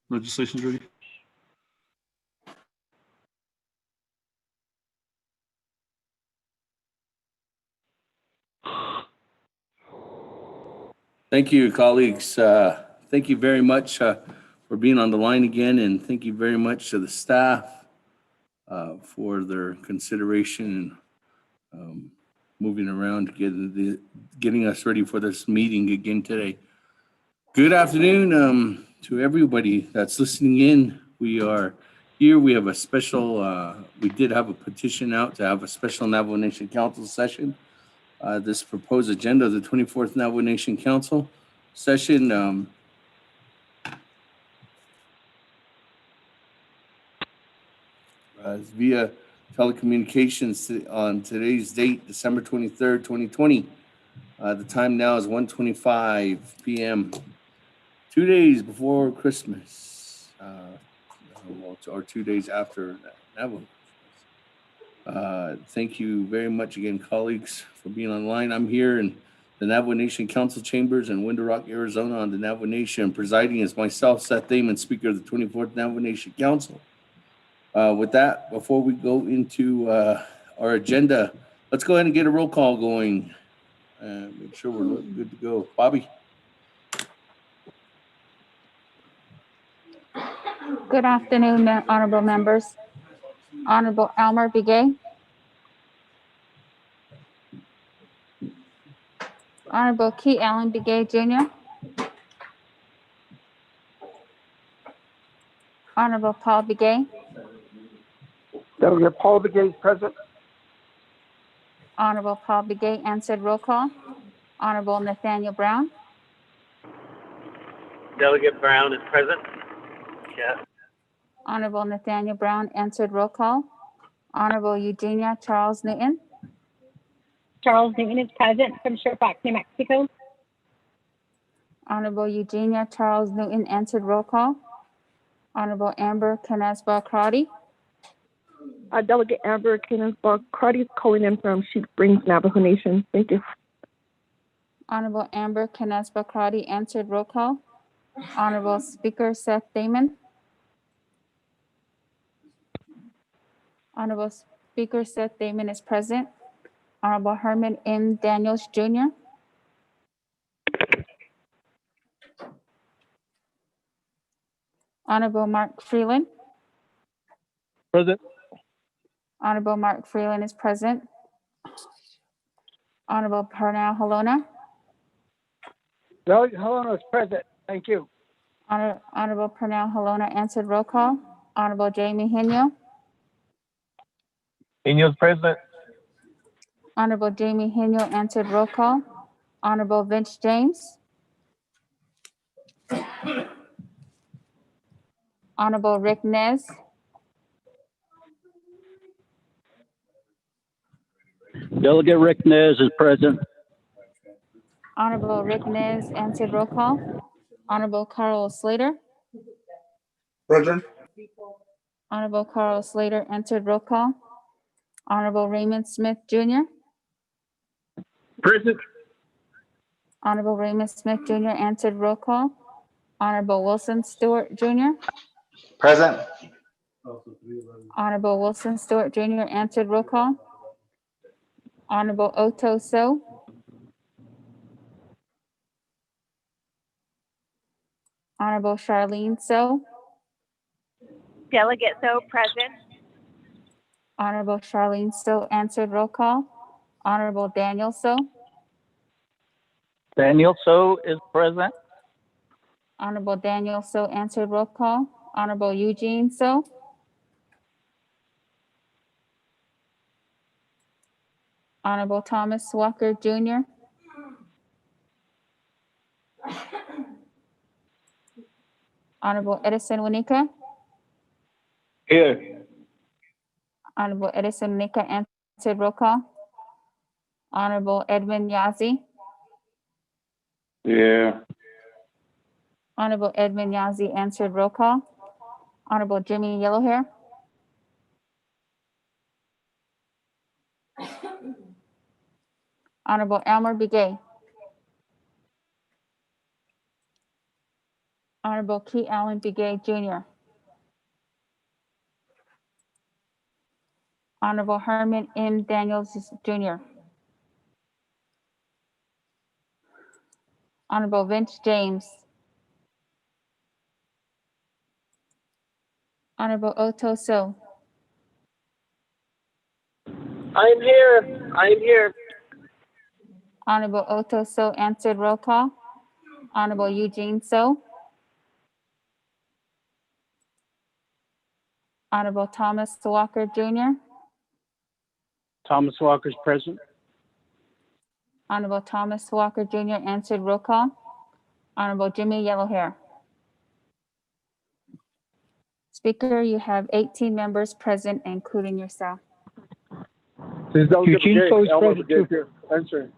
Legislation's ready. Thank you, colleagues. Thank you very much for being on the line again, and thank you very much to the staff for their consideration and moving around, getting us ready for this meeting again today. Good afternoon to everybody that's listening in. We are here. We have a special, we did have a petition out to have a special Navajo Nation Council session. This proposed agenda of the 24th Navajo Nation Council session is via telecommunications on today's date, December 23rd, 2020. The time now is 1:25 p.m. 2 days before Christmas, or 2 days after Navajo. Thank you very much again, colleagues, for being online. I'm here in the Navajo Nation Council Chambers in Window Rock, Arizona on the Navajo Nation. Presiding is myself, Seth Damon, Speaker of the 24th Navajo Nation Council. With that, before we go into our agenda, let's go ahead and get a roll call going. Make sure we're good to go. Bobby. Good afternoon, honorable members. Honorable Elmer Begay. Honorable Key Allen Begay Jr. Honorable Paul Begay. Delegate Paul Begay present. Honorable Paul Begay answered roll call. Honorable Nathaniel Brown. Delegate Brown is present. Yes. Honorable Nathaniel Brown answered roll call. Honorable Eugenia Charles Newton. Charles Newton is present from Fairfax, New Mexico. Honorable Eugenia Charles Newton answered roll call. Honorable Amber Canesba Crotty. Delegate Amber Canesba Crotty is calling in from Sheep Springs, Navajo Nation. Thank you. Honorable Amber Canesba Crotty answered roll call. Honorable Speaker Seth Damon. Honorable Speaker Seth Damon is present. Honorable Herman M. Daniels Jr. Honorable Mark Freeland. Present. Honorable Mark Freeland is present. Honorable Pernell Halona. Delegate Helena is present. Thank you. Honorable Pernell Halona answered roll call. Honorable Jamie Hino. Hino is present. Honorable Jamie Hino answered roll call. Honorable Vince James. Honorable Rick Nez. Delegate Rick Nez is present. Honorable Rick Nez answered roll call. Honorable Carl Slater. Present. Honorable Carl Slater answered roll call. Honorable Raymond Smith Jr. Present. Honorable Raymond Smith Jr. answered roll call. Honorable Wilson Stewart Jr. Present. Honorable Wilson Stewart Jr. answered roll call. Honorable Otto So. Honorable Charlene So. Delegate So present. Honorable Charlene So answered roll call. Honorable Daniel So. Daniel So is present. Honorable Daniel So answered roll call. Honorable Eugene So. Honorable Thomas Walker Jr. Honorable Edison Winika. Here. Honorable Edison Winika answered roll call. Honorable Edmund Yazzie. Yeah. Honorable Edmund Yazzie answered roll call. Honorable Jimmy Yellowhair. Honorable Elmer Begay. Honorable Key Allen Begay Jr., Honorable Herman M. Daniels Jr., Honorable Vince James, Honorable Otto So, I'm here. I'm here. Honorable Otto So answered roll call. Honorable Eugene So, Honorable Thomas Walker Jr., Thomas Walker's present. Honorable Thomas Walker Jr. answered roll call. Honorable Jimmy Yellowhair. Speaker, you have 18 members present, including yourself. Please Delegate Eugene Begay. So's Elmer present, Begay too. here. Answering.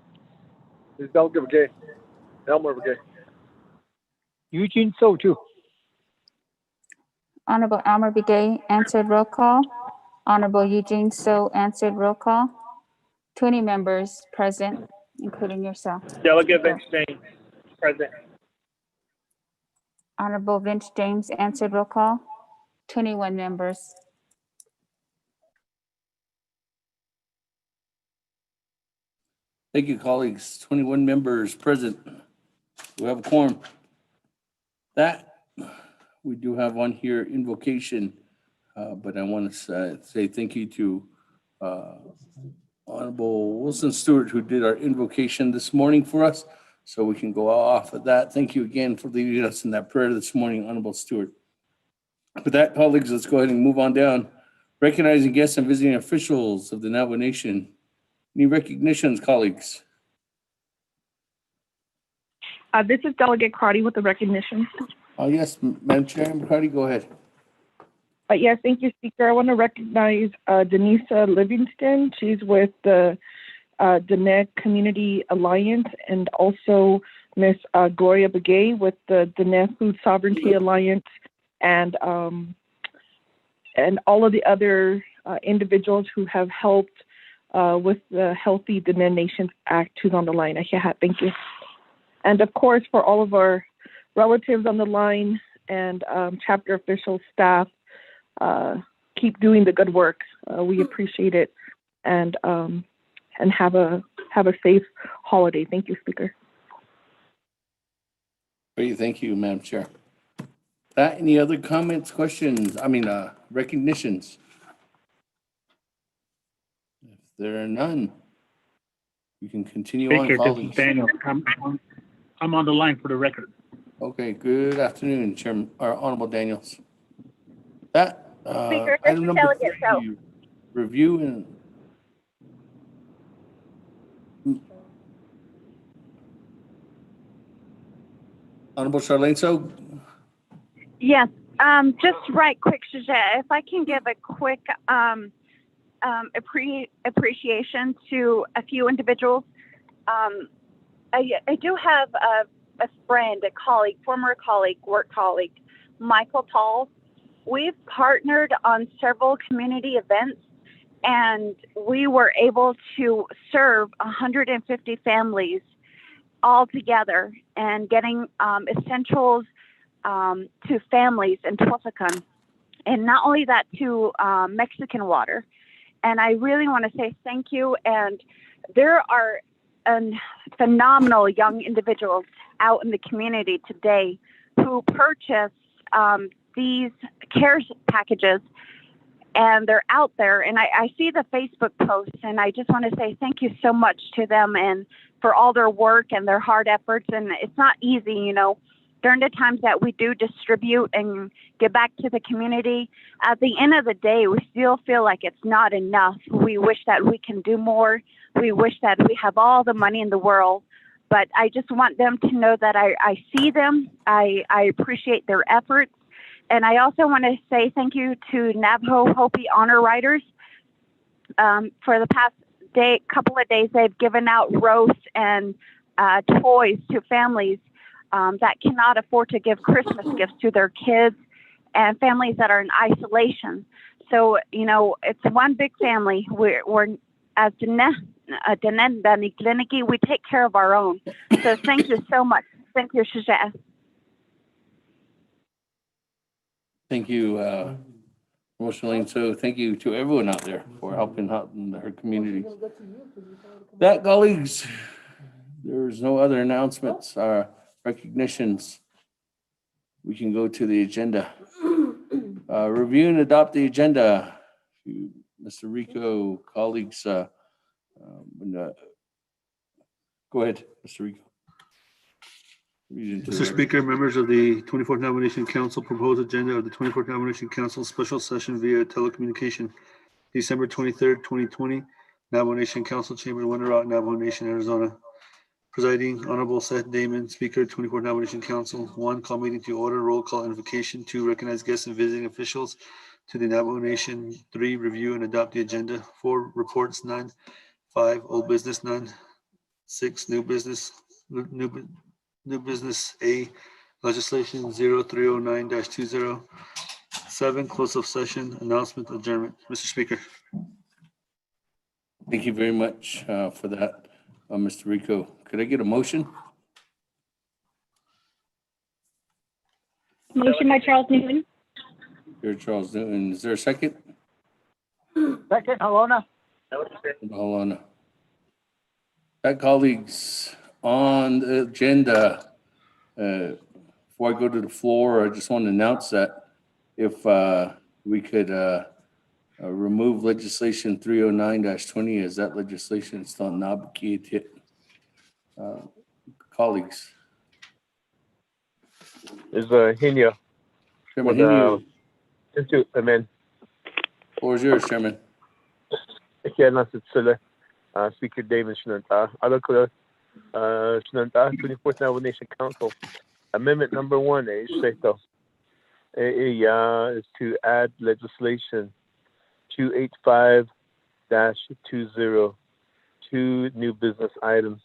Please Delegate Begay. Elmer Begay. Eugene So too. Honorable Elmer Begay answered roll call. Honorable Eugene So answered roll call. 20 members present, including yourself. Delegate Speaker. Vince James, present. Honorable Vince James answered roll call. 21 members. Thank you, colleagues. 21 members present. We have a quorum. That, we do have on here invocation, but I want to say thank you to Honorable Wilson Stewart, who did our invocation this morning for us, so we can go off of that. Thank you again for leading us in that prayer this morning, Honorable Stewart. With that, colleagues, let's go ahead and move on down. Recognizing guests and visiting officials of the Navajo Nation. Any recognitions, colleagues? This is Delegate Crotty with the recognition. Yes, Madam Chair, McCarty, go ahead. Yes, thank you, Speaker. I want to recognize Denisa Livingston. She's with the Diné Community Alliance, and also Miss Gloria Begay with the Diné Food Sovereignty Alliance, and all of the other individuals who have helped with the Healthy Diné Nations Act, who's on the line. Thank you. And of course, for all of our relatives on the line and chapter officials, staff, keep doing the good work. We appreciate it, and have a safe holiday. Thank you, Speaker. Great, thank you, Madam Chair. Any other comments, questions? Recognitions? If there are none, we can continue on, Speaker, this is colleagues. Daniel. I'm on the line for the record. Okay, good afternoon, Chairman, or Honorable Daniels. Speaker, this Item is number Delegate So. 3, review and Honorable Charlene So. Yes, just right quick, Shajah, if I can give a quick appreciation to a few individuals. I do have a friend, a colleague, former colleague, work colleague, Michael Tall. We've partnered on several community events, and we were able to serve 150 families all together and getting essentials to families in Twasakan. And not only that, to Mexican water. And I really want to say thank you. And there are phenomenal young individuals out in the community today who purchase these care packages, and they're out there. And I see the Facebook posts, and I just want to say thank you so much to them and for all their work and their hard efforts. And it's not easy, during the times that we do distribute and give back to the community. At the end of the day, we still feel like it's not enough. We wish that we can do more. We wish that we have all the money in the world. But I just want them to know that I see them. I appreciate their efforts. And I also want to say thank you to Navajo Hopi Honor Riders. For the past couple of days, they've given out roasts and toys to families that cannot afford to give Christmas gifts to their kids, and families that are in isolation. So, it's one big family. We're as Diné Kliniki, we take care of our own. So thank you so much. Thank you, Shajah. Thank you, Rosaline. So thank you to everyone out there for helping out in her community. That, colleagues, there's no other announcements, recognitions. We can go to the agenda. Review and adopt the agenda. Mr. Rico, colleagues, go ahead, Mr. Rico. Mr. Speaker, members of the 24th Nomination Council, proposed agenda of the 24th Nomination Council special session via telecommunication, December 23rd, 2020, Navajo Nation Council Chamber, Winter Rock, Navajo Nation, Arizona. Presiding, Honorable Seth Damon, Speaker, 24th Nomination Council. 1, call meeting to order, roll call, invocation. 2, recognize guests and visiting officials to the Navajo Nation. 3, review and adopt the agenda. 4, reports, none. 5, old business, none. 6, new business, new business A, legislation 0309-20. 7, close of session, announcement, adjournment. Mr. Speaker. Thank you very much for that, Mr. Rico. Could I get a motion? Motion by Charles Newman. Here, Charles Newton. Is there a second? Second, Alona. Hold on. That, colleagues, on the agenda, before I go to the floor, I just want to announce that if we could remove legislation 309-20 as that legislation is still not obligated. Colleagues. Is Henia. Chairman Hinu, Amen. floor is yours, Chairman. Kaya nasa sila, Speaker David Shinanta. Alam ko Shinanta, 24th Navajo Nation Council. Amendment number 1 is ito. Is to add legislation 285-20 to new business items.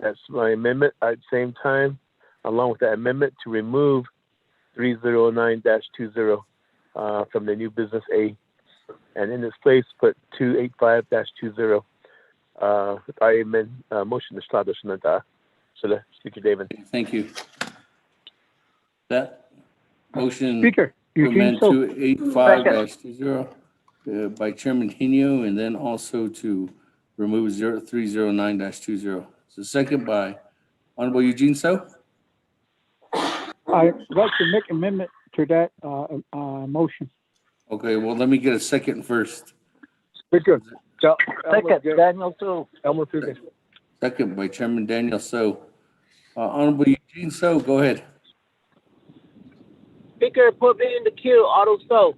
That's my amendment. At the same time, along with that amendment, to remove 309-20 from the new business A, and in its place put 285-20. I amend motion to start the Speaker David. Thank you. That motion Speaker, to Eugene amend So. 285-20 by Chairman Hinu, and then also to remove 309-20. So second by Honorable Eugene So. I'd like to make amendment to that motion. Okay, well, let me get a second first. Speaker. Second, Daniel too. Elmo too. Second by Chairman Daniel So. Honorable Eugene So, go ahead. Speaker, put me in the queue, Auto So.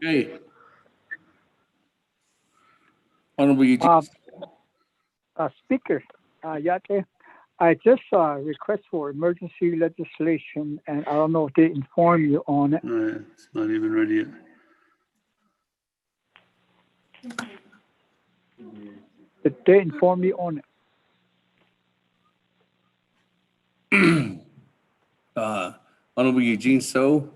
Okay. Honorable Eugene. Speaker, Yate, I just request for emergency legislation, and I don't know if they inform you on it. It's not even ready yet. Did they inform you on it? Honorable Eugene So,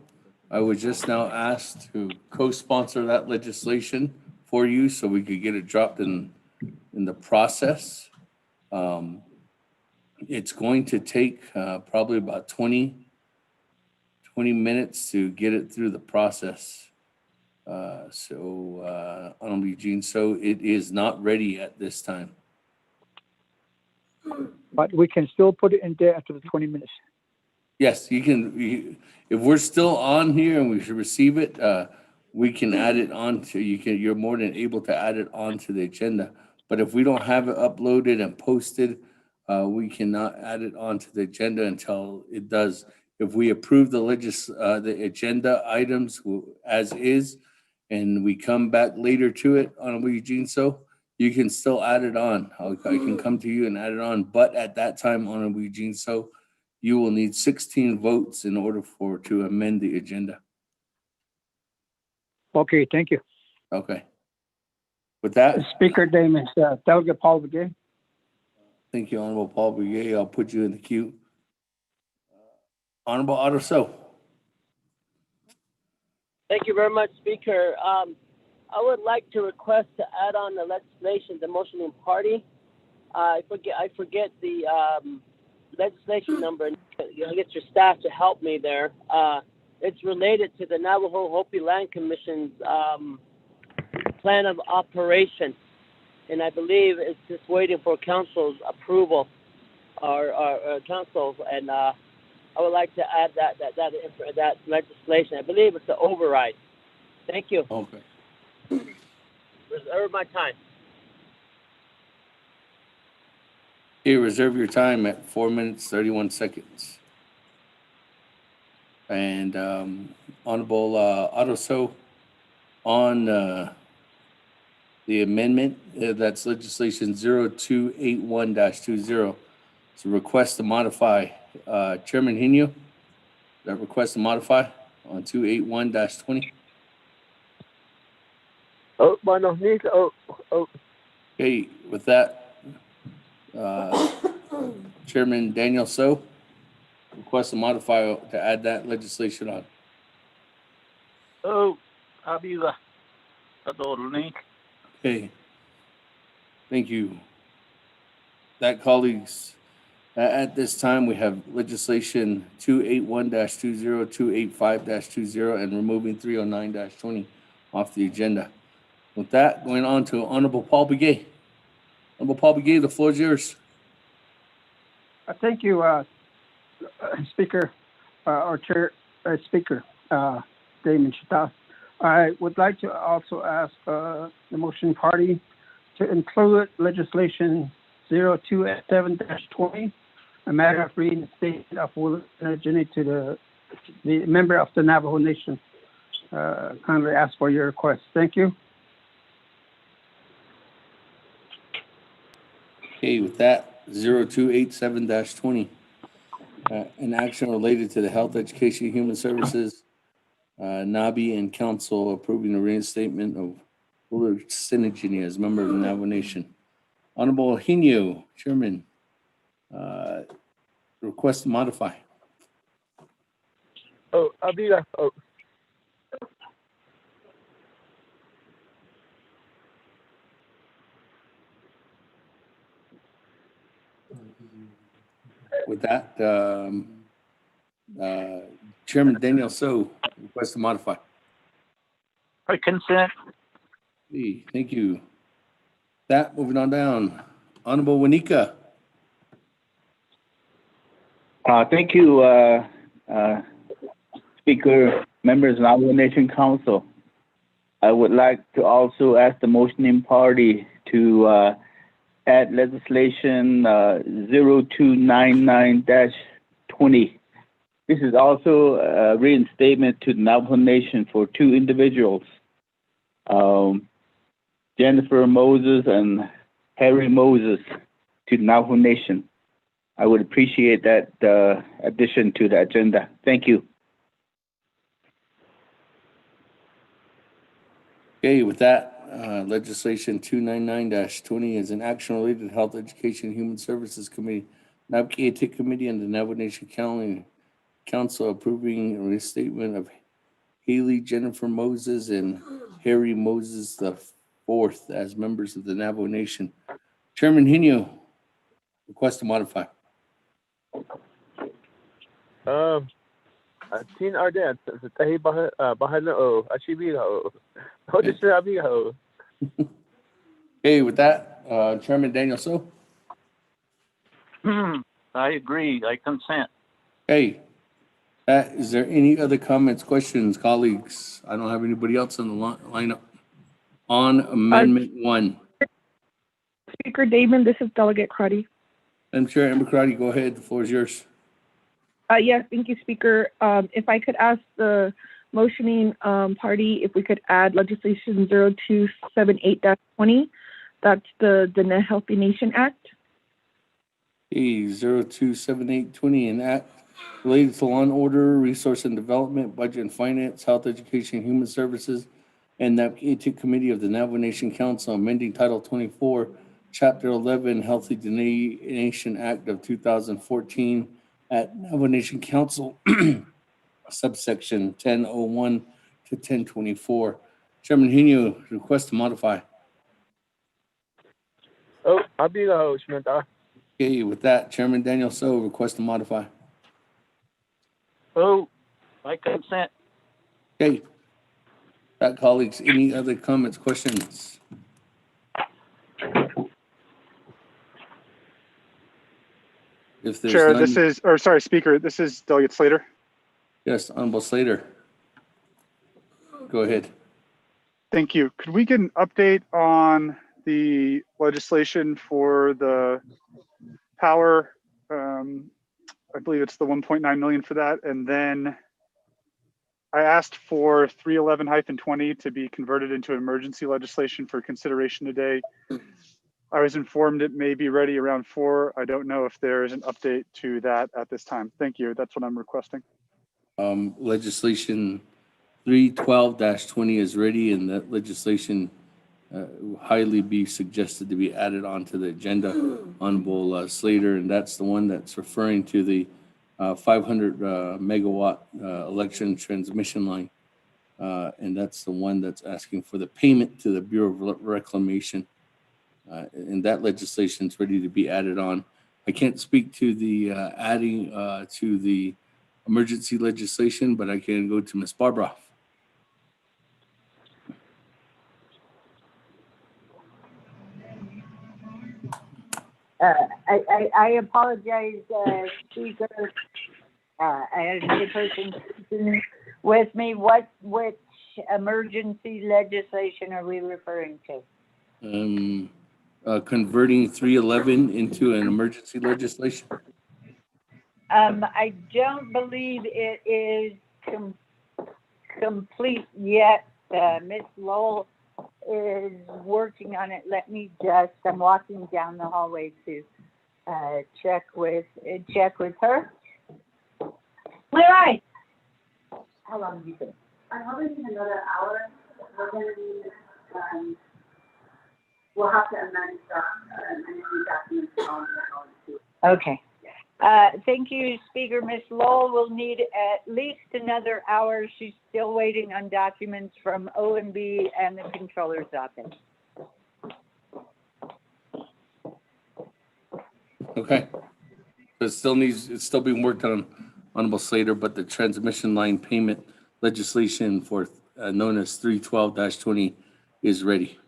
I was just now asked to co-sponsor that legislation for you so we could get it dropped in the process. It's going to take probably about 20 minutes to get it through the process. Honorable Eugene So, it is not ready at this time. But we can still put it in there after the 20 minutes. Yes, you can. If we're still on here and we should receive it, we can add it on to. You're more than able to add it onto the agenda. But if we don't have it uploaded and posted, we cannot add it onto the agenda until it does. If we approve the agenda items as is, and we come back later to it, Honorable Eugene So, you can still add it on. I can come to you and add it on. But at that time, Honorable Eugene So, you will need 16 votes in order to amend the agenda. Okay, thank you. Okay. With that, Speaker Damon, Delegate Paul Begay. thank you, Honorable Paul Begay. I'll put you in the queue. Honorable Otto So. Thank you very much, Speaker. I would like to request to add on the legislation, the motioning party. I forget the legislation number. I get your staff to help me there. it's related to the Navajo Hopi Land Commission's plan of operation, and I believe it's just waiting for council's approval or council. And I would like to add that legislation. I believe it's the override. Thank you. Okay. Reserve my time. Okay, reserve your time at 4 minutes, 31 seconds. And Honorable Artisan, on the amendment, that's legislation 0281-20. It's a request to modify. Chairman Hinu, that request to modify on 281-20. Oh, bueno, oh. Okay, with that, Chairman Daniel So, request to modify to add that legislation on. Oh, Abila. Link. Okay. Thank you. That, colleagues, at this time, we have legislation 281-20, 285-20, and removing 309-20 off the agenda. With that, going on to Honorable Paul Begay. Honorable Paul Begay, the floor is yours. Thank you, Speaker, or Chair, Speaker, Damon Chita. I would like to also ask the motion party to include legislation 0287-20, a matter of reinstatement of William to the member of the Navajo Nation. Kindly ask for your request. Thank you. Okay, with that, 0287-20, an action related to the Health, Education, and Human Services, NABI and Council approving the reinstatement of Willard Synergy as member of the Navajo Nation. Honorable Hinu, Chairman, request to modify. Oh, Abila, oh. With that, Chairman Daniel So, request to modify. I consent. Hey, thank you. That, moving on down. Honorable Wanika. Thank you, Speaker, members of the Navajo Nation Council. I would like to also ask the motioning party to add legislation 0299-20. This is also a reinstatement to the Navajo Nation for two individuals, Jennifer Moses and Harry Moses, to the Navajo Nation. I would appreciate that addition to the agenda. Thank you. Okay, with that, legislation 299-20 is an action related to Health, Education, and Human Services Committee, NABKATIC Committee, and the Navajo Nation Council approving a restatement of Haley Jennifer Moses and Harry Moses IV as members of the Navajo Nation. Chairman Hinu, request to modify. Tin Arden, tahi bahala o, ashibila o. Abila o. Okay, with that, Chairman Daniel So. I agree. I consent. Okay. Is there any other comments, questions, colleagues? I don't have anybody else on the lineup. On Amendment 1. Speaker Damon, this is Delegate Cruddy. Madam Chair, Amber Crotty, go ahead. The floor is yours. Yes, thank you, Speaker. If I could ask the motioning party if we could add legislation 0278-20, that's the Net Healthy Nation Act. Okay, 0278-20, an act related to law and order, resource and development, budget and finance, health, education, and human services, and the NABKATIC Committee of the Navajo Nation Council, amending Title 24, Chapter 11, Healthy Nation Act of 2014 at Navajo Nation Council, subsection 1001 to 1024. Chairman Hinu, request to modify. Oh, Abila o, Shmenta. Okay, with that, Chairman Daniel So, request to modify. Oh, By consent. Okay. Colleagues, any other comments, questions? If there's Chair, none, Speaker, this is Delegate Slater. yes, Honorable Slater. Go ahead. Thank you. Could we get an update on the legislation for the power? I believe it's the 1.9 million for that. And then I asked for 311-20 to be converted into emergency legislation for consideration today. I was informed it may be ready around 4. I don't know if there is an update to that at this time. Thank you. That's what I'm requesting. Legislation 312-20 is ready, and that legislation will highly be suggested to be added onto the agenda, Honorable Slater, and that's the one that's referring to the 500 megawatt election transmission line, and that's the one that's asking for the payment to the Bureau of Reclamation, and that legislation is ready to be added on. I can't speak to the adding to the emergency legislation, but I can go to Ms. Barbara. I apologize, Speaker. I had another person speaking with me. Which emergency legislation are we referring to? Converting 311 into an emergency legislation. I don't believe it is complete yet. Ms. Lowell is working on it. I'm walking down the hallway to check with her. Where are you? How long have you been? I'm hoping in another hour. We're going to be, we'll have to amend stuff and any documents on the Okay. Thank you, Speaker. Ms. Lowell will need at least another hour. She's still waiting on documents from OMB and the Controller's Office. Okay. It's still being worked on, Honorable Slater, but the transmission line payment legislation for known as 312-20 is ready.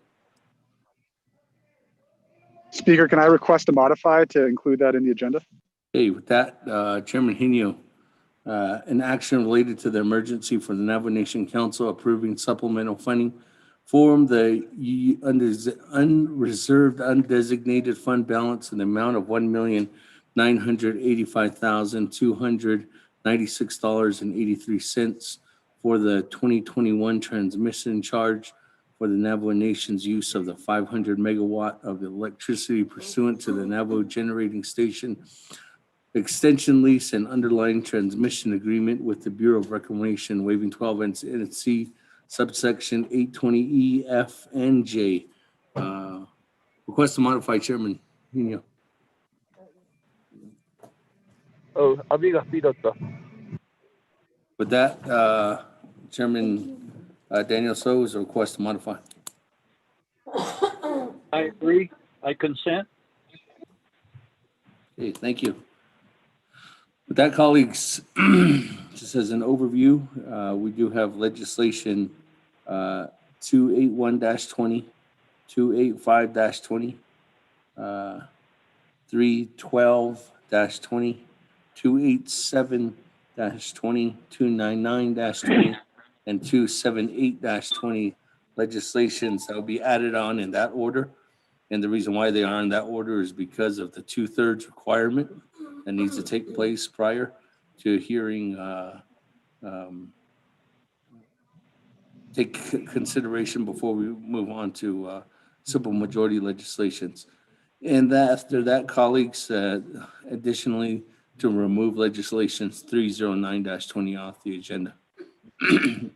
Speaker, can I request a modify to include that in the agenda? Okay, with that, Chairman Henio, an action related to the emergency for the Navajo Nation Council approving supplemental funding for the unreserved, undesignated fund balance in the amount of $1,985,296.83 for the 2021 transmission charge for the Navajo Nation's use of the 500 megawatt of electricity pursuant to the Navajo Generating Station extension lease and underlying transmission agreement with the Bureau of Reclamation, waiving 12 NC subsection 820E, F, and J. Request to modify, Chairman Nino. Oh, amiga, With that, Chairman Daniel So is a request to modify. I agree. I consent. Okay, thank you. With that, colleagues, just as an overview, we do have legislation 281-20, 285-20, 312-20, 287-20, 299-20, and 278-20 legislations that will be added on in that order. And the reason why they are in that order is because of the 2/3 requirement that needs to take place prior to hearing, take consideration before we move on to simple majority legislations. And that, after that, colleagues, additionally, to remove legislations 309-20 off the agenda.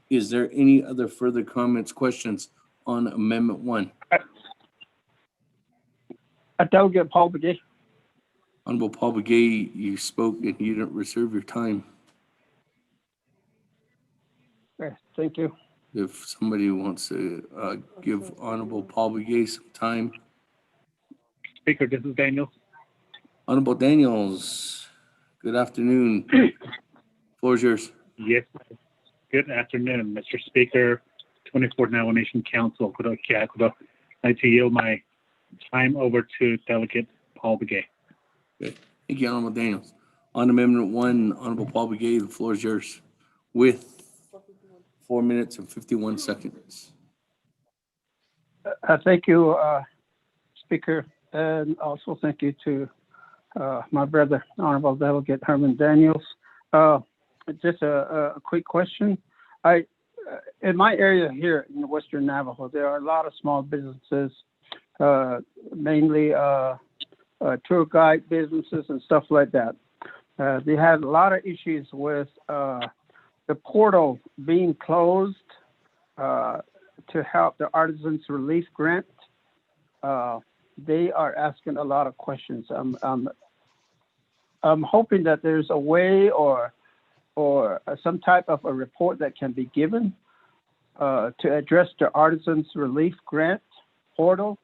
Is there any other further comments, questions on Amendment 1? Delegate Paul Begay. Honorable Paul Begay, you spoke and you didn't reserve your time. Okay, thank you. If somebody wants to give Honorable Paul Begay some time. Speaker, this is Daniel. Honorable Daniels, good afternoon. Floor is yours. Yes. Good afternoon, Mr. Speaker, 24th Navajo Nation Council. I'd like to yield my time over to Delegate Paul Begay. Okay. Thank you, Honorable Daniels. On Amendment 1, Honorable Paul Begay, the floor is yours with 4 minutes and 51 seconds. Thank you, Speaker, and also thank you to my brother, Honorable Delegate Herman Daniels. Just a quick question. In my area here in the Western Navajo, there are a lot of small businesses, mainly tour guide businesses and stuff like that. They had a lot of issues with the portal being closed to help the Artisans Relief Grant. They are asking a lot of questions. I'm hoping that there's a way or some type of a report that can be given to address the Artisans Relief Grant portal.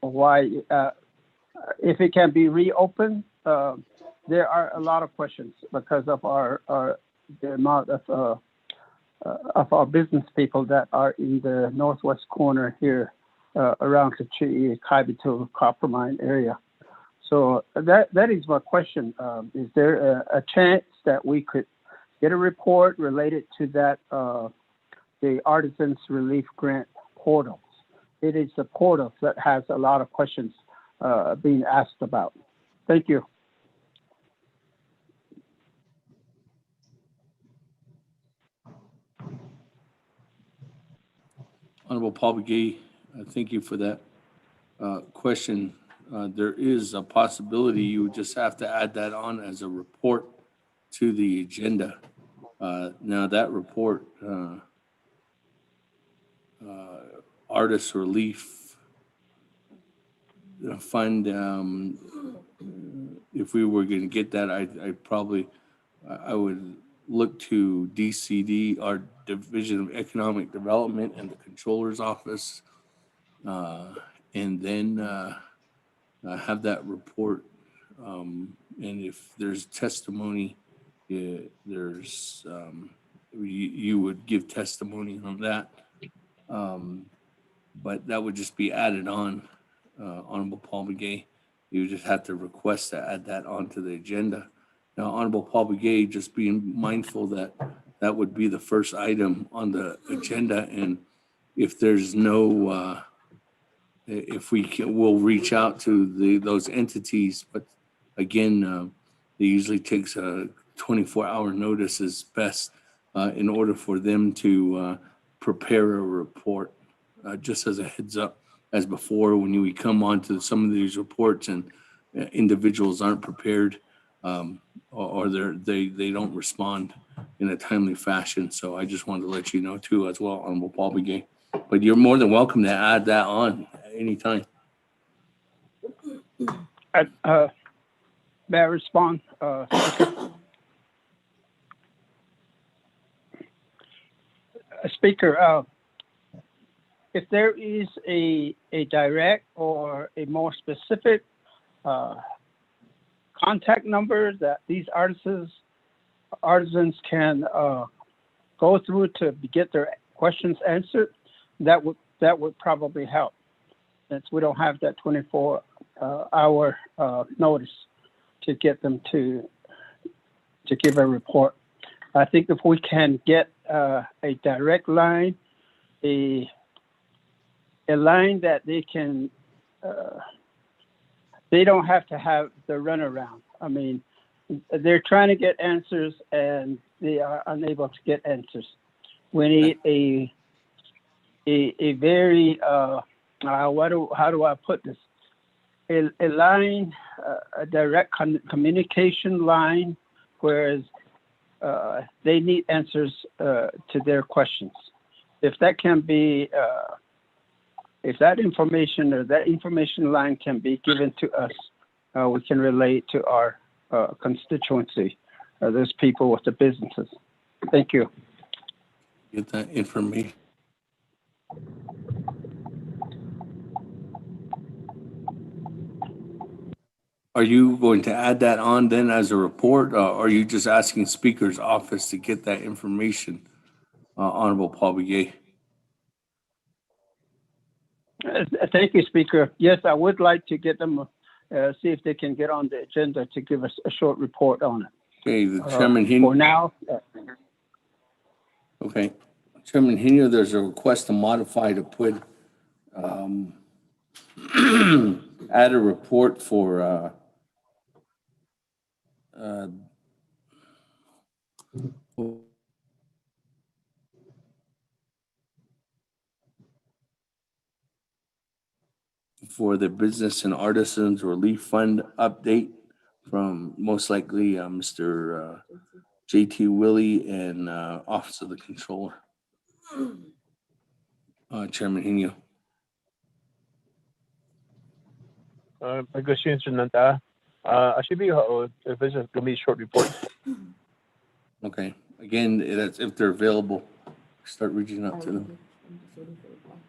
Why, if it can be reopened, there are a lot of questions because of the amount of our business people that are in the northwest corner here around the Kaibito copper mine area. So that is my question. Is there a chance that we could get a report related to that, the Artisans Relief Grant portal? It is the portal that has a lot of questions being asked about. Thank you. Honorable Paul Begay, thank you for that question. There is a possibility you would just have to add that on as a report to the agenda. Now that report, Artist Relief Fund, if we were going to get that, I would look to DCD, our Division of Economic Development, and the Controller's Office, and then have that report. And if there's testimony, there's you would give testimony on that. But that would just be added on, Honorable Paul Begay. You just have to request to add that onto the agenda. Now, Honorable Paul Begay, just being mindful that that would be the first item on the agenda, and if there's no, if we can, we'll reach out to those entities. But again, it usually takes a 24-hour notice is best in order for them to prepare a report. Just as a heads up, as before, when we come on to some of these reports and individuals aren't prepared, or they don't respond in a timely fashion. So I just wanted to let you know too, as well, Honorable Paul Begay. But you're more than welcome to add that on at any time. May I respond? Speaker, if there is a direct or a more specific contact number that these artisans can go through to get their questions answered, that would probably help, since we don't have that 24-hour notice to get them to give a report. I think if we can get a direct line, a line that they can, they don't have to have the runaround. I mean, they're trying to get answers and they are unable to get answers. We need a very, how do I put this? A line, a direct communication line, whereas they need answers to their questions. If that can be, if that information or that information line can be given to us, we can relate to our constituency, those people with the businesses. Thank you. Get that information. Are you going to add that on then as a report, or are you just asking Speaker's office to get that information, Honorable Paul Begay? Thank you, Speaker. Yes, I would like to get them, see if they can get on the agenda to give us a short report on it. Okay, the Chairman For now. Okay, Chairman Henia, there's a request to modify to put, add a report for, for the Business and Artisans Relief Fund update from most likely Mr. JT Willie and Office of the Controller. Chairman Henia. I should be, if it's just going to be a short report. Okay, again, that's if they're available, start reaching out to them.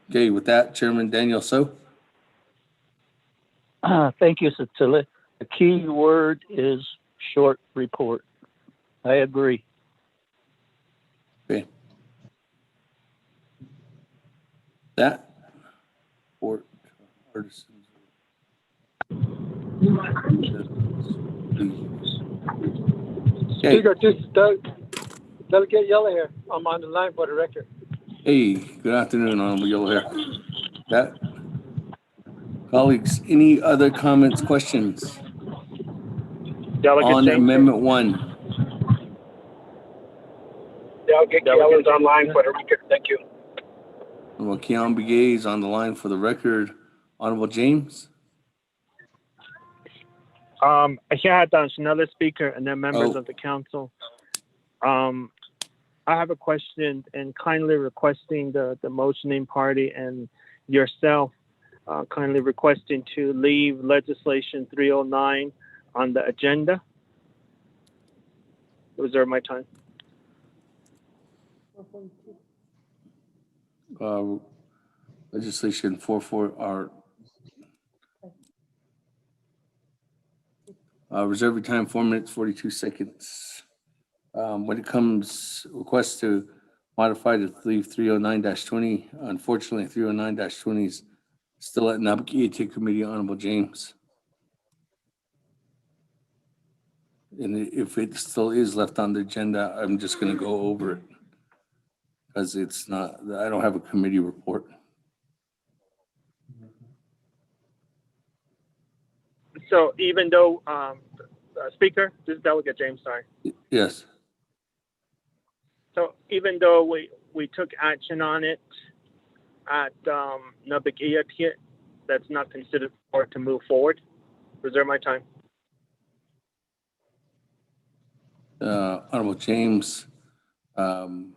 Okay, with that, Chairman Daniel So. Thank you, Cecilia. The key word is short report. I agree. Okay. That or Artisans. Speaker, this is Delegate Yellow here. I'm on the line for the record. Hey, good afternoon, Honorable Yellow Hair. That colleagues, any other comments, questions Delegate on James. Amendment 1? Delegate Yellow's online for the record. Thank you. Honorable Keon Begay is on the line for the record. Honorable James. Here there's another speaker and then members of the council. I have a question and kindly requesting the motioning party and yourself kindly requesting to leave legislation 309 on the agenda. Reserve my time. Legislation 44 reserve your time 4 minutes 42 seconds. When it comes request to modify to leave 309-20, unfortunately 309-20 is still at Navajo Committee. Honorable James. And if it still is left on the agenda, I'm just going to go over it because it's not, I don't have a committee report. So even though, Speaker, this is Delegate James, sorry. Yes. So even though we took action on it at Navajo, that's not considered for it to move forward. Reserve my time. Honorable James, you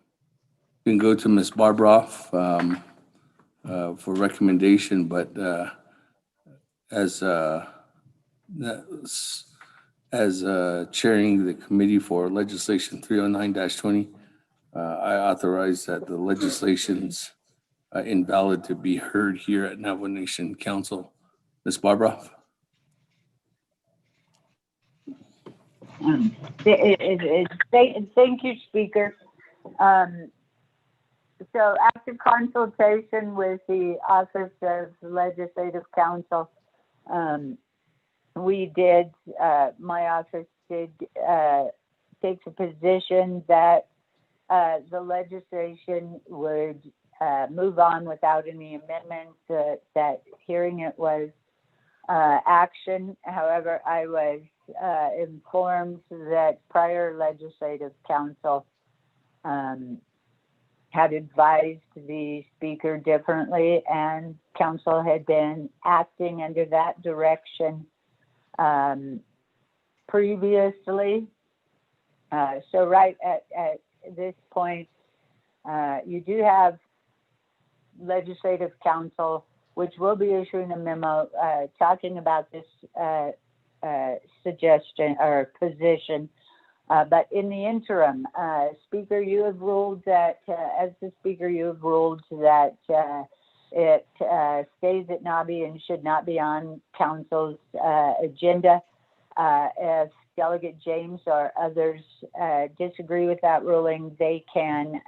can go to Ms. Barbroff for recommendation, but as chairing the committee for legislation 309-20, I authorize that the legislation's invalid to be heard here at Navajo Nation Council. Ms. Barbroff. Thank you, Speaker. So after consultation with the Office of Legislative Counsel, my office did take the position that the legislation would move on without any amendments, that hearing it was action. However, I was informed that prior legislative counsel had advised the speaker differently, and council had been acting under that direction previously. So right at this point, you do have legislative counsel, which will be issuing a memo talking about this suggestion or position. But in the interim, Speaker, you have ruled that, as the Speaker, you have ruled that it stays at NABI and should not be on Council's agenda. If Delegate James or others disagree with that ruling, they can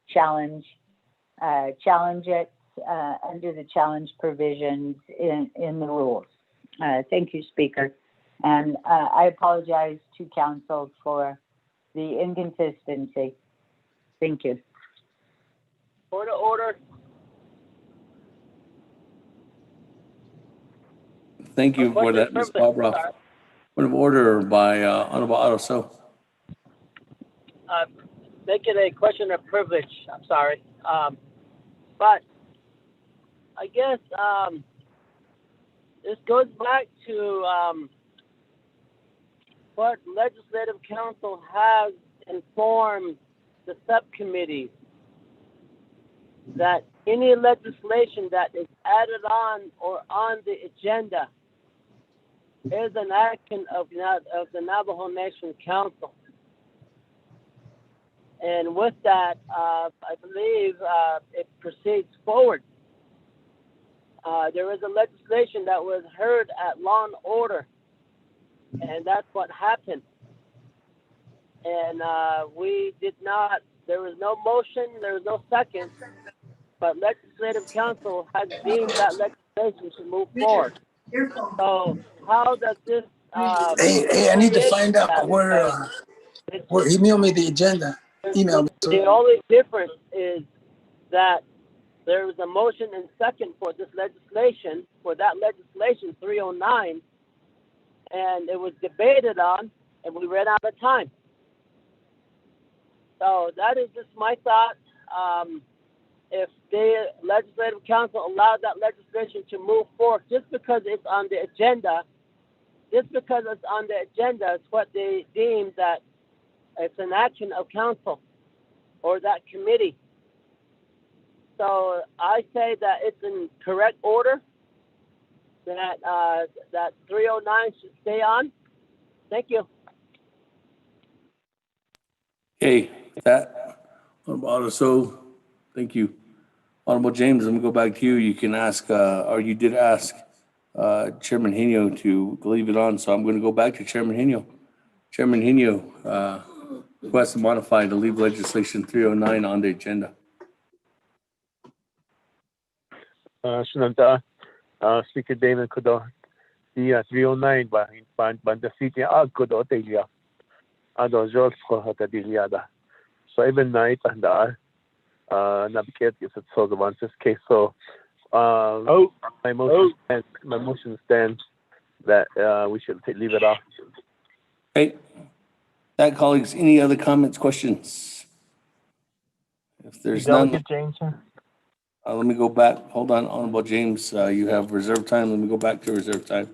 challenge it under the challenge provisions in the rules. Thank you, Speaker. And I apologize to council for the inconsistency. Thank you. Order. Thank you for that, Ms. Barbara. Point of order by Honorable Otto. Make it a question of privilege. I'm sorry. But I guess this goes back to what Legislative Council has informed the subcommittees, that any legislation that is added on or on the agenda is an action of the Navajo Nation Council. And with that, I believe it proceeds forward. There was a legislation that was heard at Law and Order, and that's what happened. And we did not, there was no motion, there was no second, but Legislative Council has deemed that legislation to move forward. So how does this... Hey, I need to find out where email me the agenda. Email me. The only difference is that there was a motion and second for this legislation, for that legislation 309, and it was debated on, and we ran out of time. So that is just my thought. If the Legislative Council allowed that legislation to move forward, just because it's on the agenda, is what they deem that it's an action of council or that committee. So I say that it's in correct order, that that 309 should stay on. Thank you. Okay, that, Honorable Otto, thank you. Honorable James, let me go back to you. You can ask, or you did ask Chairman Henio to leave it on, so I'm going to go back to Chairman Henio. Chairman Henio requests to modify to leave legislation 309 on the agenda. Sunanta, Speaker Damon Kudo, the 309 banda city Kudo Telia. Ado George Kohata Diliada. So even night and navigate is at so the one's case. So my motion stands that we should leave it off. Okay. That, colleagues, any other comments, questions? If there's none, James, let me go back. Hold on, Honorable James, you have reserve time. Let me go back to reserve time.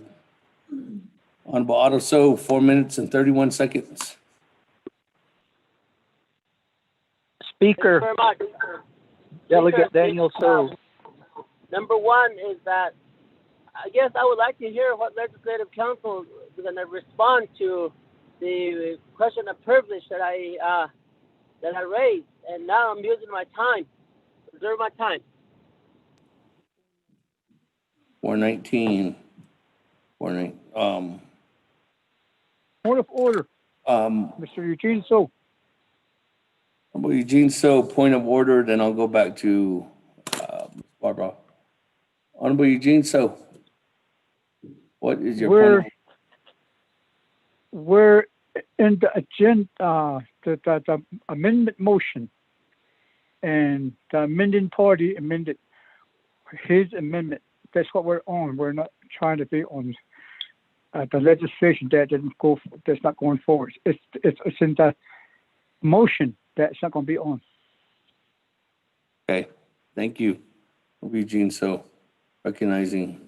Honorable Otto, 4 minutes and 31 seconds. Speaker. Thank you very much. Delegate Daniel So. Number one is that I guess I would like to hear what Legislative Council is going to respond to the question of privilege that I raised, and now I'm using my time. Reserve my time. 419. Point of order. Mr. Eugene So. Honorable Eugene So, point of order, then I'll go back to Barbara. Honorable Eugene So, what is your point? We're in the agenda, the amendment motion, and the amending party amended his amendment. That's what we're on. We're not trying to be on the legislation that didn't go. That's not going forward. It's in the motion that's not going to be on. Okay, thank you, Eugene. So, recognizing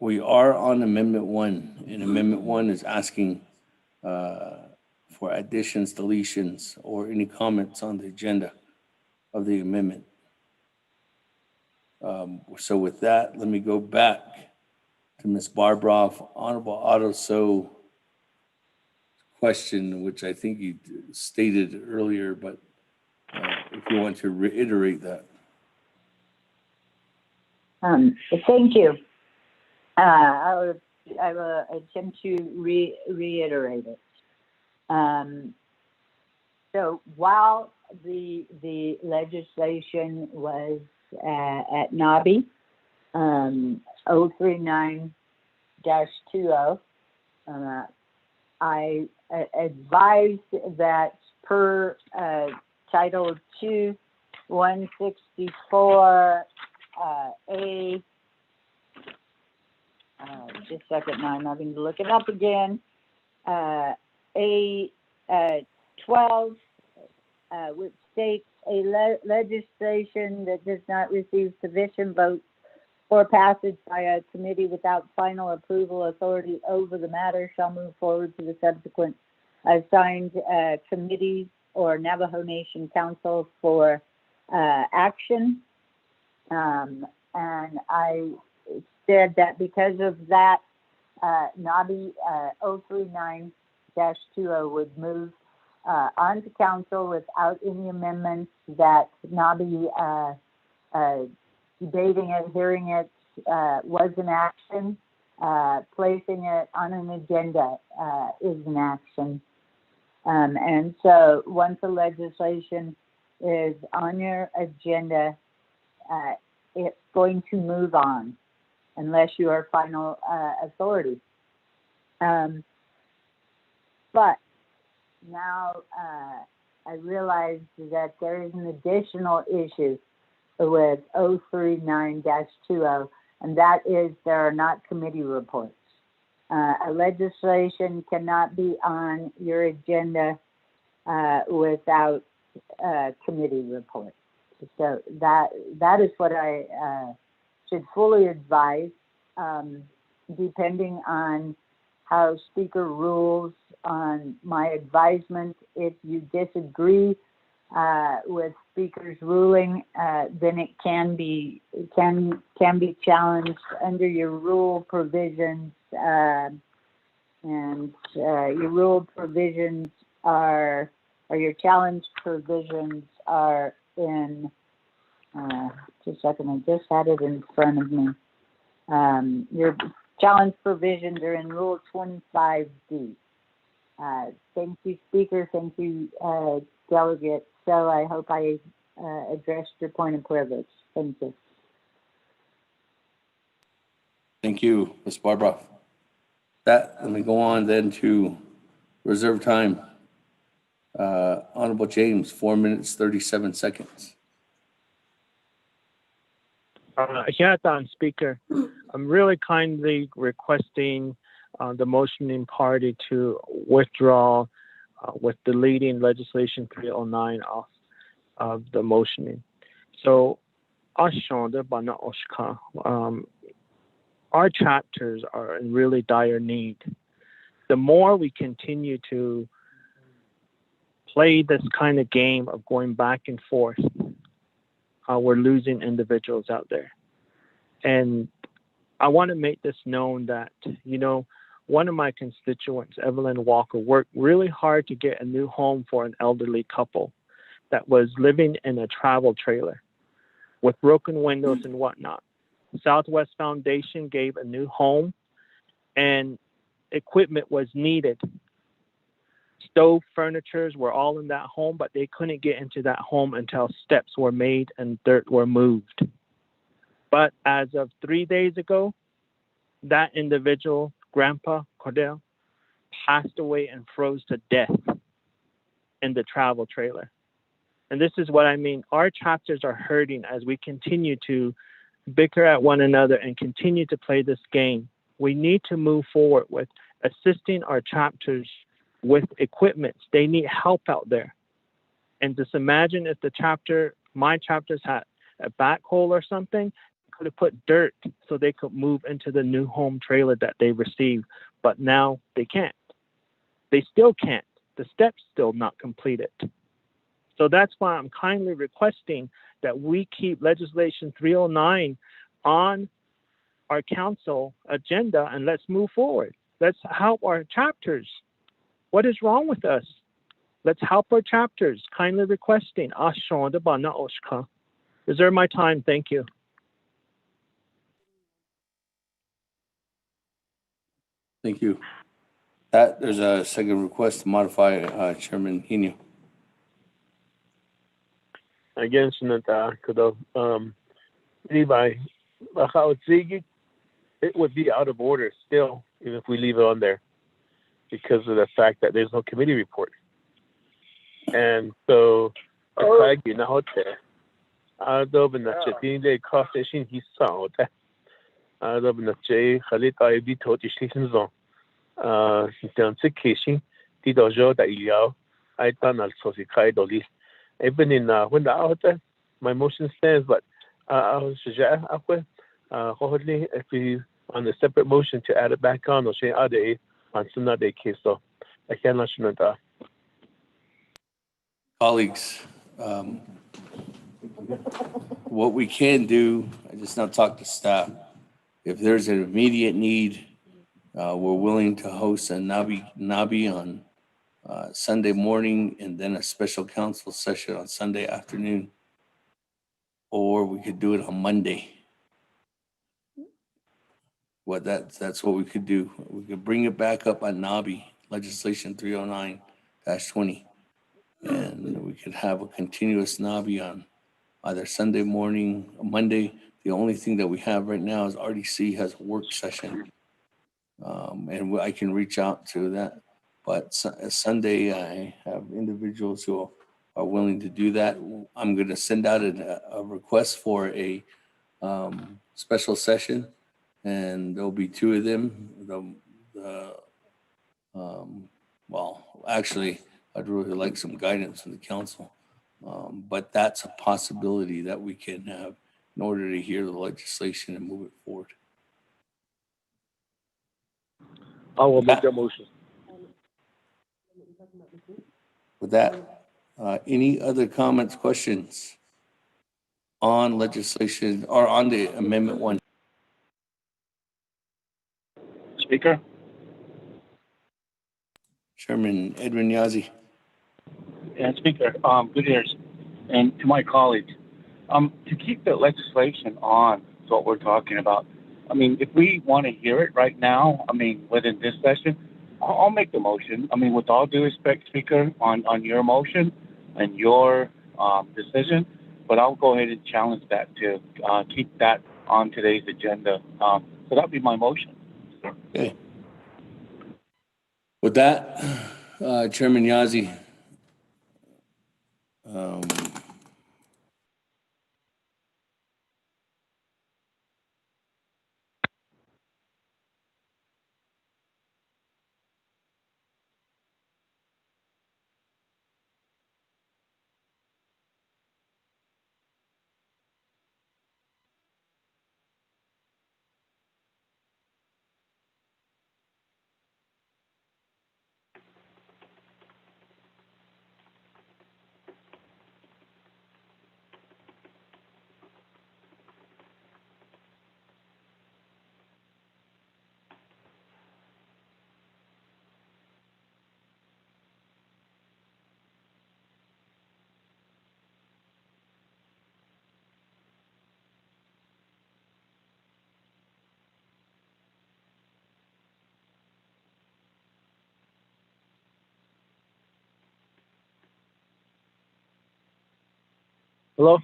we are on Amendment 1, and Amendment 1 is asking for additions, deletions, or any comments on the agenda of the amendment. So with that, let me go back to Ms. Barbara, Honorable Otto question, which I think you stated earlier, but if you want to reiterate that. Thank you. I would attempt to reiterate it. So while the legislation was at NABI 039-20, I advised that per Title 2, 164 A. Just a second, now I'm having to look it up again. A 12, which states a legislation that does not receive sufficient votes for passage by a committee without final approval authority over the matter shall move forward to the subsequent assigned committee or Navajo Nation Council for action. And I said that because of that, NABI 039-20 would move on to council without any amendments, that NABI debating it, hearing it was an action, placing it on an agenda is an action. And so once the legislation is on your agenda, it's going to move on unless you are final authority. But now I realize that there is an additional issue with 039-20, and that is there are not committee reports. A legislation cannot be on your agenda without committee reports. So that is what I should fully advise, depending on how Speaker rules on my advisement. If you disagree with Speaker's ruling, then it can be challenged under your rule provisions, and your rule provisions are, or your challenge provisions are in. Just a second, I just had it in front of me. Your challenge provisions are in Rule 25D. Thank you, Speaker. Thank you, Delegate. So I hope I addressed your point of privilege. Thank you. Thank you, Ms. Barbara. Let me go on then to reserve time. Honorable James, 4 minutes, 37 seconds. Speaker, I'm really kindly requesting the motioning party to withdraw with deleting legislation 309 off of the motioning. So, our chapters are in really dire need. The more we continue to play this kind of game of going back and forth, we're losing individuals out there. And I want to make this known that, one of my constituents, Evelyn Walker, worked really hard to get a new home for an elderly couple that was living in a travel trailer with broken windows and whatnot. Southwest Foundation gave a new home and equipment was needed. Stove furnitures were all in that home, but they couldn't get into that home until steps were made and dirt were moved. But as of 3 days ago, that individual, Grandpa Cordell, passed away and froze to death in the travel trailer. And this is what I mean. Our chapters are hurting as we continue to bicker at one another and continue to play this game. We need to move forward with assisting our chapters with equipment. They need help out there. And just imagine if my chapters had a backhoe or something, could have put dirt so they could move into the new home trailer that they received. But now they can't. They still can't. The steps still not completed. So that's why I'm kindly requesting that we keep legislation 309 on our council agenda and let's move forward. Let's help our chapters. What is wrong with us? Let's help our chapters. Kindly requesting. Reserve my time. Thank you. Thank you. There's a second request to modify Chairman Hino. Again, Shananta, Levi, it would be out of order still, even if we leave it on there, because of the fact that there's no committee report. And so, you know, my motion stands, but if we on a separate motion to add it back on, or say on some other case, so I cannot. Colleagues, what we can do, I just now talk to staff. If there's an immediate need, we're willing to host a Nabi on Sunday morning and then a special council session on Sunday afternoon. Or we could do it on Monday. That's what we could do. We could bring it back up on Nabi, legislation 309-20. And we could have a continuous Nabi on either Sunday morning or Monday. The only thing that we have right now is RDC has a work session. And I can reach out to that. But Sunday, I have individuals who are willing to do that. I'm going to send out a request for a special session, and there'll be two of them. Well, actually, I'd really like some guidance from the council. But that's a possibility that we can have in order to hear the legislation and move it forward. I will make that motion. With that, any other comments, questions on legislation or on the Amendment 1? Speaker? Chairman Edwin Yazzie. And Speaker, good ears. And to my colleagues, to keep the legislation on is what we're talking about. I mean, if we want to hear it right now, I mean, within this session, I'll make the motion. I mean, with all due respect, Speaker, on your motion and your decision, but I'll go ahead and challenge that to keep that on today's agenda. So that'd be my motion. Okay. With that, Chairman Yazzie, Hello?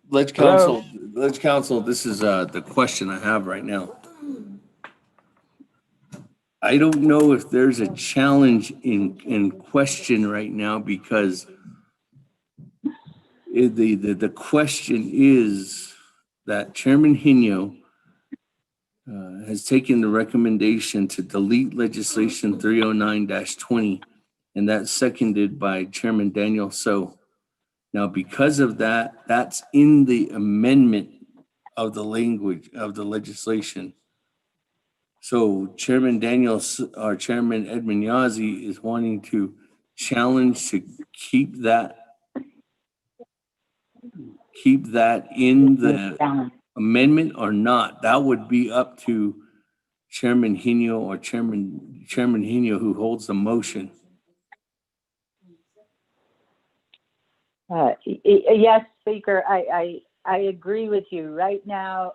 Let's counsel, this is the question I have right now. I don't know if there's a challenge in question right now because the question is that Chairman Hino has taken the recommendation to delete legislation 309-20, and that's seconded by Chairman Daniel So. Now, because of that, that's in the amendment of the language of the legislation. So Chairman or Chairman Edmund Yazzie is wanting to challenge to keep that in the amendment or not. That would be up to Chairman Hino or Chairman Hino who holds the motion. Yes, Speaker, I agree with you. Right now,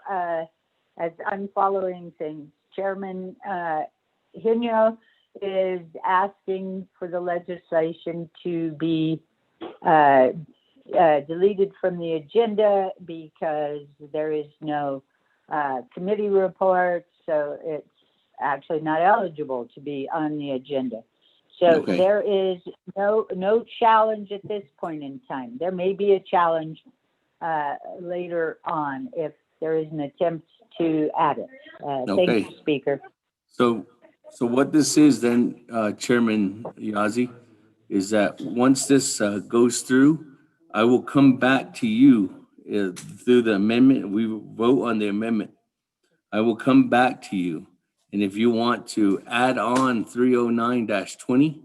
as I'm following things, Chairman Hino is asking for the legislation to be deleted from the agenda because there is no committee report, so it's actually not eligible to be on the agenda. So Okay. there is no challenge at this point in time. There may be a challenge later on if there is an attempt to add it. Okay. Thank you, Speaker. So what this is then, Chairman Yazi, is that once this goes through, I will come back to you through the amendment. We will vote on the amendment. I will come back to you. And if you want to add on 309-20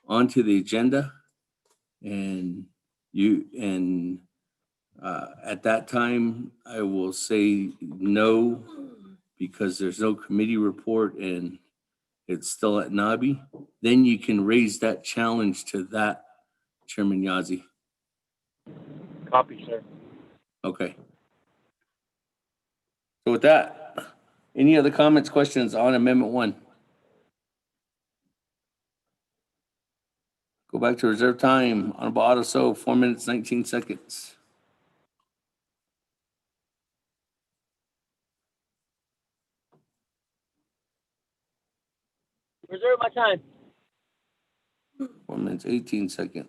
onto the agenda, and at that time, I will say no, because there's no committee report and it's still at NABI, then you can raise that challenge to that, Chairman Yazi. Copy, sir. Okay. So with that, any other comments, questions on Amendment 1? Go back to reserve time. Honorable Otto, 4 minutes, 19 seconds. Reserve my time. 4 minutes, 18 seconds.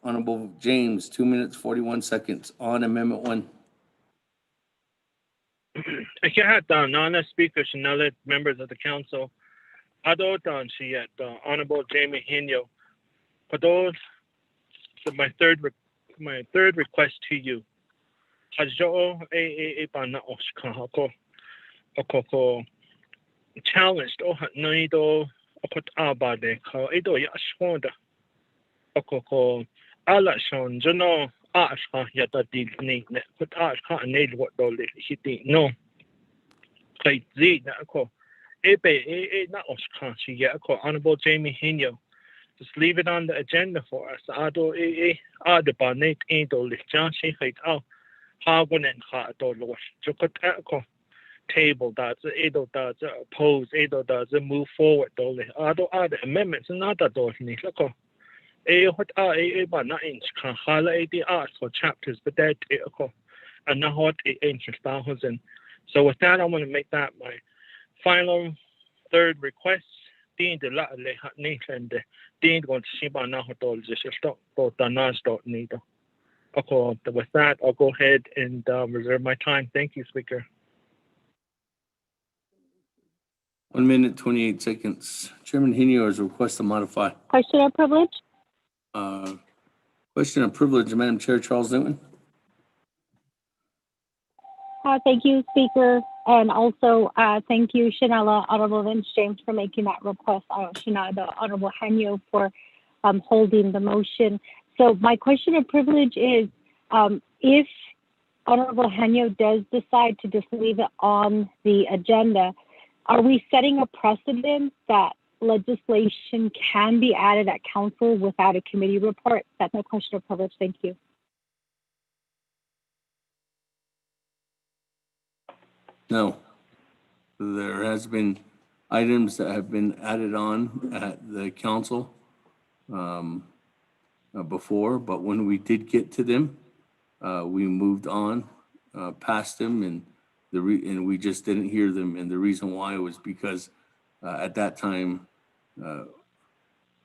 Honorable James, 2 minutes, 41 seconds on Amendment 1. Nana speakers and other members of the council. Adotan Siyat, Honorable Jamie Hino. Padol, my third request to you. Hajo bana oshkahako okoko challenged noido okot abade ko edo yashonda okoko alashon jono ashka yata digni ne put ashka need what dole hiti no kai zi na ko ebe na oshka shi ya ko Honorable Jamie Hino. Just leave it on the agenda for us. Ado adabane edo lichashi hait al hagunen ha do losh jukot ko table that's edo that's oppose edo that's move forward dole ado amendments not that dole ni lako hot ba na inch kan hala the art for chapters but that ko and na hot interest thousand. So with that, I want to make that my final third request. Dean de la le hat and Dean going to see by now just stop both the non-stop neither. Okay, with that, I'll go ahead and reserve my time. Thank you, Speaker. 1 minute, 28 seconds. Chairman Hino has requested to modify. Question of privilege. Question of privilege, Madam Chair, Charles Newton. Thank you, Speaker. And also, thank you, Shanella, Honorable Vince James, for making that request. Shanella, the Honorable Henyo for holding the motion. So my question of privilege is, if Honorable Henyo does decide to just leave it on the agenda, are we setting a precedent that legislation can be added at council without a committee report? That's my question of privilege. Thank you. No. There has been items that have been added on at the council before, but when we did get to them, we moved on past them, and we just didn't hear them. And the reason why was because at that time,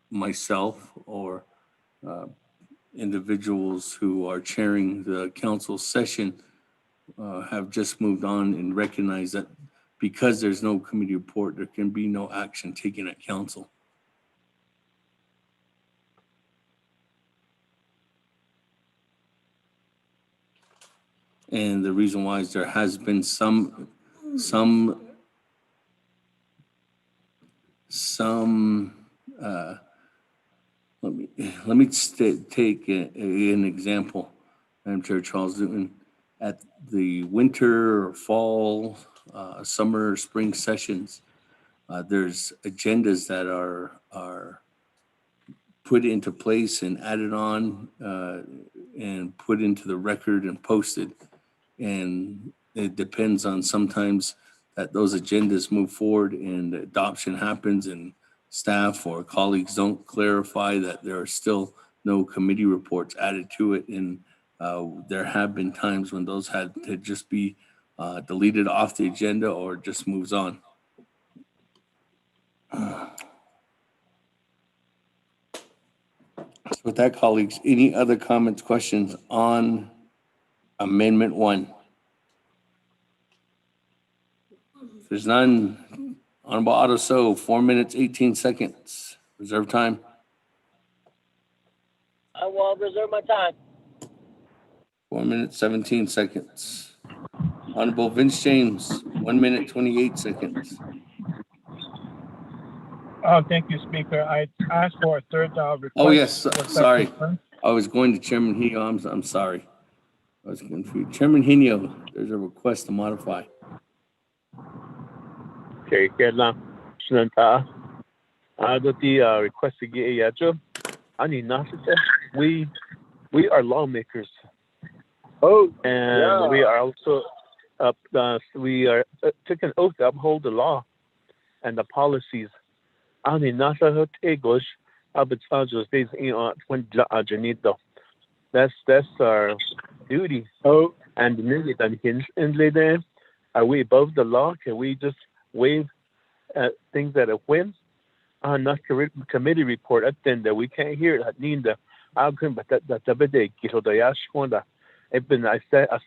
myself or individuals who are chairing the council session have just moved on and recognized that because there's no committee report, there can be no action taken at council. And the reason why is there has been some let me take an example, Madam Chair, Charles Newton. At the winter or fall, summer, spring sessions, there's agendas that are put into place and added on and put into the record and posted. And it depends on sometimes that those agendas move forward and adoption happens and staff or colleagues don't clarify that there are still no committee reports added to it. And there have been times when those had to just be deleted off the agenda or just moves on. With that, colleagues, any other comments, questions on Amendment 1? If there's none, Honorable Otto So, 4 minutes, 18 seconds. Reserve time. I will reserve my time. 4 minutes, 17 seconds. Honorable Vince James, 1 minute, 28 seconds. Thank you, Speaker. I asked for a third request. Oh, yes, Was that sorry. confirmed? I was going to Chairman Henio. I'm sorry. I was confused. Chairman Henio, there's a request to modify. Okay, kailan sinanta the request to get a job. I need nothing. We are lawmakers. Oh, and yeah. we are also we are taking an oath to uphold the law and the policies. I need nothing. English. That's our duty. Oh, and are we above the law? Can we just waive things that are when? Not committee report at then that we can't hear it. But that's a bit I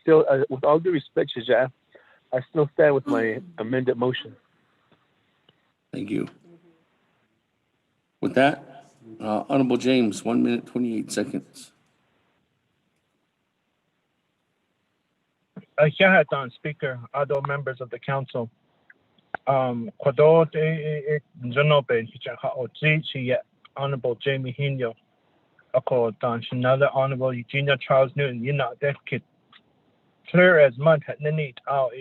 still, with all due respect, Shajah, I still stand with my amended motion. Thank you. With that, Honorable James, 1 minute, 28 seconds. Shahatan, Speaker, other members of the council. Honorable Jamie Hino, another Honorable Eugenia Charles Newton, that kid. Clear as mud had need our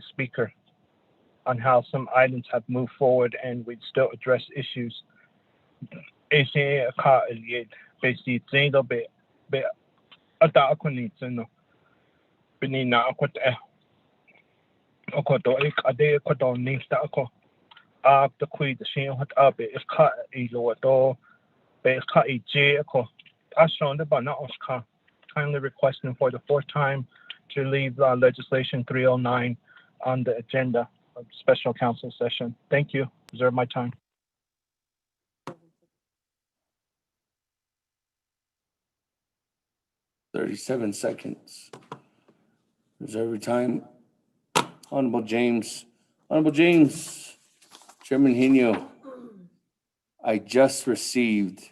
Speaker on how some items have moved forward and we still address issues. ACA car yet basically zendo be atakuni zeno. Benina akote okoto ade koto nista ako. The queen the shin what up is cut a lower door. Be cut a J ako. Ashon the bana Oscar. Kindly requesting for the fourth time to leave legislation 309 on the agenda of special council session. Thank you. Reserve my time. 37 seconds. Reserve your time. Honorable James. Honorable James, Chairman Henio, I just received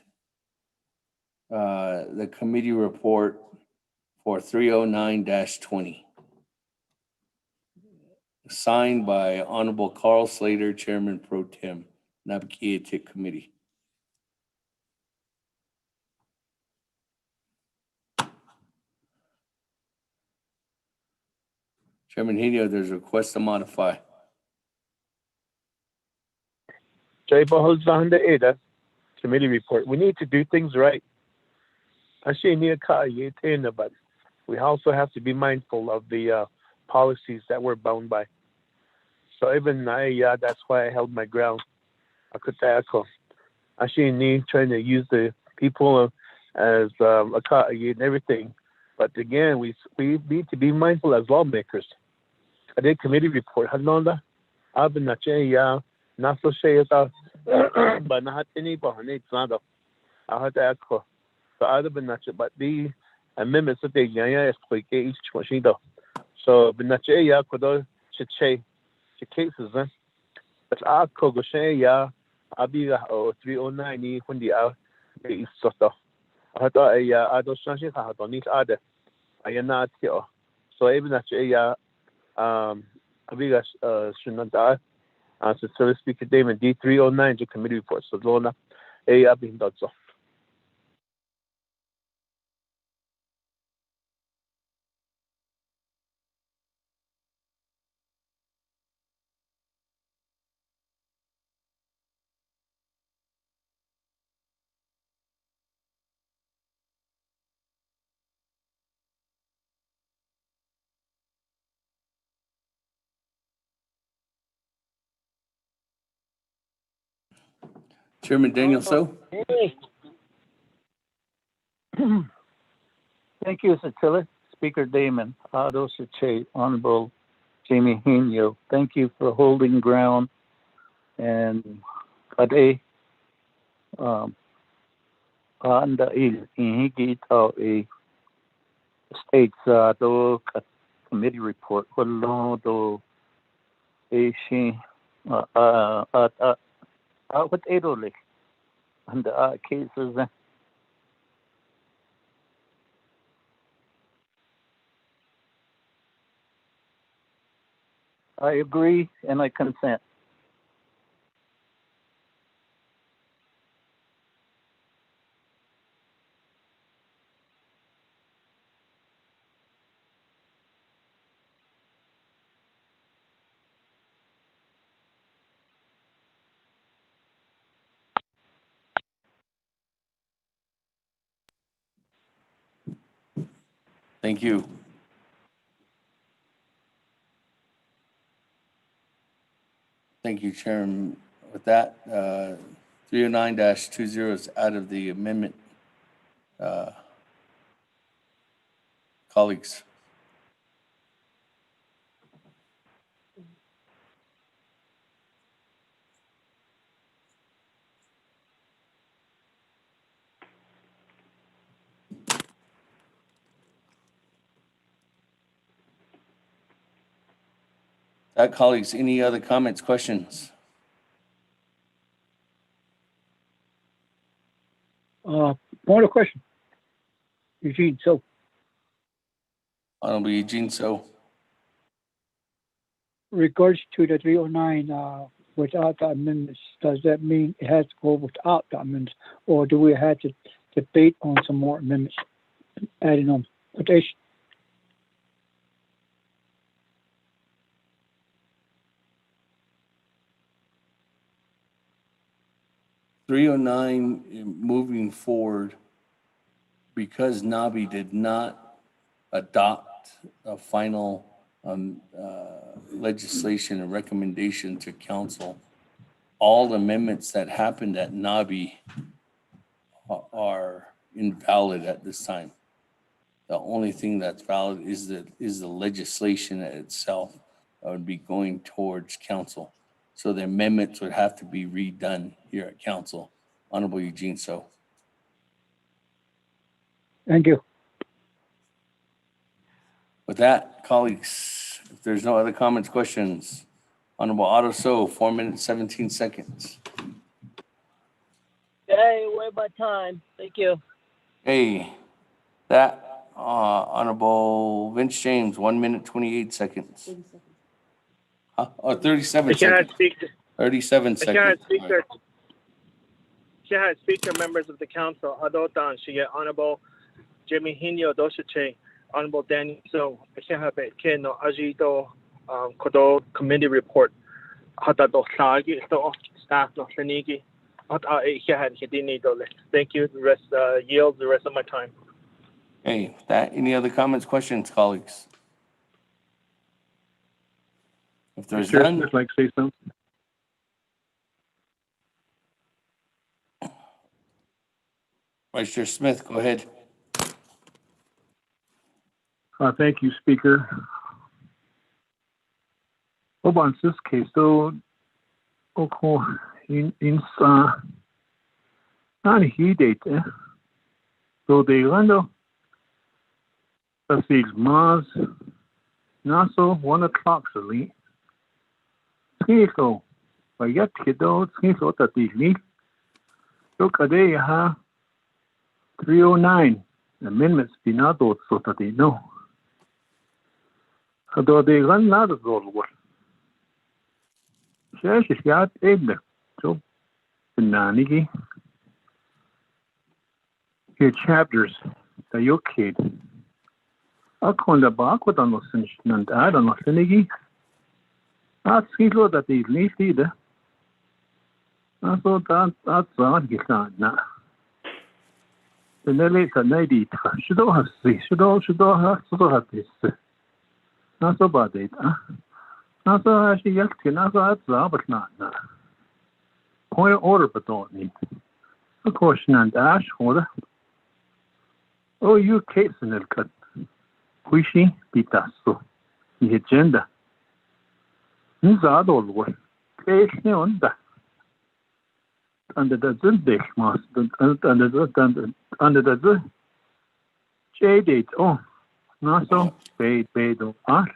the committee report for 309-20. Signed by Honorable Carl Slater, Chairman Pro Tem, Navigated Committee. Chairman Henio, there's a request to modify. Committee report. We need to do things right. But we also have to be mindful of the policies that we're bound by. So even that's why I held my ground. Actually, trying to use the people as and everything. But again, we need to be mindful as lawmakers. I did committee report. I've been not so sure about, but not any behind it. I had to ask for. So I've been not sure, but the amendments that they is quick each machine though. So been not sure could should say the cases. But I could go say I'll be 309 when the is sort of. I thought I don't change how to need other. I am not here. So even that I big shouldn't die. So Service Speaker Damon D309 to committee report. So Lona I've been done so. Chairman Daniel So. Thank you, Satilla. Speaker Damon, Che, Honorable Jamie Hino. Thank you for holding ground and today on the ihigit a states do committee report hullo do a she what edole and the cases I agree and I consent. Thank you. Thank you, Chairman. With that, 309-20 is out of the amendment. Colleagues. Colleagues, any other comments, questions? Point of question. Eugene, so. Honorable Eugene So. Regards to the 309, without the amendments, does that mean it has to go without the amendments, or do we have to debate on some more amendments, adding on quotation? Moving forward, because NABI did not adopt a final legislation and recommendation to council, all amendments that happened at NABI are invalid at this time. The only thing that's valid is the legislation itself that would be going towards council. So the amendments would have to be redone here at council. Honorable Eugene So. Thank you. With that, colleagues, if there's no other comments, questions, Honorable Otto So, 4 minutes, 17 seconds. Hey, way by time. Thank you. Hey, that Honorable Vince James, 1 minute, 28 seconds. 37 seconds. 37 seconds. Speaker, members of the council, Adotan, Honorable Jimmy Hino Doshiche, Honorable Daniel So, Keno Ajito Kodo Committee Report, Hatado Sagi, staff no Senigi, Thank you. The rest yields the rest of my time. Hey, any other comments, questions, colleagues? If there's none, I'd like to say something. Vice Chair Smith, go ahead. Thank you, Speaker. Oban this case, so oko in not he date. So they run the 6 months. Now so 1 o'clock early. So by yet kiddo, so that the look at they have 309 amendments be not so that they know. So they run out of those words. She's got egg. So, Nanigi. Here chapters that your kid. I call the back with on the finish and add on the finigi. That's kilo that they leave either. I thought that's on his son now. The Nelly can lady. Should all have this. Should all have this. Not so bad it, huh? Not so actually, yes, not so that's but not. point of order, but don't need. A question on dash order. Oh, you case in the cut. Quishi pitasso. The agenda. Nizado lord. Case on that. Under the Zundich master. Under the J date. Oh, Naso. Bedo Art.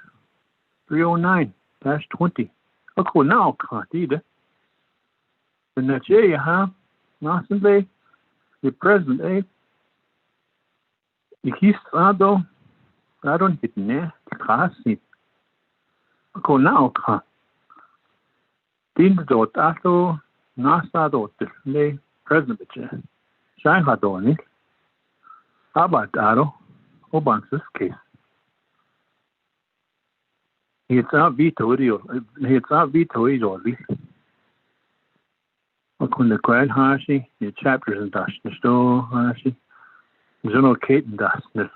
309-20. Okay, now can't either. The next year you have Nasan Bay, the present day. The East Sado, I don't hit near the classy. Okay, now can't. Din the dot ato, Nasa dot the present day. Shine had on it. How about Aro? Oban's case. It's our veto, it's our veto, already. When the crowd hashi, the chapters and dash the store hashi, General Kate and dash the.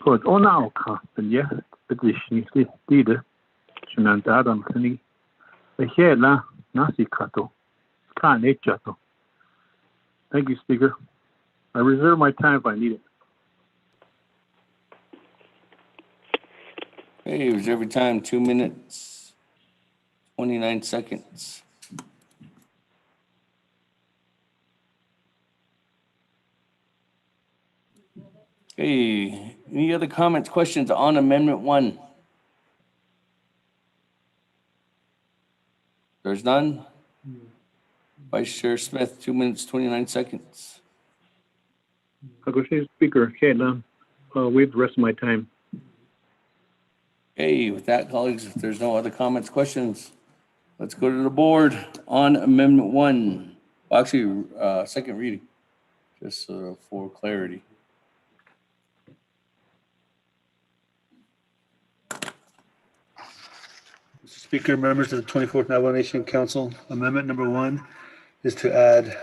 But oh, now can't, and yeah, but this is the leader, Shananta Anthony. The hair la, Nasi Kato, can't eat Chato. Thank you, Speaker. I reserve my time if I need it. Hey, it was every time 2 minutes, 29 seconds. Hey, any other comments, questions on Amendment 1? There's none. Vice Chair Smith, 2 minutes, 29 seconds. I'll go say Speaker, okay, waive the rest of my time. Okay, with that, colleagues, if there's no other comments, questions, let's go to the board on Amendment 1. Well, actually, second reading, just for clarity. Mr. Speaker, members of the 24th Navajo Nation Council, Amendment number 1 is to add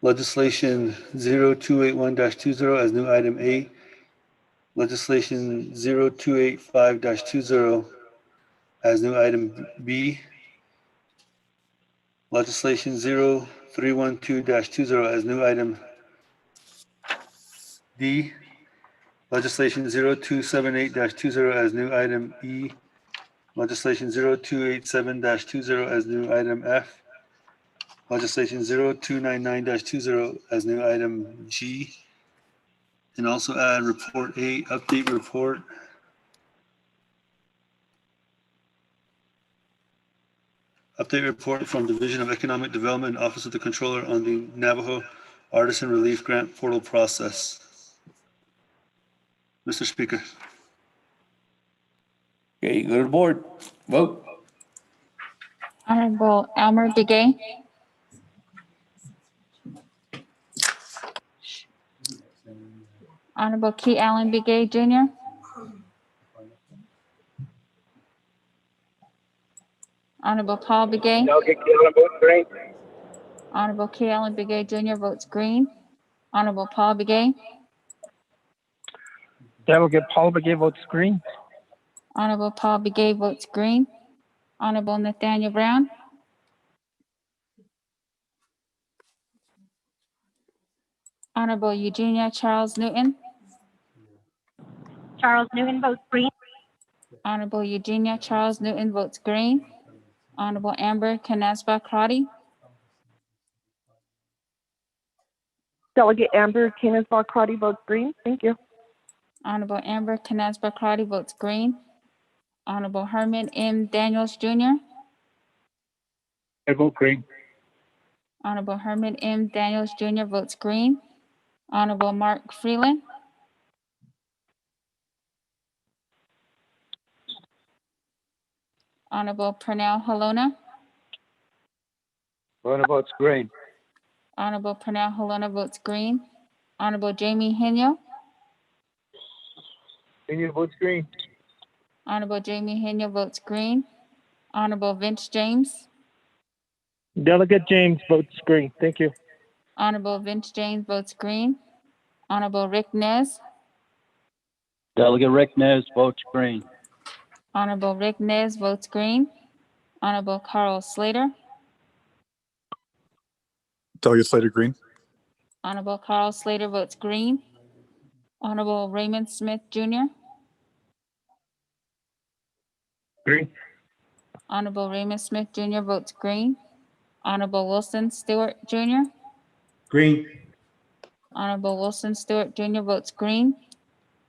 legislation 0281-20 as new item A, legislation 0285-20 as new item B, legislation 0312-20 as new item D, legislation 0278-20 as new item E, legislation 0287-20 as new item F, legislation 0299-20 as new item G, and also add report A, update report. Update report from Division of Economic Development, Office of the Controller on the Navajo Artisan Relief Grant Portal process. Mr. Speaker. Okay, go to the board. Vote. Honorable Elmer Begay. Honorable Key Allen Begay Jr. Honorable Paul Begay. Honorable Key Allen Begay Jr. votes green. Honorable Paul Begay. Delegate Paul Begay votes green. Honorable Paul Begay votes green. Honorable Nathaniel Brown. Honorable Eugenia Charles Newton. Charles Newton votes green. Honorable Eugenia Charles Newton votes green. Honorable Amber Canasba Crotty. Delegate Amber Canis-Crotty votes green. Thank you. Honorable Amber Canasba Crotty votes green. Honorable Herman M. Daniels Jr. I vote green. Honorable Herman M. Daniels Jr. votes green. Honorable Mark Freeland. Honorable Pernell Halona. Halona votes green. Honorable Pernell Halona votes green. Honorable Jamie Henyo. Henyo votes green. Honorable Jamie Henyo votes green. Honorable Vince James. Delegate James votes green. Thank you. Honorable Vince James votes green. Honorable Rick Nez. Delegate Rick Nez votes green. Honorable Rick Nez votes green. Honorable Carl Slater, Delegate Slater Green. Honorable Carl Slater votes green. Honorable Raymond Smith Jr., Green. Honorable Raymond Smith Jr. votes green. Honorable Wilson Stewart Jr., Green. Honorable Wilson Stewart Jr. votes green.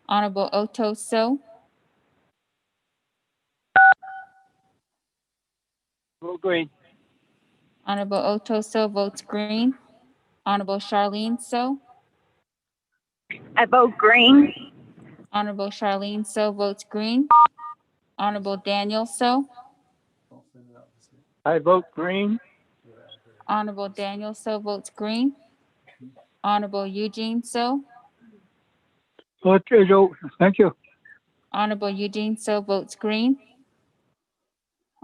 Honorable Otto So, Vote green. Honorable Otto So votes green. Honorable Charlene So, I vote green. Honorable Charlene So votes green. Honorable Daniel So, I vote green. Honorable Daniel So votes green. Honorable Eugene So, Okay, Joe, thank you. Honorable Eugene So votes green.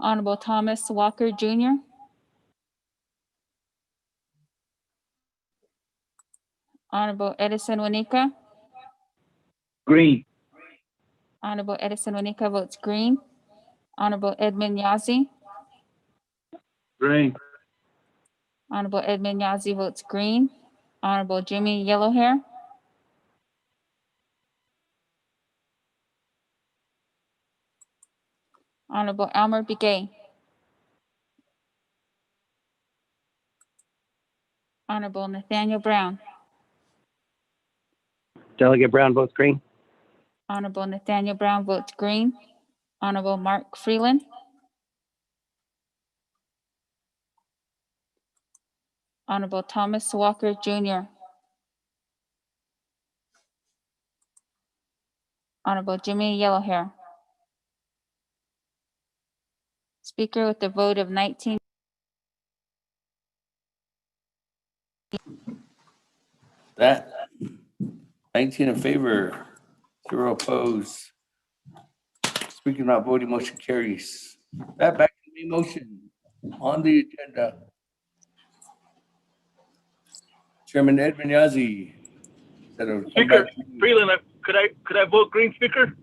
Honorable Thomas Walker Jr., Honorable Edison Wanika, Green. Honorable Edison Wanika votes green. Honorable Edmund Yazi, Green. Honorable Edmund Yazi votes green. Honorable Jimmy Yellowhair, Honorable Elmer Begay, Honorable Nathaniel Brown, Delegate Brown votes green. Honorable Nathaniel Brown votes green. Honorable Mark Freeland, Honorable Thomas Walker Jr., Honorable Jimmy Yellowhair. Speaker with a vote of 19. That 19 in favor, 0 opposed. Speaker not voting, motion carries. That back to the main motion on the agenda. Chairman Edmund Yazzie said it would come Speaker back to you. Freeland, could I vote green, Speaker?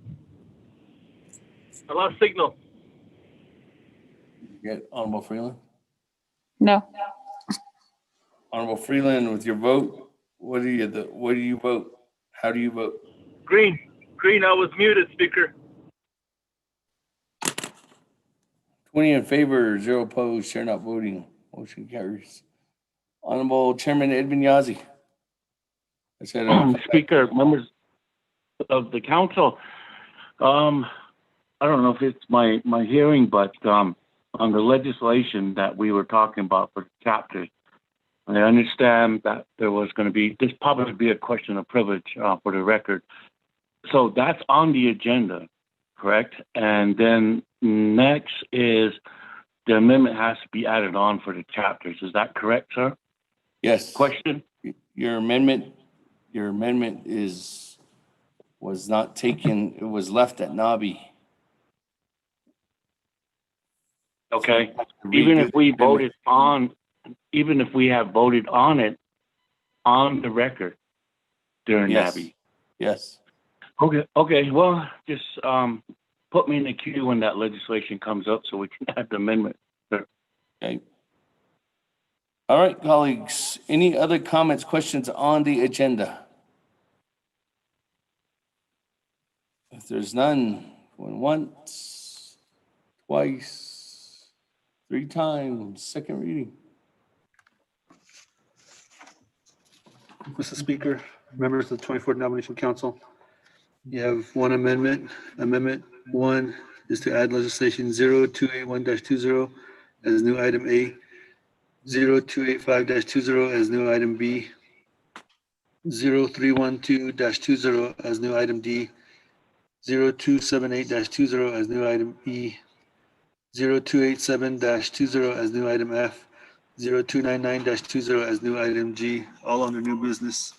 I lost signal. Get Honorable Freeland. No. Honorable Freeland, with your vote, what do you vote? How do you vote? Green. Green, I was muted, Speaker. 20 in favor, 0 opposed, chair not voting. Motion carries. Honorable Chairman Edmund Yazzie. I said, Speaker, members of the council, I don't know if it's my hearing, but on the legislation that we were talking about for the chapters, I understand that there was going to be, this probably be a question of privilege for the record. So that's on the agenda, correct? And then next is the amendment has to be added on for the chapters. Is that correct, sir? yes. Question? Your amendment was not taken, it was left at Nabi. Okay. Even if we voted on, even if we have voted on it on the record during Yes. NABI. Yes. Okay. Well, just put me in the queue when that legislation comes up so we can add the amendment. Okay. All right, colleagues, any other comments, questions on the agenda? If there's none, going once, twice, 3 times, second reading. Mr. Speaker, members of the 24th Nomination Council, you have one amendment. Amendment 1 is to add legislation 0281-20 as new item A, 0285-20 as new item B, 0312-20 as new item D, 0278-20 as new item E, 0287-20 as new item F, 0299-20 as new item G, all under new business.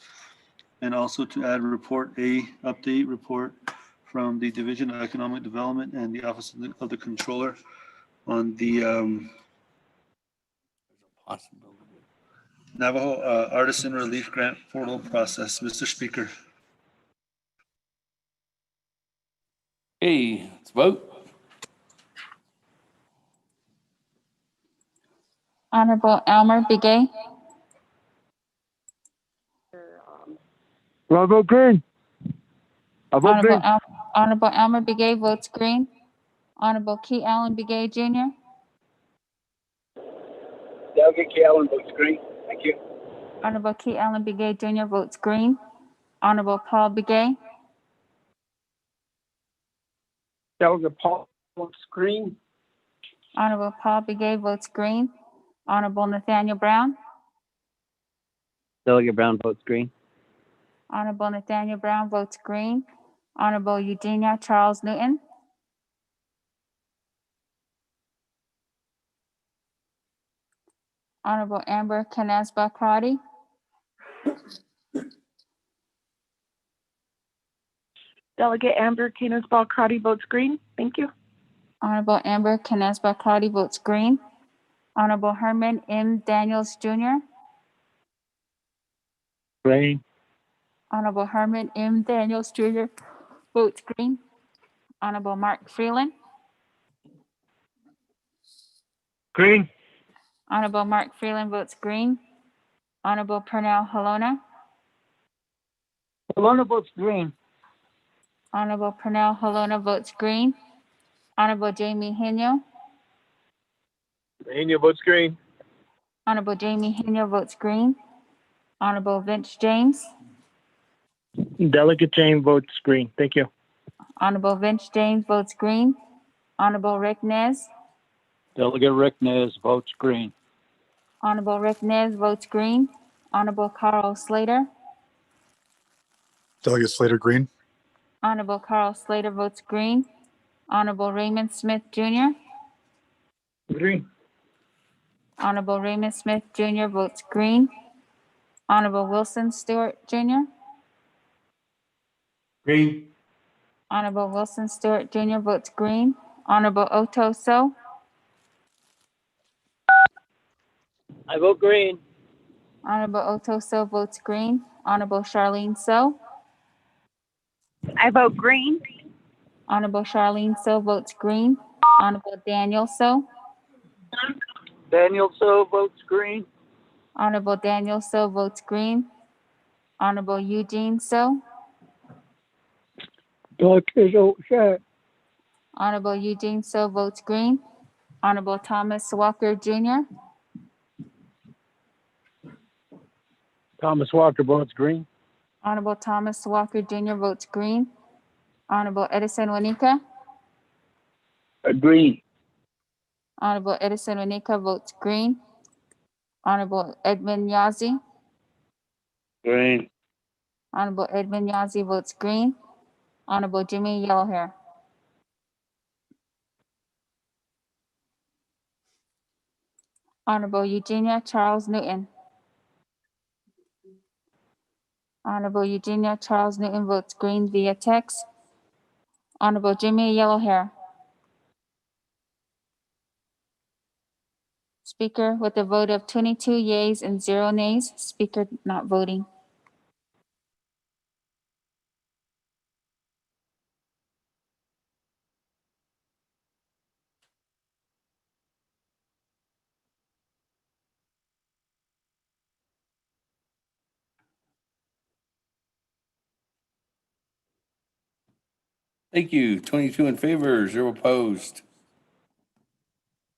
And also to add report A, update report from the Division of Economic Development and the Office of the Controller on the Navajo Artisan Relief Grant Portal process. Mr. Speaker. Hey, let's vote. Honorable Elmer Begay. I vote green. I vote Honorable, green. Honorable Elmer Begay votes green. Honorable Key Allen Begay Jr. Delegate Key Allen votes green. Thank you. Honorable Key Allen Begay Jr. votes green. Honorable Paul Begay. Delegate Paul votes green. Honorable Paul Begay votes green. Honorable Nathaniel Brown. Delegate Brown votes green. Honorable Nathaniel Brown votes green. Honorable Eugenia Charles Newton. Honorable Amber Canesba Crotty. Delegate Amber Canesbaugh Crotty votes green. Thank you. Honorable Amber Canesba Crotty votes green. Honorable Herman M. Daniels Jr. Green. Honorable Herman M. Daniels Jr. votes green. Honorable Mark Freeland. Green. Honorable Mark Freeland votes green. Honorable Pernell Halona. Halona votes green. Honorable Pernell Halona votes green. Honorable Jamie Henyo. Henyo votes green. Honorable Jamie Henyo votes green. Honorable Vince James. Delegate James votes green. Thank you. Honorable Vince James votes green. Honorable Rick Nez. Delegate Rick Nez votes green. Honorable Rick Nez votes green. Honorable Carl Slater. Delegate Slater green. Honorable Carl Slater votes green. Honorable Raymond Smith Jr. Green. Honorable Raymond Smith Jr. votes green. Honorable Wilson Stewart Jr. Green. Honorable Wilson Stewart Jr. votes green. Honorable Otto So. I vote green. Honorable Otto So votes green. Honorable Charlene So. I vote green. Honorable Charlene So votes green. Honorable Daniel So. Daniel So votes green. Honorable Daniel So votes green. Honorable Eugene So. Delegate O'Shea. Honorable Eugene So votes green. Honorable Thomas Walker Jr. Thomas Walker votes green. Honorable Thomas Walker Jr. votes green. Honorable Edison Wanika. Green. Honorable Edison Wanika votes green. Honorable Edmund Yazi. Green. Honorable Edmund Yazi votes green. Honorable Jimmy Yellowhair. Honorable Eugenia Charles Newton. Honorable Eugenia Charles Newton votes green via text. Honorable Jimmy Yellowhair. Speaker with a vote of 22 yeas and 0 nays. Speaker not voting. Thank you. 22 in favor, 0 opposed.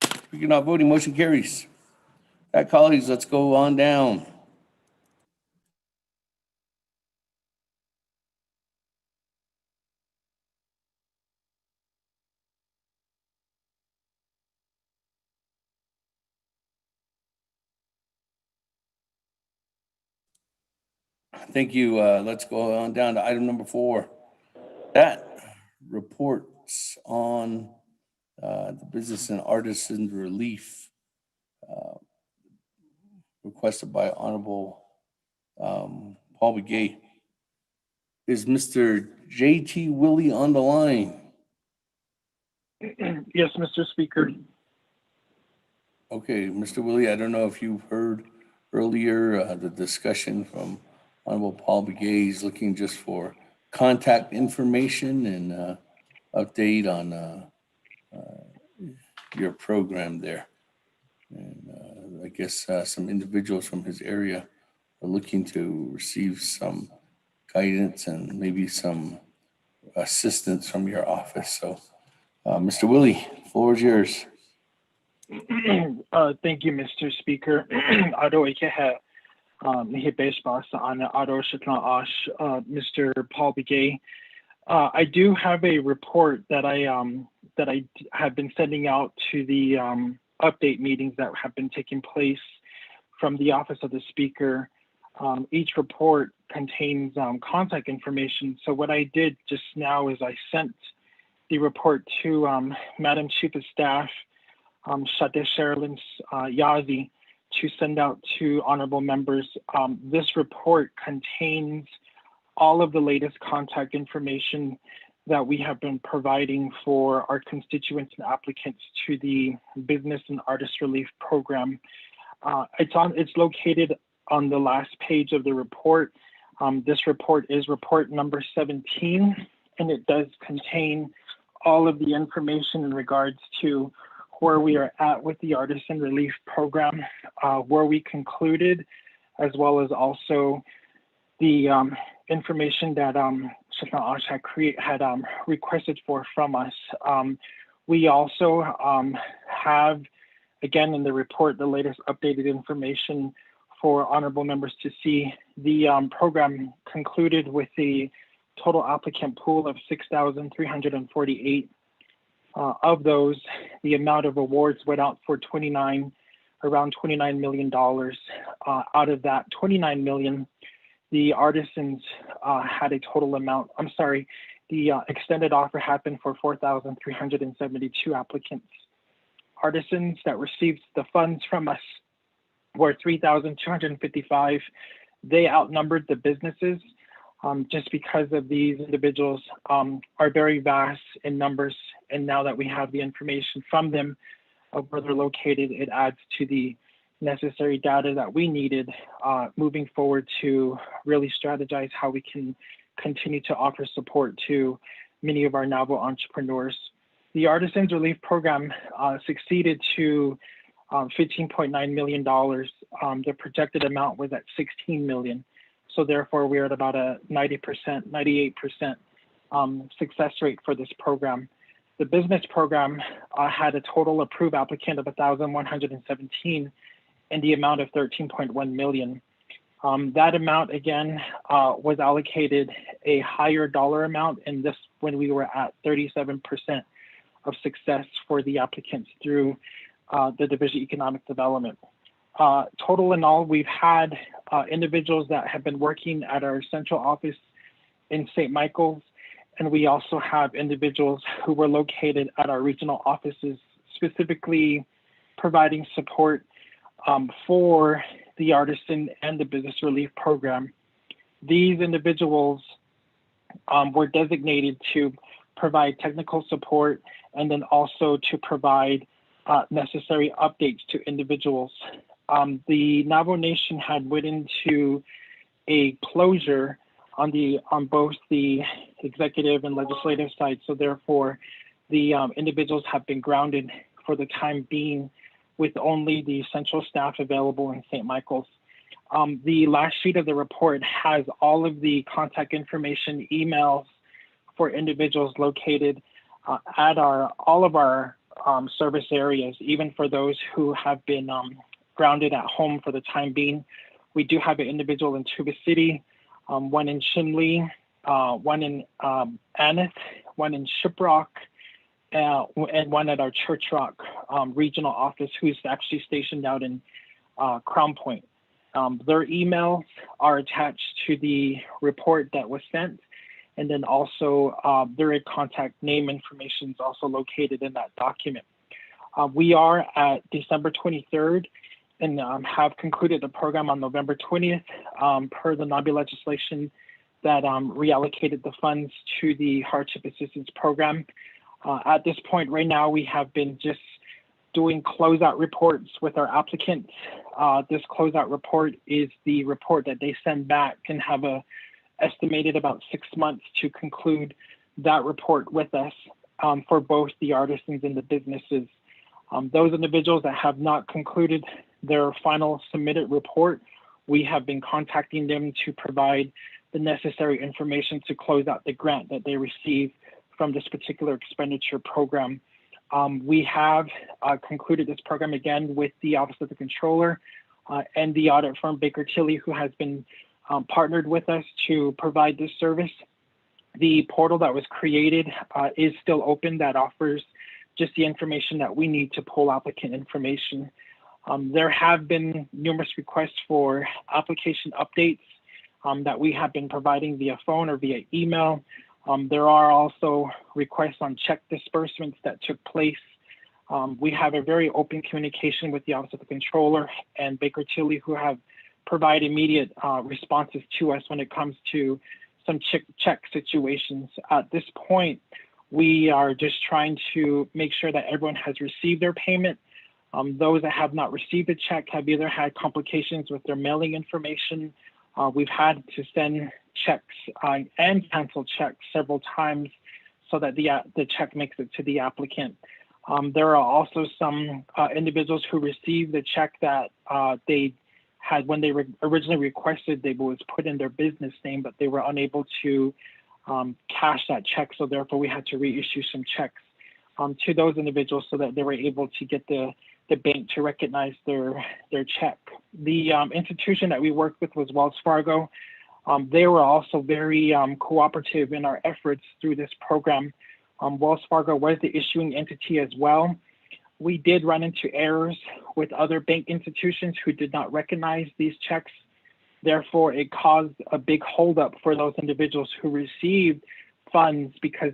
Speaker not voting, motion carries. That, colleagues, let's go on down. Thank you. Let's go on down to item number 4. That reports on the business and artisan relief requested by Honorable Paul Begay. Is Mr. J.T. Willie on the line? Yes, Mr. Speaker. Okay, Mr. Willie, I don't know if you've heard earlier the discussion from Honorable Paul Begay. He's looking just for contact information and update on your program there. And guess some individuals from his area are looking to receive some guidance and maybe some assistance from your office. So, Mr. Willie, the floor is yours. Thank you, Mr. Speaker. Ado ikeha nihibesbasa ana ado shitla ash Mr. Paul Begay. I do have a report that I have been sending out to the update meetings that have been taking place from the Office of the Speaker. Each report contains contact information. So what I did just now is I sent the report to Madam Chief of Staff, Shade Sherilyn Yazi, to send out to honorable members. This report contains all of the latest contact information that we have been providing for our constituents and applicants to the Business and Artist Relief Program. It's located on the last page of the report. This report is report number 17, and it does contain all of the information in regards to where we are at with the Artisan Relief Program, where we concluded, as well as also the information that Shekna Ash had requested from us. We also have, again, in the report, the latest updated information for honorable members to see. The program concluded with the total applicant pool of 6,348. Of those, the amount of awards went out for around $29 million. Out of that $29 million, the artisans had a total amount, the extended offer happened for 4,372 applicants. Artisans that received the funds from us were 3,255. They outnumbered the businesses just because of these individuals are very vast in numbers. And now that we have the information from them of where they're located, it adds to the necessary data that we needed moving forward to really strategize how we can continue to offer support to many of our Navajo entrepreneurs. The Artisans Relief Program succeeded to $15.9 million. The projected amount was at $16 million. So therefore, we're at about a 90%, 98% success rate for this program. The business program had a total approved applicant of 1,117 and the amount of 13.1 million. That amount, again, was allocated a higher dollar amount in this when we were at 37% of success for the applicants through the Division of Economic Development. Total in all, we've had individuals that have been working at our central office in St. Michael's, and we also have individuals who were located at our regional offices, specifically providing support for the Artisan and the Business Relief Program. These individuals were designated to provide technical support and then also to provide necessary updates to individuals. The Navajo Nation had went into a closure on both the executive and legislative side, so therefore the individuals have been grounded for the time being with only the central staff available in St. Michael's. The last sheet of the report has all of the contact information, emails for individuals located at all of our service areas, even for those who have been grounded at home for the time being. We do have an individual in Tuba City, one in Shinle, one in Aneth, one in Shiprock, and one at our Church Rock regional office who's actually stationed out in Crown Point. Their emails are attached to the report that was sent, and then also their contact name information is also located in that document. We are at December 23rd and have concluded the program on November 20th per the NABI legislation that reallocated the funds to the Hardship Assistance Program. At this point right now, we have been just doing closeout reports with our applicants. This closeout report is the report that they send back and have estimated about 6 months to conclude that report with us for both the artisans and the businesses. Those individuals that have not concluded their final submitted report, we have been contacting them to provide the necessary information to close out the grant that they received from this particular expenditure program. We have concluded this program again with the Office of the Controller and the audit firm Baker Tilly, who has been partnered with us to provide this service. The portal that was created is still open, that offers just the information that we need to pull applicant information. There have been numerous requests for application updates that we have been providing via phone or via email. There are also requests on check disbursements that took place. We have a very open communication with the Office of the Controller and Baker Tilly, who have provided immediate responses to us when it comes to some check situations. At this point, we are just trying to make sure that everyone has received their payment. Those that have not received a check have either had complications with their mailing information. We've had to send checks and cancel checks several times so that the check makes it to the applicant. There are also some individuals who received the check that they had, when they originally requested, they was put in their business name, but they were unable to cash that check. So therefore we had to reissue some checks to those individuals so that they were able to get the bank to recognize their check. The institution that we worked with was Wells Fargo. They were also very cooperative in our efforts through this program. Wells Fargo was the issuing entity as well. We did run into errors with other bank institutions who did not recognize these checks. Therefore, it caused a big holdup for those individuals who received funds because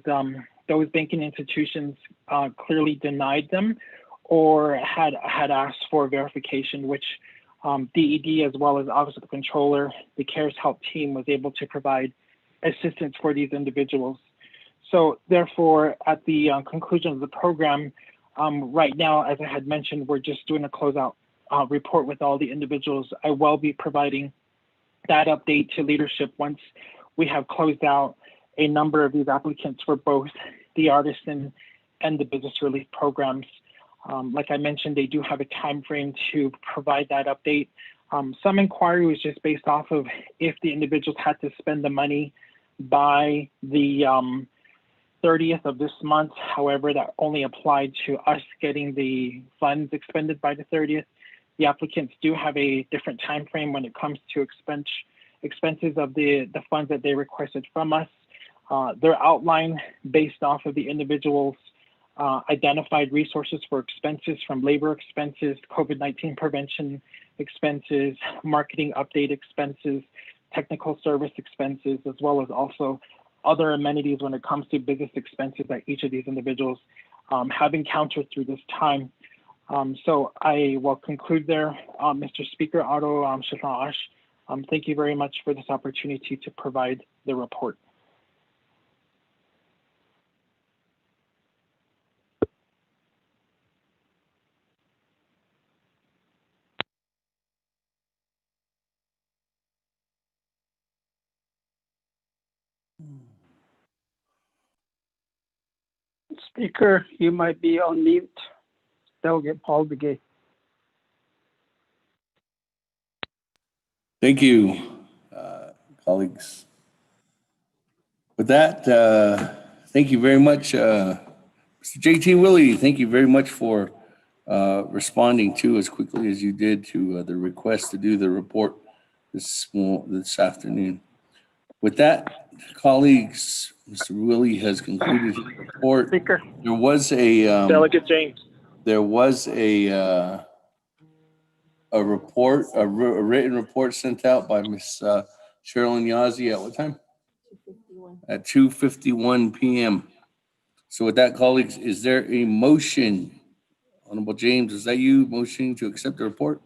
those banking institutions clearly denied them or had asked for verification, which DED, as well as Office of the Controller, the CARES Help team, was able to provide assistance for these individuals. So therefore, at the conclusion of the program, right now, as I had mentioned, we're just doing a closeout report with all the individuals. I will be providing that update to leadership once we have closed out a number of these applicants for both the Artisan and the business relief programs. Like I mentioned, they do have a time frame to provide that update. Some inquiry was just based off of if the individuals had to spend the money by the 30th of this month. However, that only applied to us getting the funds expended by the 30th. The applicants do have a different time frame when it comes to expenses of the funds that they requested from us. They're outlined based off of the individuals' identified resources for expenses, from labor expenses, COVID-19 prevention expenses, marketing update expenses, technical service expenses, as well as also other amenities when it comes to business expenses that each of these individuals have encountered through this time. So I will conclude there. Mr. Speaker, Otto Shifran Ash, thank you very much for this opportunity to provide the report. Speaker, you might be on mute. Delegate Paul Begay. Thank you, colleagues. With that, thank you very much. Mr. JT Willie, thank you very much for responding to as quickly as you did to the request to do the report this afternoon. With that, colleagues, Mr. Willie has concluded his report. Speaker. There was a Delegate James. There was a report, a written report sent out by Ms. Sherilyn Yazzie at what time? At 2:51 p.m. So with that, colleagues, is there a motion? Honorable James, is that you motioning to accept the report?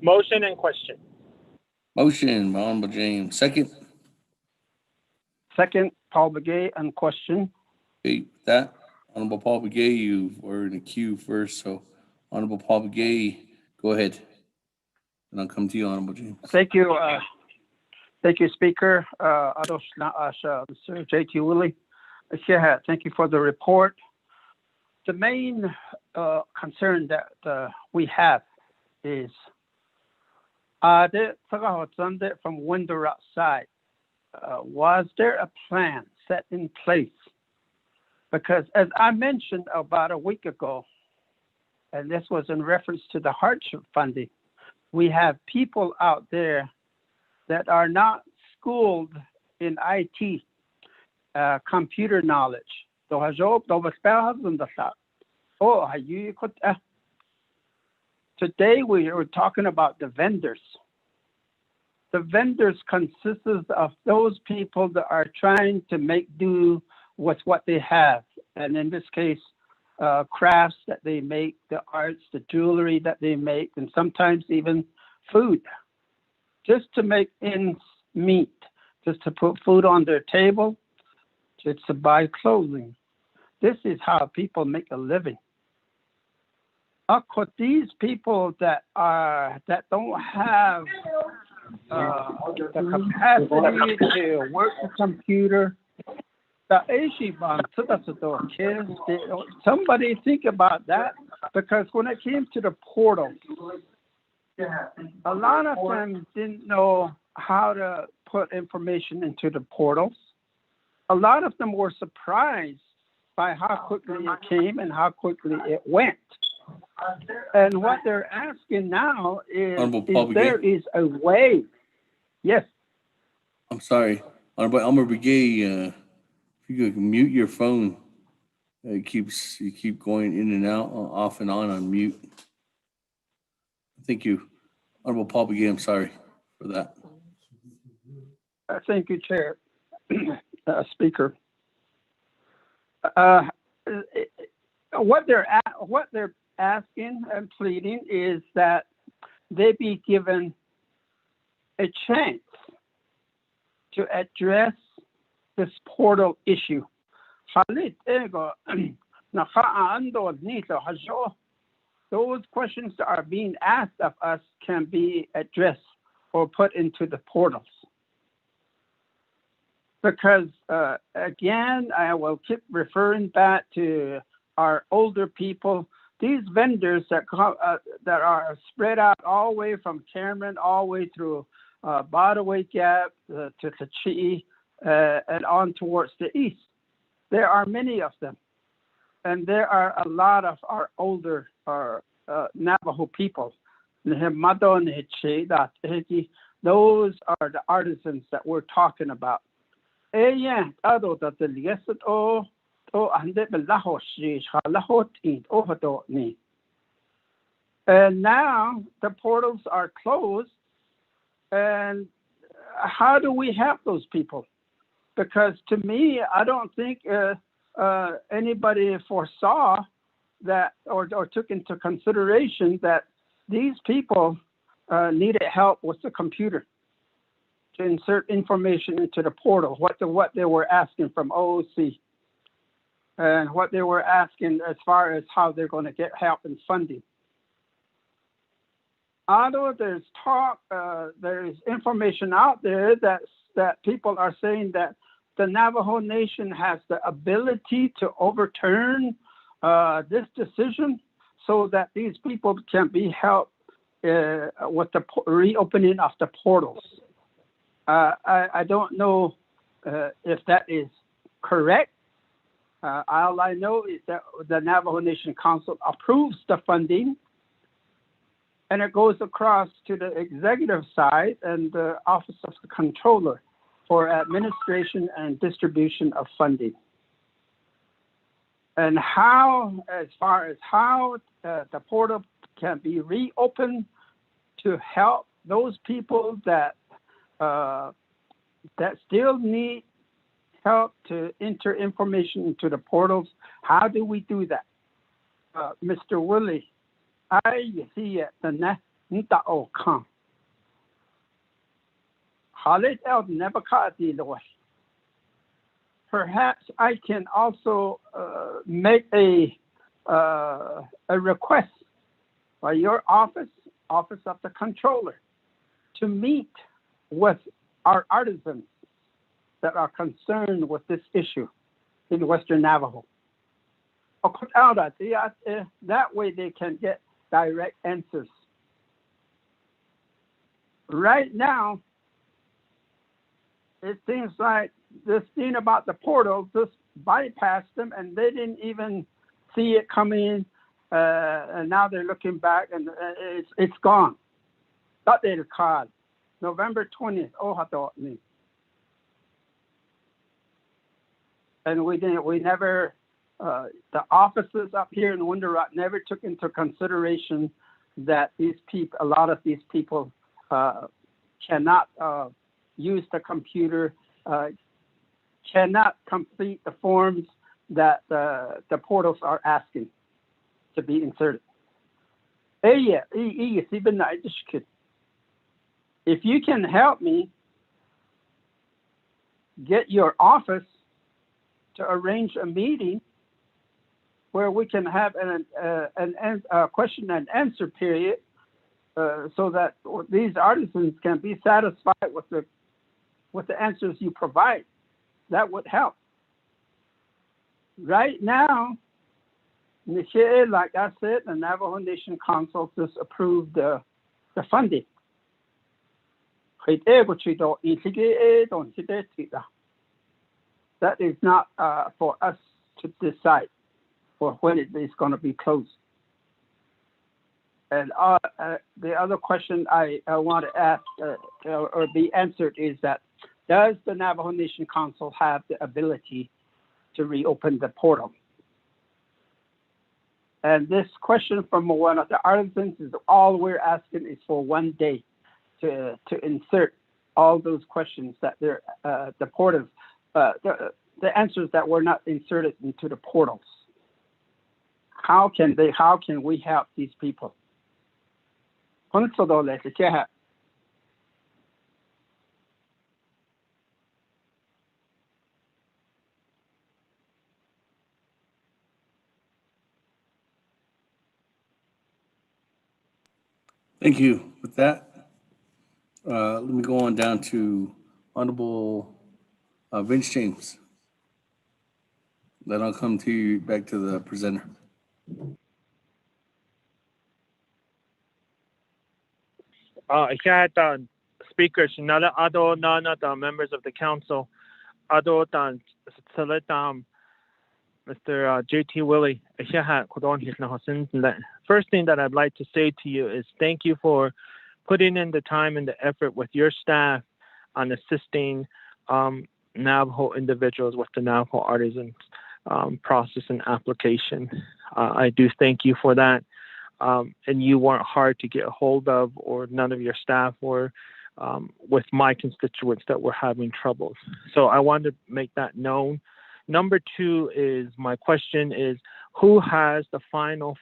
Motion and question. Motion by Honorable James. Second. Second, Paul Begay, and question. Okay, with that, Honorable Paul Begay, you were in the queue first, so Honorable Paul Begay, go ahead. And I'll come to you, Honorable James. Thank you. Thank you, Speaker. Mr. JT Willie. Thank you for the report. The main concern that we have is, from window outside, was there a plan set in place? Because as I mentioned about a week ago, and this was in reference to the hardship funding, we have people out there that are not schooled in IT, computer knowledge. Today we were talking about the vendors. The vendors consist of those people that are trying to make do with what they have. And in this case, crafts that they make, the arts, the jewelry that they make, and sometimes even food, just to make ends meet, just to put food on their table, just to buy clothing. This is how people make a living. These people that don't have the capacity to work the computer, somebody think about that, because when it came to the portal, a lot of them didn't know how to put information into the portals. A lot of them were surprised by how quickly it came and how quickly it went. And what they're asking now is there is a way. Yes. I'm sorry. Honorable Elmer Begay, if you could mute your phone. You keep going in and out, off and on mute. Thank you. Honorable Paul Begay, I'm sorry for that. Thank you, Chair. Speaker. What they're asking and pleading is that they be given a chance to address this portal issue. Those questions that are being asked of us can be addressed or put into the portals. Because again, I will keep referring back to our older people. These vendors that are spread out all the way from Cameron, all the way through Bodaway Gap to Tachi, and on towards the east. There are many of them. And there are a lot of our older Navajo people. Those are the artisans that we're talking about. And now the portals are closed. And how do we help those people? Because to me, I don't think anybody foresaw that or took into consideration that these people needed help with the computer to insert information into the portal, what they were asking from OOC, and what they were asking as far as how they're going to get help and funding. Although there's talk, there's information out there that people are saying that the Navajo Nation has the ability to overturn this decision so that these people can be helped with the reopening of the portals. I don't know if that is correct. All I know is that the Navajo Nation Council approves the funding, and it goes across to the executive side and the Office of the Controller for administration and distribution of funding. And how, as far as how the portal can be reopened to help those people that still need help to enter information into the portals, how do we do that? Mr. Willie, I see it, the Nita Okan. Perhaps I can also make a request by your office of the Controller, to meet with our artisans that are concerned with this issue in Western Navajo. That way they can get direct answers right now, it seems like this thing about the portal just bypassed them, and they didn't even see it coming. And now they're looking back, and it's gone. That they called November 20th. Oh, I thought me. And we never. The offices up here in Window Rock never took into consideration that a lot of these people cannot use the computer, cannot complete the forms that the portals are asking to be inserted. If you can help me get your office to arrange a meeting where we can have a question and answer period, so that these artisans can be satisfied with the answers you provide, that would help. Right now, like I said, the Navajo Nation Council just approved the funding. That is not for us to decide for when it is going to be closed. And the other question I want to ask or be answered is that, does the Navajo Nation Council have the ability to reopen the portal? And this question from one of the artisans is all we're asking is for 1 day to insert all those questions that they're the portals, the answers that were not inserted into the portals. How can we help these people? Thank you. With that, let me go on down to Honorable Vince James. Then I'll come to you, back to the presenter. Speakers, nada ado nana the members of the council, ado dan select Mr. J.T. Willie. First thing that I'd like to say to you is thank you for putting in the time and the effort with your staff on assisting Navajo individuals with the Navajo Artisans process and application. I do thank you for that. And you weren't hard to get a hold of, or none of your staff were, with my constituents that were having troubles. So I wanted to make that known. Number two is, my question is, who has the final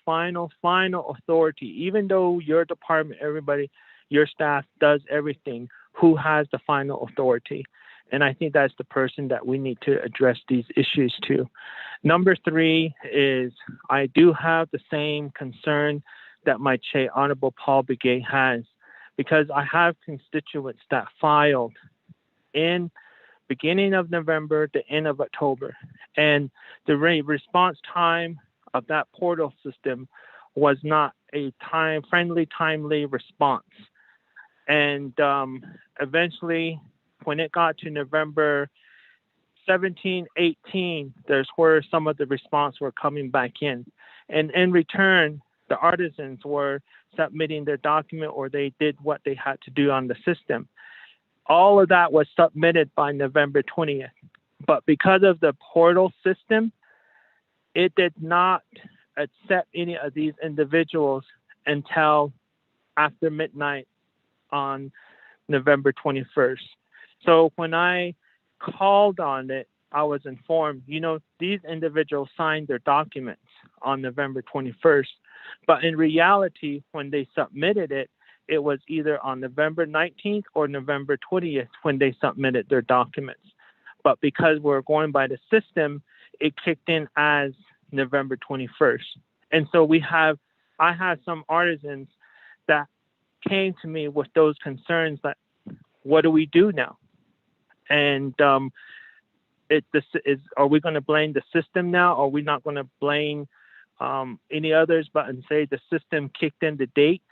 authority? Even though your department, everybody, your staff does everything, who has the final authority? And I think that's the person that we need to address these issues to. Number three is, I do have the same concern that my Honorable Paul Begay has, because I have constituents that filed in beginning of November, the end of October. And the response time of that portal system was not a timely response. And eventually, when it got to November 17, 18, there's where some of the response were coming back in. And in return, the artisans were submitting their document, or they did what they had to do on the system. All of that was submitted by November 20th. But because of the portal system, it did not accept any of these individuals until after midnight on November 21st. So when I called on it, I was informed, these individuals signed their documents on November 21st. But in reality, when they submitted it, it was either on November 19th or November 20th when they submitted their documents. But because we're going by the system, it kicked in as November 21st. And so I have some artisans that came to me with those concerns that, what do we do now? And are we going to blame the system now? Or are we not going to blame any others, but and say the system kicked in the dates?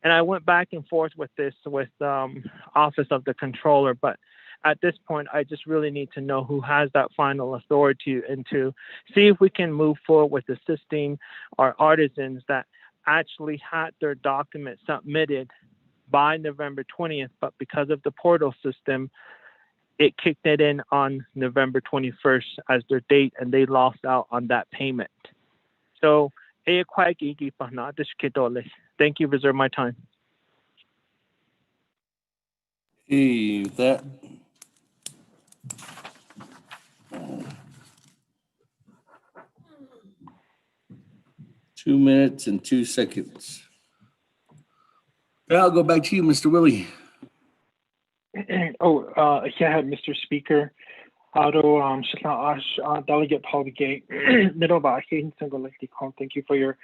And I went back and forth with this with Office of the Controller, but at this point, I just really need to know who has that final authority and to see if we can move forward with assisting our artisans that actually had their document submitted by November 20th, but because of the portal system, it kicked it in on November 21st as their date, and they lost out on that payment. So, thank you for reserving my time. Hey, that. 2 minutes and 2 seconds. I'll go back to you, Mr. Willie. Yeah, Mr. Speaker. Delegate Paul Begay. Thank you for your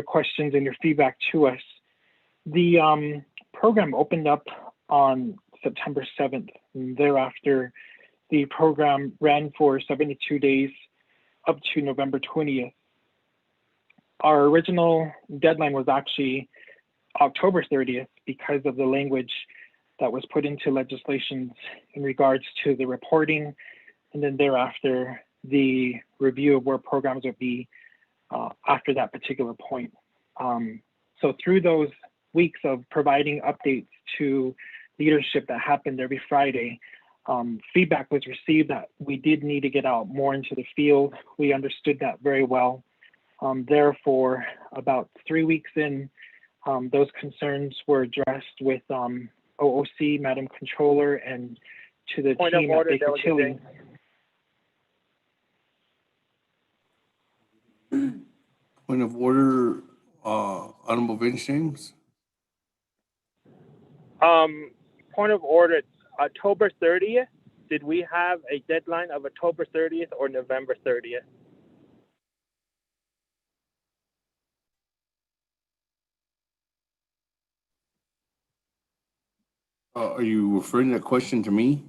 questions and your feedback to us. The program opened up on September 7th. And thereafter, the program ran for 72 days up to November 20th. Our original deadline was actually October 30th because of the language that was put into legislation in regards to the reporting, and then thereafter the review of where programs would be after that particular point. So through those weeks of providing updates to leadership that happened every Friday, feedback was received that we did need to get out more into the field. We understood that very well. Therefore, about 3 weeks in, those concerns were addressed with OOC, Madam Controller, and to the Point team of order, at Baker Tilly. Point of order, Honorable Vince James. Point of order, October 30th. Did we have a deadline of October 30th or November 30th? Are you referring that question to me?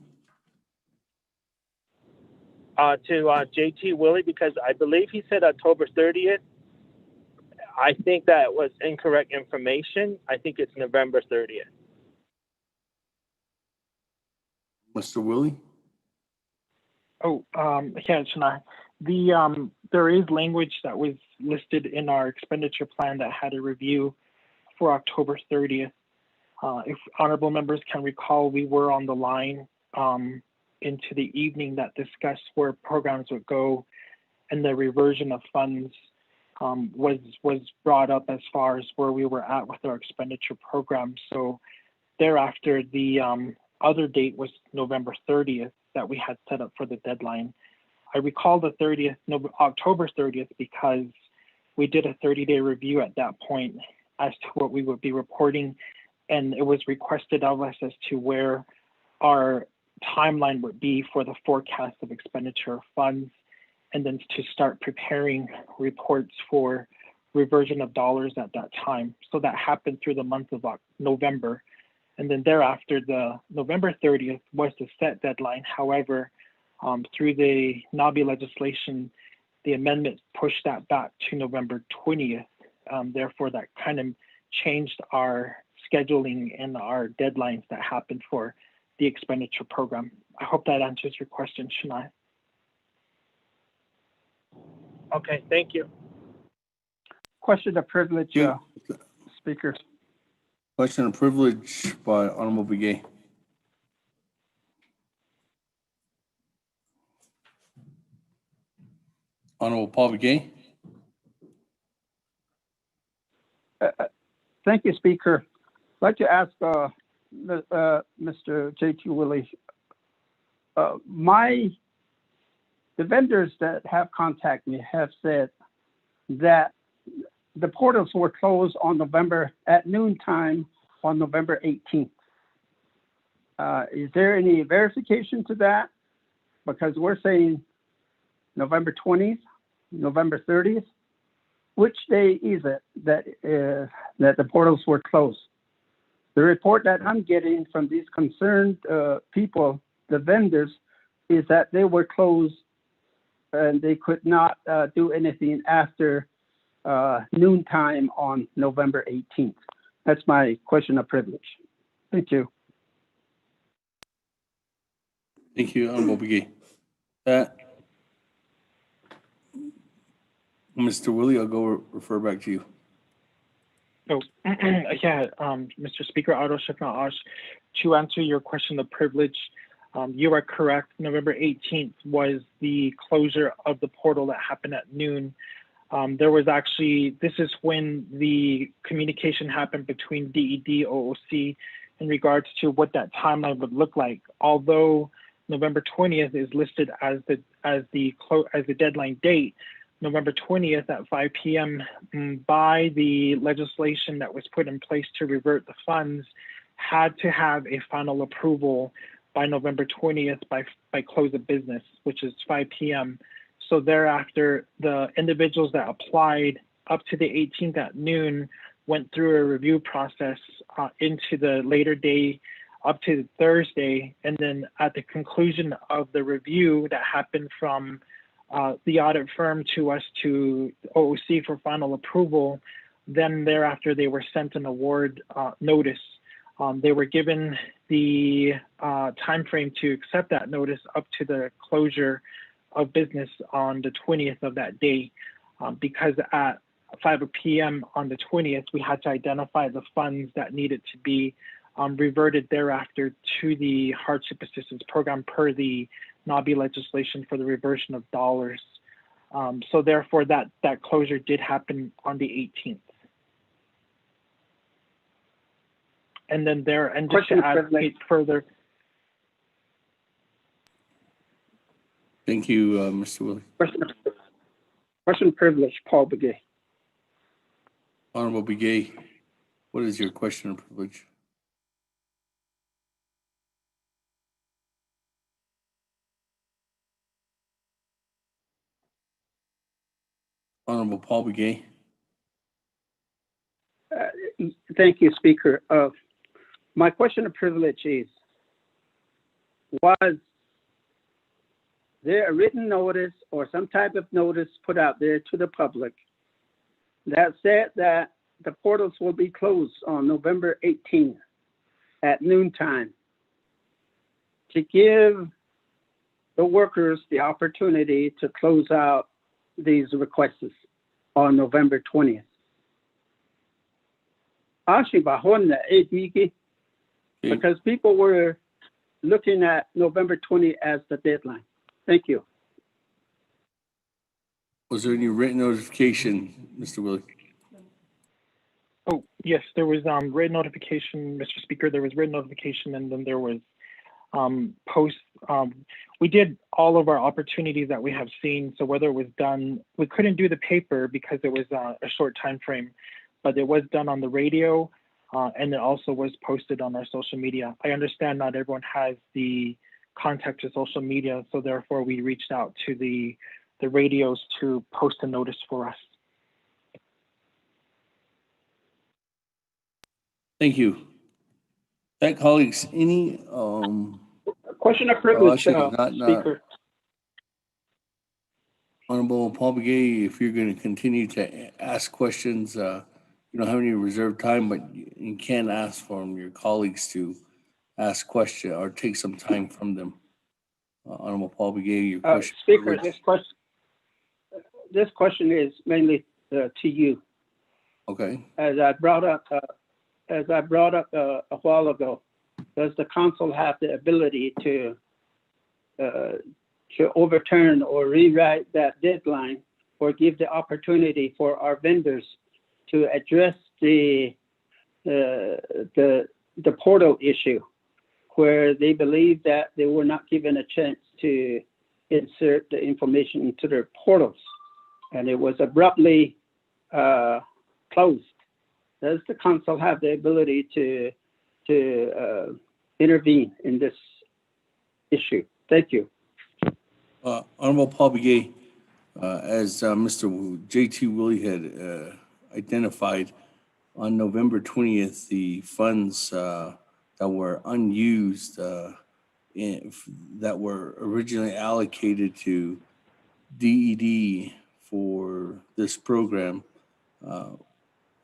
To JT Willie, because I believe he said October 30th. I think that was incorrect information. I think it's November 30th. Mr. Willie? Yeah, Shana. There is language that was listed in our expenditure plan that had a review for October 30th. If honorable members can recall, we were on the line into the evening that discussed where programs would go, and the reversion of funds was brought up as far as where we were at with our expenditure program. So thereafter, the other date was November 30th that we had set up for the deadline. I recall the October 30th because we did a 30-day review at that point as to what we would be reporting, and it was requested of us as to where our timeline would be for the forecast of expenditure of funds, and then to start preparing reports for reversion of dollars at that time. So that happened through the month of November. And then thereafter, the November 30th was the set deadline. However, through the NABI legislation, the amendment pushed that back to November 20th. Therefore, that kind of changed our scheduling and our deadlines that happened for the expenditure program. I hope that answers your question, Shania. Okay, thank you. Question of privilege, Speaker. Question of privilege by Honorable Begay. Honorable Paul Begay. Thank you, Speaker. I'd like to ask Mr. J.T. Willie, the vendors that have contacted me have said that the portals were closed on at noontime on November 18th. Is there any verification to that? Because we're saying November 20th, November 30th. Which day is it that the portals were closed? The report that I'm getting from these concerned people, the vendors, is that they were closed and they could not do anything after noontime on November 18th. That's my question of privilege. Thank you. Thank you, Honorable Begay. Mr. Willie, I'll go refer back to you. Oh, yeah, Mr. Speaker, Ado Shekna Ash, to answer your question of privilege, you are correct. November 18th was the closure of the portal that happened at noon. There was actually, this is when the communication happened between DED, OOC, in regards to what that timeline would look like. Although November 20th is listed as the deadline date, November 20th at 5 p.m. by the legislation that was put in place to revert the funds had to have a final approval by November 20th by close of business, which is 5 p.m. So thereafter, the individuals that applied up to the 18th at noon went through a review process into the later day up to Thursday. And then at the conclusion of the review that happened from the audit firm to us to OOC for final approval, then thereafter they were sent an award notice. They were given the time frame to accept that notice up to the closure of business on the 20th of that day, because at 5 p.m. on the 20th, we had to identify the funds that needed to be reverted thereafter to the hardship assistance program per the NABI legislation for the reversion of dollars. So therefore that closure did happen on the 18th. And then just to add further. Thank you, Mr. Willie. Question privilege, Paul Begay. Honorable Begay, what is your question of privilege? Honorable Paul Begay. Thank you, Speaker. My question of privilege is, was there a written notice or some type of notice put out there to the public that said that the portals will be closed on November 18th at noontime to give the workers the opportunity to close out these requests on November 20th? Because people were looking at November 20th as the deadline. Thank you. Was there any written notification, Mr. Willie? Oh, yes, there was written notification, Mr. Speaker. There was written notification, and then there was post. We did all of our opportunities that we have seen. So whether it was done, we couldn't do the paper because it was a short time frame, but it was done on the radio, and it also was posted on our social media. I understand not everyone has the contact to social media, so therefore we reached out to the radios to post a notice for us. Thank you. That colleagues, any question of privilege, Speaker. Honorable Paul Begay, if you're going to continue to ask questions, you don't have any reserved time, but you can ask from your colleagues to ask questions or take some time from them. Honorable Paul Begay, your question. Speaker, this question is mainly to you. Okay. As I brought up a while ago, does the council have the ability to overturn or rewrite that deadline, or give the opportunity for our vendors to address the portal issue, where they believe that they were not given a chance to insert the information into their portals, and it was abruptly closed? Does the council have the ability to intervene in this issue? Thank you. Honorable Paul Begay, as Mr. J.T. Willie had identified, on November 20th, the funds that were unused that were originally allocated to DED for this program,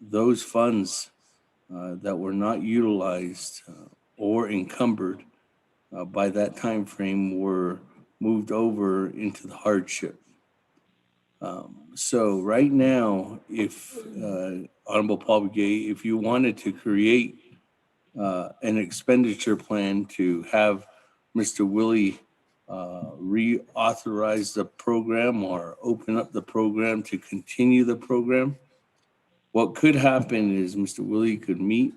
those funds that were not utilized or encumbered by that time frame were moved over into the hardship. So right now, if Honorable Paul Begay, if you wanted to create an expenditure plan to have Mr. Willie reauthorize the program or open up the program to continue the program, what could happen is Mr. Willie could meet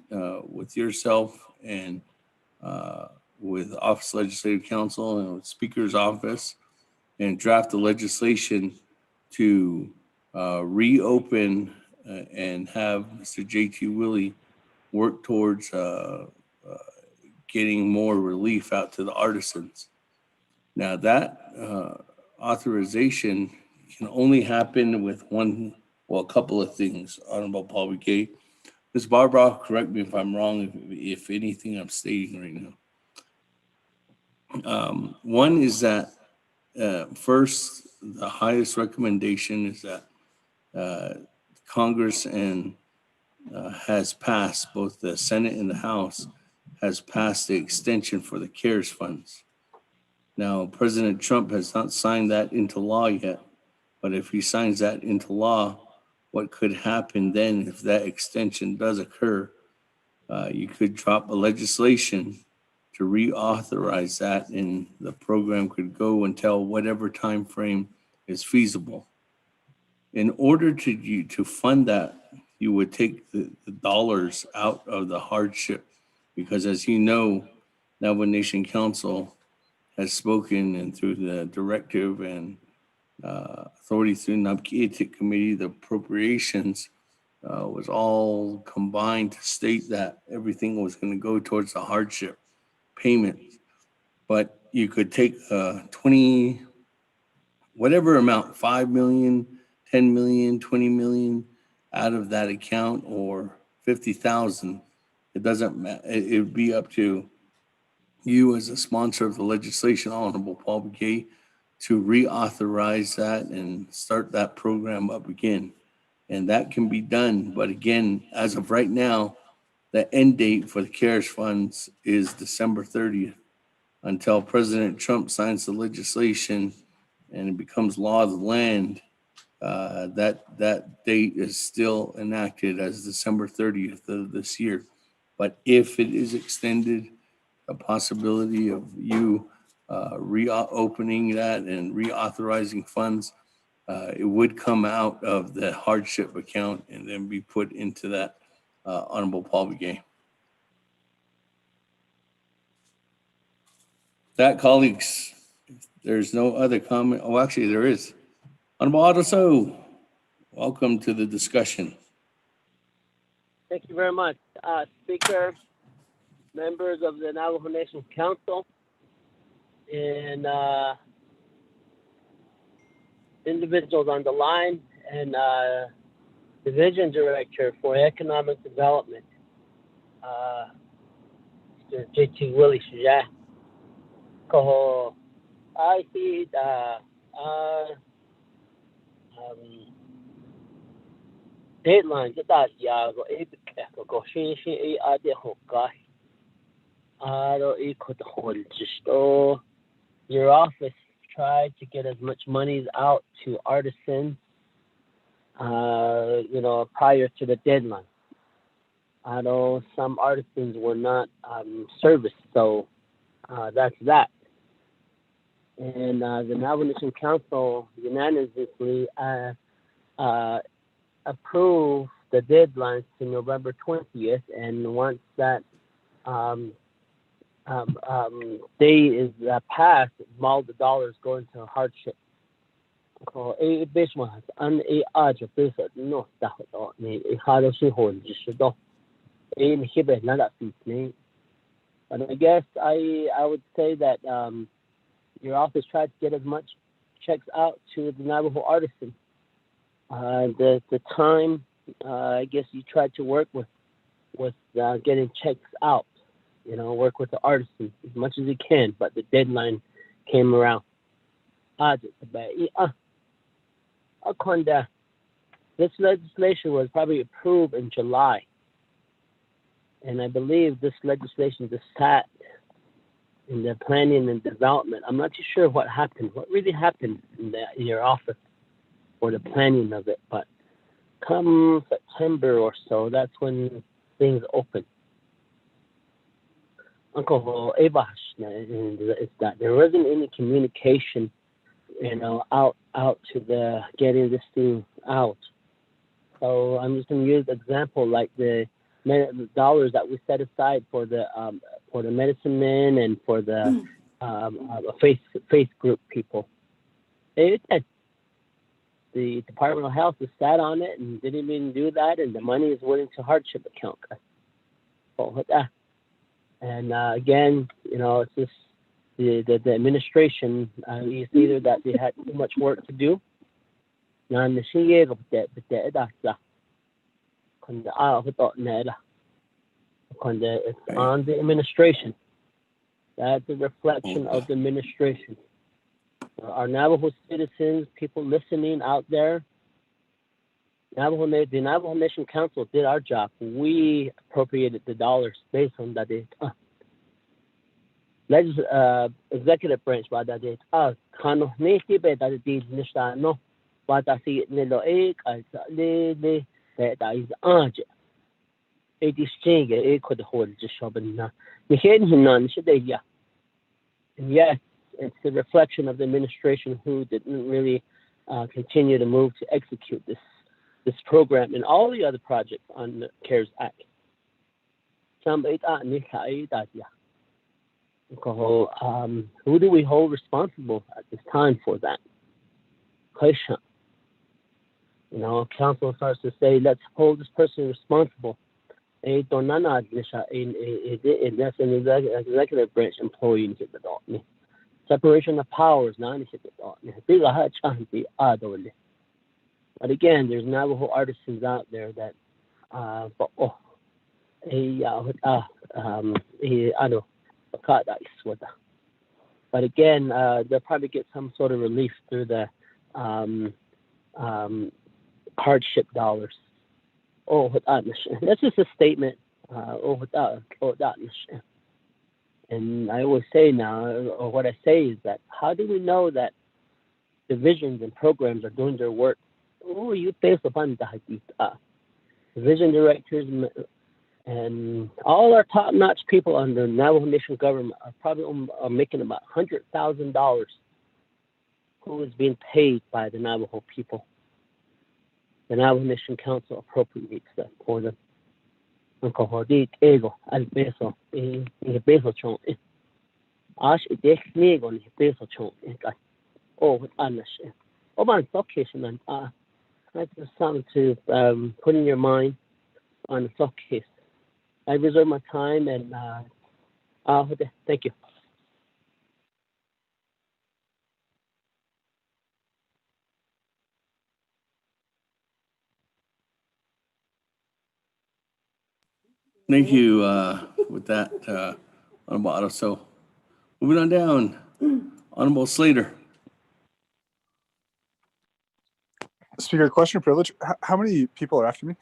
with yourself and with Office of Legislative Counsel and with Speaker's Office and draft the legislation to reopen and have Mr. J.T. Willie work towards getting more relief out to the artisans. Now that authorization can only happen with a couple of things, Honorable Paul Begay. Ms. Barbara, correct me if I'm wrong, if anything I'm stating right now. One is that first, the highest recommendation is that Congress has passed, both the Senate and the House, has passed the extension for the CARES funds. Now, President Trump has not signed that into law yet, but if he signs that into law, what could happen then if that extension does occur, you could drop a legislation to reauthorize that, and the program could go until whatever time frame is feasible. In order to fund that, you would take the dollars out of the hardship, because as you know, Navajo Nation Council has spoken, and through the directive and authority through NABKIATIC committee, the appropriations was all combined to state that everything was going to go towards the hardship payment. But you could take 20, whatever amount, 5 million, 10 million, 20 million out of that account, or 50,000. It doesn't matter. It would be up to you as a sponsor of the legislation, Honorable Paul Begay, to reauthorize that and start that program up again. And that can be done. But again, as of right now, the end date for the CARES funds is December 30th. Until President Trump signs the legislation and it becomes law of the land, that date is still enacted as December 30th of this year. But if it is extended, a possibility of you reopening that and reauthorizing funds, it would come out of the hardship account and then be put into that Honorable Paul Begay. That, colleagues, there's no other comment. Oh, actually, there is. Honorable Artisan, welcome to the discussion. Thank you very much, Speaker, members of the Navajo Nation Council, and individuals on the line, and Division Director for Economic Development, Mr. J.T. Willie Shujah. Ko I see deadline that go go she ade hokai aro could hold just your office tried to get as much money out to artisans prior to the deadline. I know some artisans were not serviced, so that's that. And the Navajo Nation Council unanimously approved the deadlines to November 20th, and once that day is passed, all the dollars go into hardship. But I guess I would say that your office tried to get as much checks out to the Navajo artisans. The time, I guess you tried to work with getting checks out, work with the artisans as much as you can, but the deadline came around. This legislation was probably approved in July. And I believe this legislation just sat in the planning and development. I'm not too sure what happened, what really happened in your office for the planning of it. But come September or so, that's when things open. Uncle Evash is that there wasn't any communication, out to the getting this thing out. So I'm just going to use example like the dollars that we set aside for the medicine men and for the faith group people. The Department of Health has sat on it and didn't even do that, and the money is went into hardship account. And again, it's just the administration. It's either that they had too much work to do. It's on the administration. That's a reflection of the administration. Our Navajo citizens, people listening out there, the Navajo Nation Council did our job. We appropriated the dollars based on that. Executive branch by that. And yes, it's the reflection of the administration who didn't really continue to move to execute this program and all the other projects on the CARES Act. Who do we hold responsible at this time for that? Council starts to say, let's hold this person responsible. That's an executive branch employee. Separation of powers. But again, there's Navajo artisans out there that, but again, they'll probably get some sort of relief through the hardship dollars. That's just a statement. And I always say now, or what I say is that, how do we know that divisions and programs are doing their work? Division directors and all our top-notch people under Navajo Nation government are probably making about $100,000 who is being paid by the Navajo people. The Navajo Nation Council appropriates that for them. That's just something to put in your mind on the soft case. I reserve my time and thank you. Thank you with that, Honorable Otto. So moving on down, Honorable Slater. Speaker, question of privilege. How many people are after me?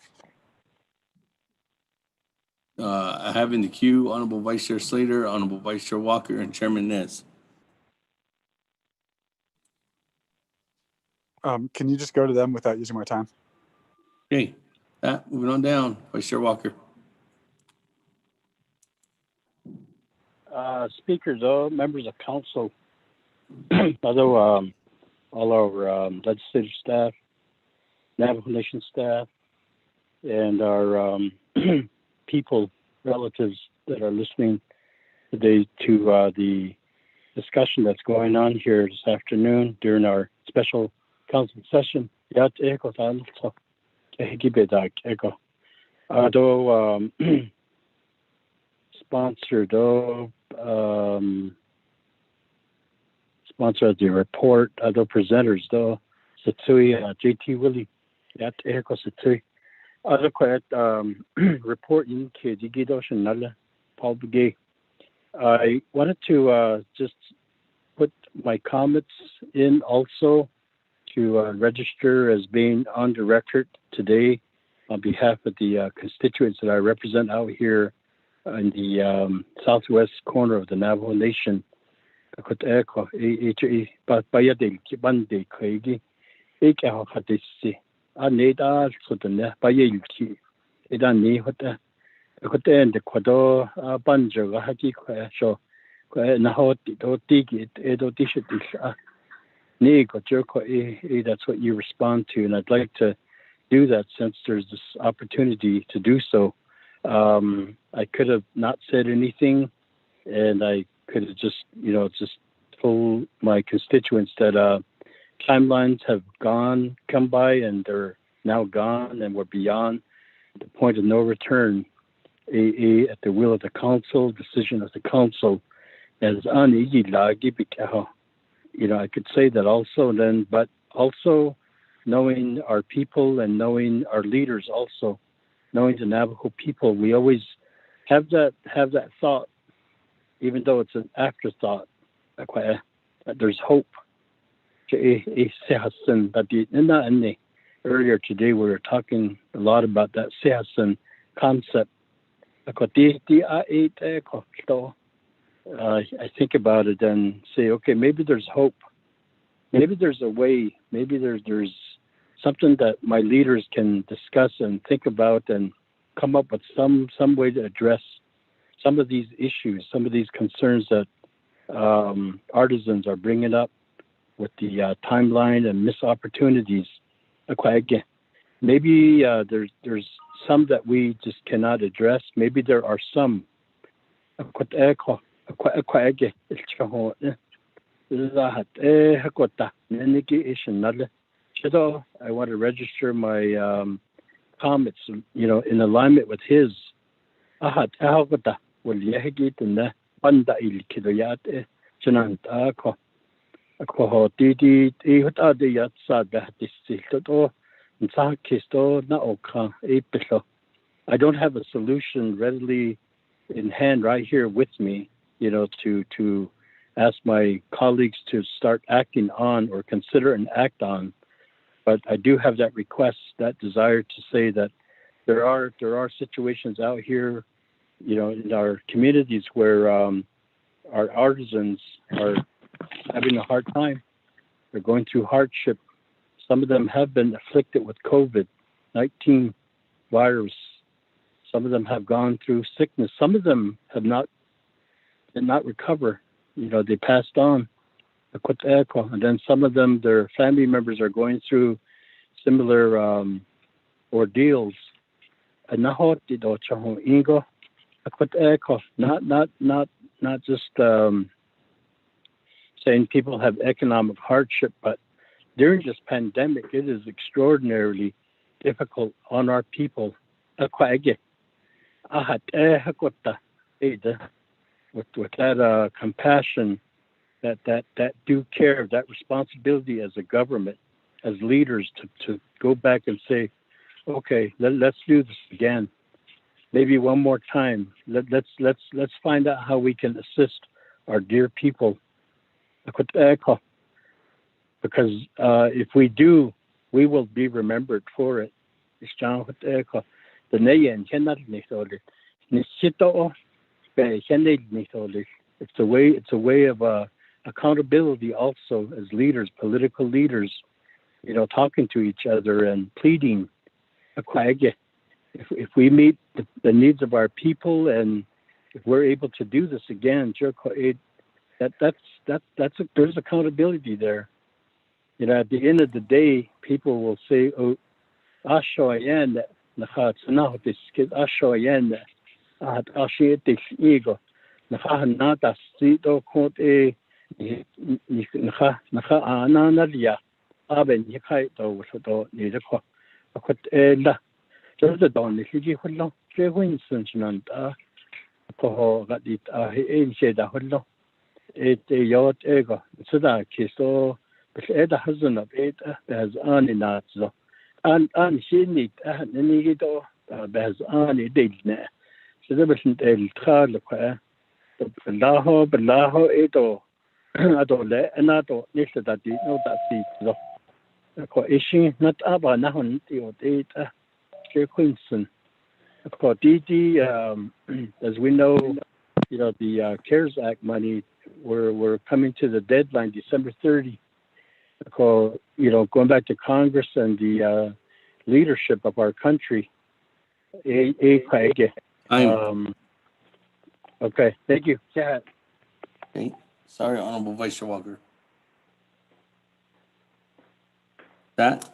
I have in the queue Honorable Vice Chair Slater, Honorable Vice Chair Walker, and Chairman Nez. Can you just go to them without using my time? Okay, moving on down, Vice Chair Walker. Speakers, members of council, although all our legislative staff, Navajo Nation staff, and our people, relatives that are listening today to the discussion that's going on here this afternoon during our special council session. Sponsored sponsor the report, the presenters, Satsui, JT Willie, Yat Eko Satsui. Other quiet report in Kidigidoshan Nala, Paul Begay. I wanted to just put my comments in also to register as being on the record today on behalf of the constituents that I represent out here in the southwest corner of the Navajo Nation. That's what you respond to, and I'd like to do that since there's this opportunity to do so. I could have not said anything, and I could have just told my constituents that timelines have come by, and they're now gone, and we're beyond the point of no return. At the will of the council, decision of the council, as I could say that also then, but also knowing our people and knowing our leaders, also knowing the Navajo people, we always have that thought, even though it's an afterthought, that there's hope. Earlier today, we were talking a lot about that Sehasan concept. I think about it and say, okay, maybe there's hope. Maybe there's a way. Maybe there's something that my leaders can discuss and think about and come up with some way to address some of these issues, some of these concerns that artisans are bringing up with the timeline and missed opportunities. Maybe there's some that we just cannot address. Maybe there are some. I want to register my comments, in alignment with his. I don't have a solution readily in hand right here with me, to ask my colleagues to start acting on or consider and act on. But I do have that request, that desire to say that there are situations out here, in our communities where our artisans are having a hard time. They're going through hardship. Some of them have been afflicted with COVID-19 virus. Some of them have gone through sickness. Some of them did not recover. They passed on. And then some of them, their family members are going through similar ordeals. Not just saying people have economic hardship, but during this pandemic, it is extraordinarily difficult on our people. With that compassion, that due care, that responsibility as a government, as leaders, to go back and say, okay, let's do this again. Maybe one more time. Let's find out how we can assist our dear people. Because if we do, we will be remembered for it. It's a way of accountability also, as leaders, political leaders, talking to each other and pleading. If we meet the needs of our people, and if we're able to do this again, there's accountability there. At the end of the day, people will say, "Oh, For DD, as we know, the CARES Act money, we're coming to the deadline, December 30. Going back to Congress and the leadership of our country. Okay, thank you. Yeah. Okay. Sorry, Honorable Vice Chair Walker. That.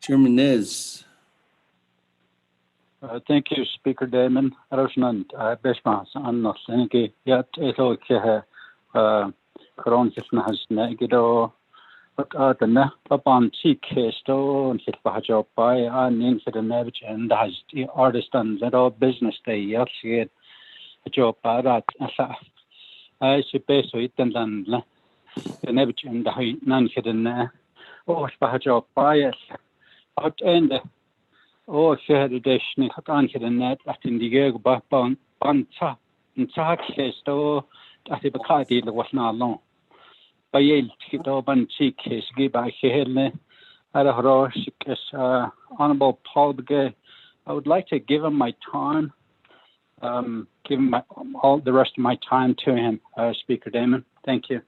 Chairman Nez. Thank you, Speaker Damon. Artisan, Bishmas, Anna, Senki, Yat, Eto, Kehe, Coronsis, has Negido, but the Napapan Cheek, Stone, Hit Bajo, by an incident, and has the Artisan, that all business day, yes, yet, a job, that, I should pay so it and then the Nevich and the non hidden, oh, Bajo, by us, out and share edition, it on hidden net, at in the year, but Banta, and Chak, Sto, at the Bacadi, that was not long. By Yale, Ban Cheek, give by Helen, at a Rosh, Honorable Paul Begay. I would like to give him my time, give him all the rest of my time to him, Speaker Damon. Thank you.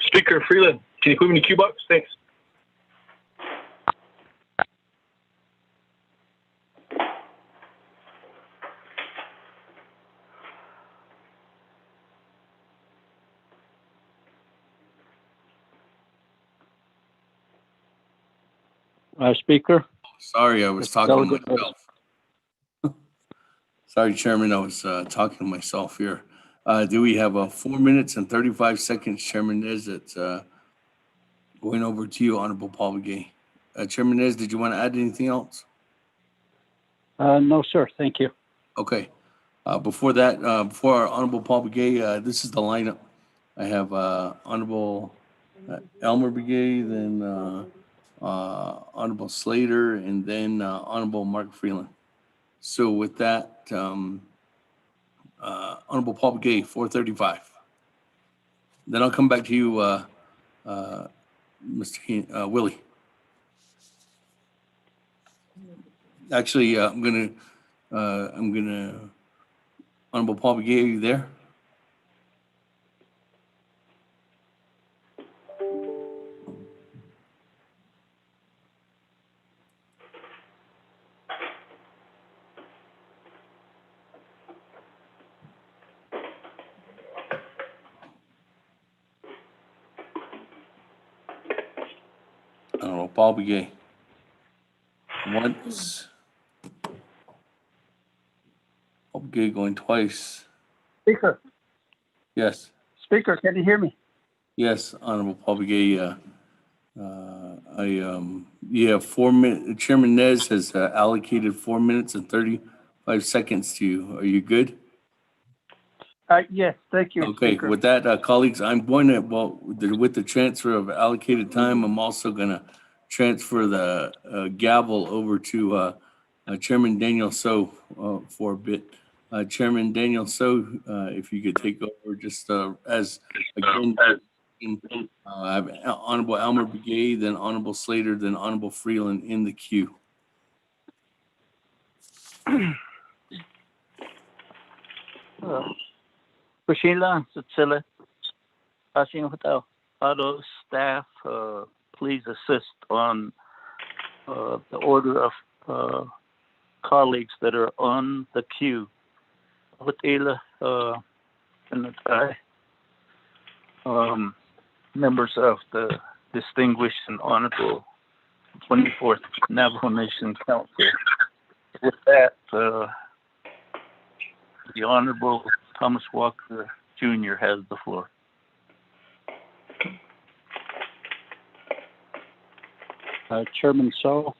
Speaker Freeland, can you put me in the queue box? Thanks. Speaker? Sorry, I was talking to myself. Sorry, Chairman, I was talking to myself here. Do we have 4 minutes and 35 seconds, Chairman Nez? That's going over to you, Honorable Paul Begay. Chairman Nez, did you want to add anything else? No, sir. Thank you. Okay. Before that, before our Honorable Paul Begay, this is the lineup. I have Honorable Elmer Begay, then Honorable Slater, and then Honorable Mark Freeland. So with that, Honorable Paul Begay, 435. Then I'll come back to you, Mr. Willie. Actually, I'm gonna, Honorable Paul Begay, are you there? Paul Begay. Once. Paul Begay going twice. Speaker. Yes. Speaker, can you hear me? Yes, Honorable Paul Begay. You have 4 minutes. Chairman Nez has allocated 4 minutes and 35 seconds to you. Are you good? Yes, thank you. Okay, Speaker. with that, colleagues, I'm going to, with the transfer of allocated time, I'm also going to transfer the gavel over to Chairman Daniel So for a bit. Chairman Daniel So, if you could take over just as, again, I have Honorable Elmer Begay, then Honorable Slater, then Honorable Freeland in the queue. Priscilla, Cecilia, passing hotel. Other staff, please assist on the order of colleagues that are on the queue. Hotel, members of the distinguished and honorable 24th Navajo Nation Council. With that, the Honorable Thomas Walker Jr. has the floor. Chairman So,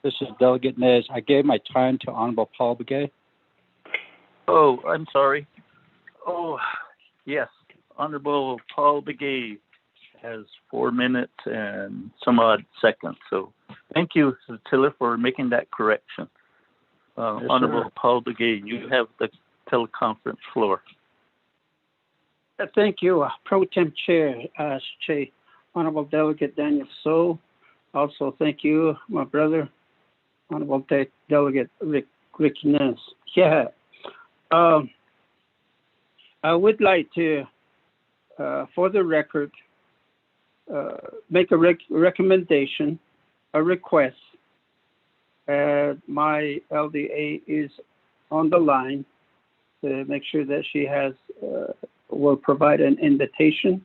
this is Delegate Nez. I gave my time to Honorable Paul Begay. Oh, I'm sorry. Oh, yes. Honorable Paul Begay has 4 minutes and some odd seconds. So thank you, Attila, for making that correction. Yes, Honorable Paul Begay, you have the teleconference floor. Thank you, Pro Tem Chair, Honorable Delegate Daniel So, Also, thank you, my brother, Honorable Delegate Rick Ness. Yeah. I would like to, for the record, make a recommendation, a request. My LDA is on the line to make sure that she has, will provide an invitation.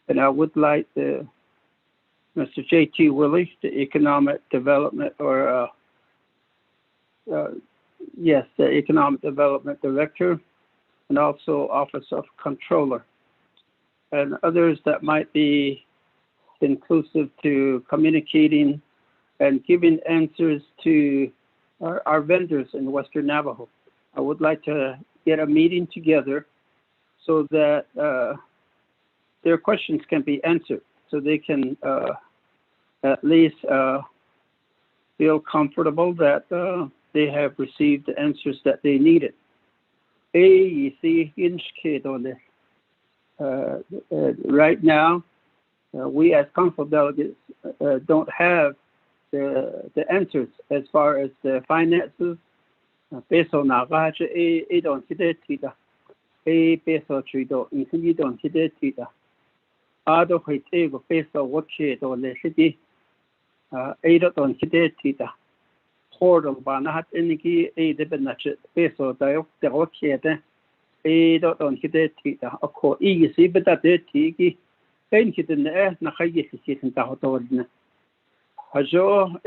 And I would like Mr. J.T. Willie, the Economic Development, or the Economic Development Director, and also Office of Controller, and others that might be inclusive to communicating and giving answers to our vendors in Western Navajo. I would like to get a meeting together so that their questions can be answered, so they can at least feel comfortable that they have received the answers that they needed. Right now, we as council delegates don't have the answers as far as the finances. Peso nagaja don't hit it. Peso trido in don't hit it. Ado hit ego peso what shit or the city. Don't hit it. Portal banat iniki the benachet peso diok the rocket. Don't hit it. A co easy, but that tiki. Thank you to the Nakayi in Tahotodna. Hajo,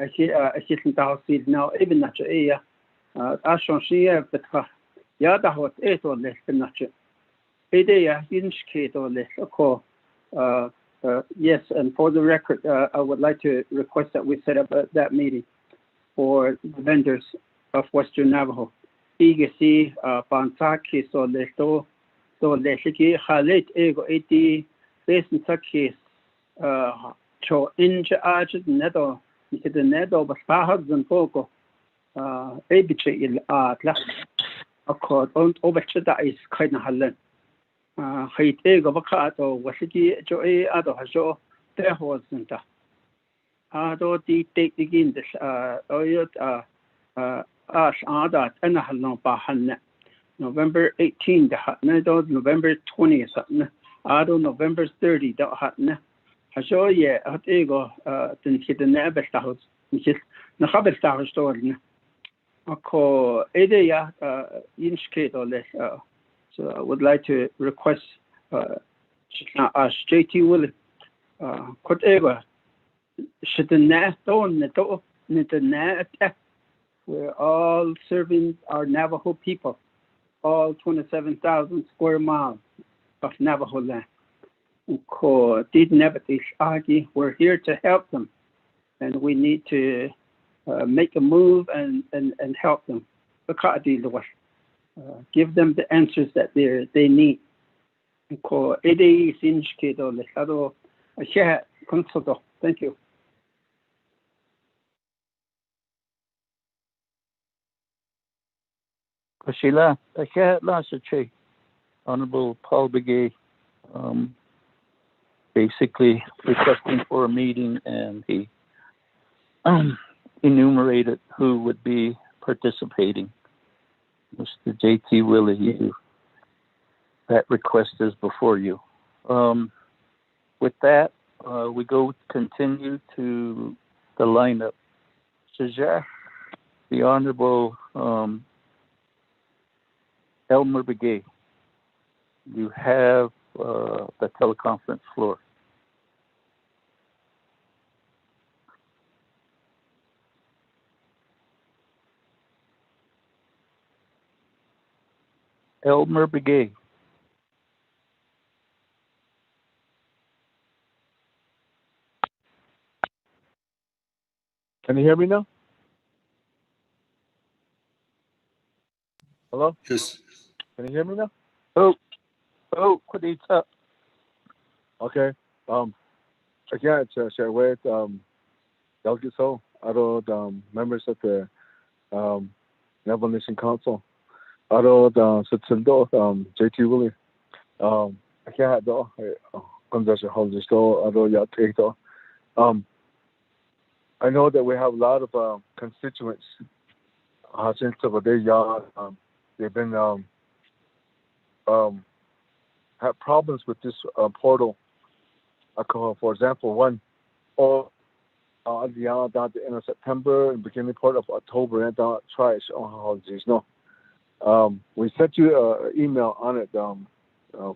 I see a sitting house now, even not a Ashon Shia, but Yadahot 8 or less than not. Idea, Inchkate or less, a call. Yes, and for the record, I would like to request that we set up that meeting for the vendors of Western Navajo. Igasi, Pansaki, so Lesto. So leshiki halit ego iti besin sakis cho inja ajit nedo the nedo basahad and poco ebiche il atla accord on overchida is kind of halen hate ego bakato wasiki jo ado hajo there wasn't ado the take begin this oyot ash adat and halon bahan November 18, November 20th, November 30, Hasho, yeah, at ego, then hit the Nabestahos, which is Nahabestahos story. Ako Edea, Inchkate or less. So I would like to request JT Willie, Kotego, should the Nat on the Nat, we're all serving our Navajo people. All 27,000 square miles of Navajo land. We're here to help them, and we need to make a move and help them. Give them the answers that they need. Thank you. Sheila, Honorable Paul Begay, basically requesting for a meeting, and he enumerated who would be participating. Mr. J.T. Willie, that request is before you. With that, we continue to the lineup. Shajah, the Honorable Elmer Begay, you have the teleconference floor. Elmer Begay. Can you hear me now? Hello? Yes. Can you hear me now? What is up? Okay. Again, to share with delegates, other members of the Navajo Nation Council, other JT Willie. I can't do I know that we have a lot of constituents since they've been have problems with this portal. For example, one or at the end of September and beginning part of October and try holidays. No, we sent you an email on it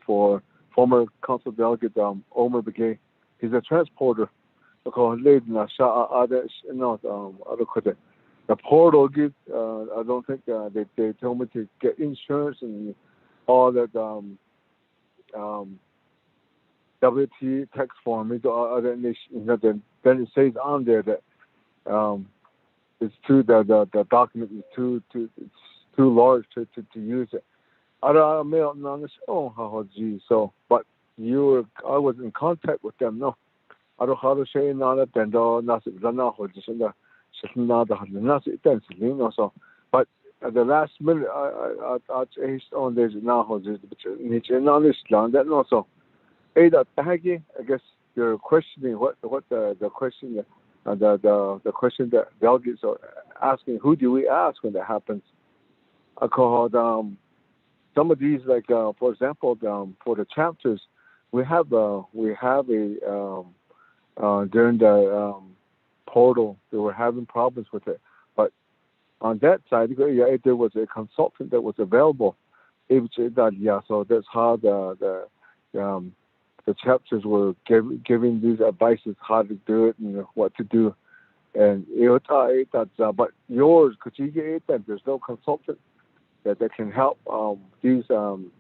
for former council delegate Omer Begay. He's a transporter. The portal gives. I don't think they told me to get insurance and all that. WT text form. Then it says on there that it's too the document is too it's too large to use it. I don't know. So, but I was in contact with them. No, I don't how to say none of them. So, but at the last minute, I changed on this now. That also. I guess you're questioning what the question the question that delegates are asking. Who do we ask when that happens? I called some of these, like for example, for the chapters, we have a during the portal they were having problems with it, but on that side, there was a consultant that was available. So that's how the chapters were giving these advices how to do it and what to do. And but yours, there's no consultant that can help these to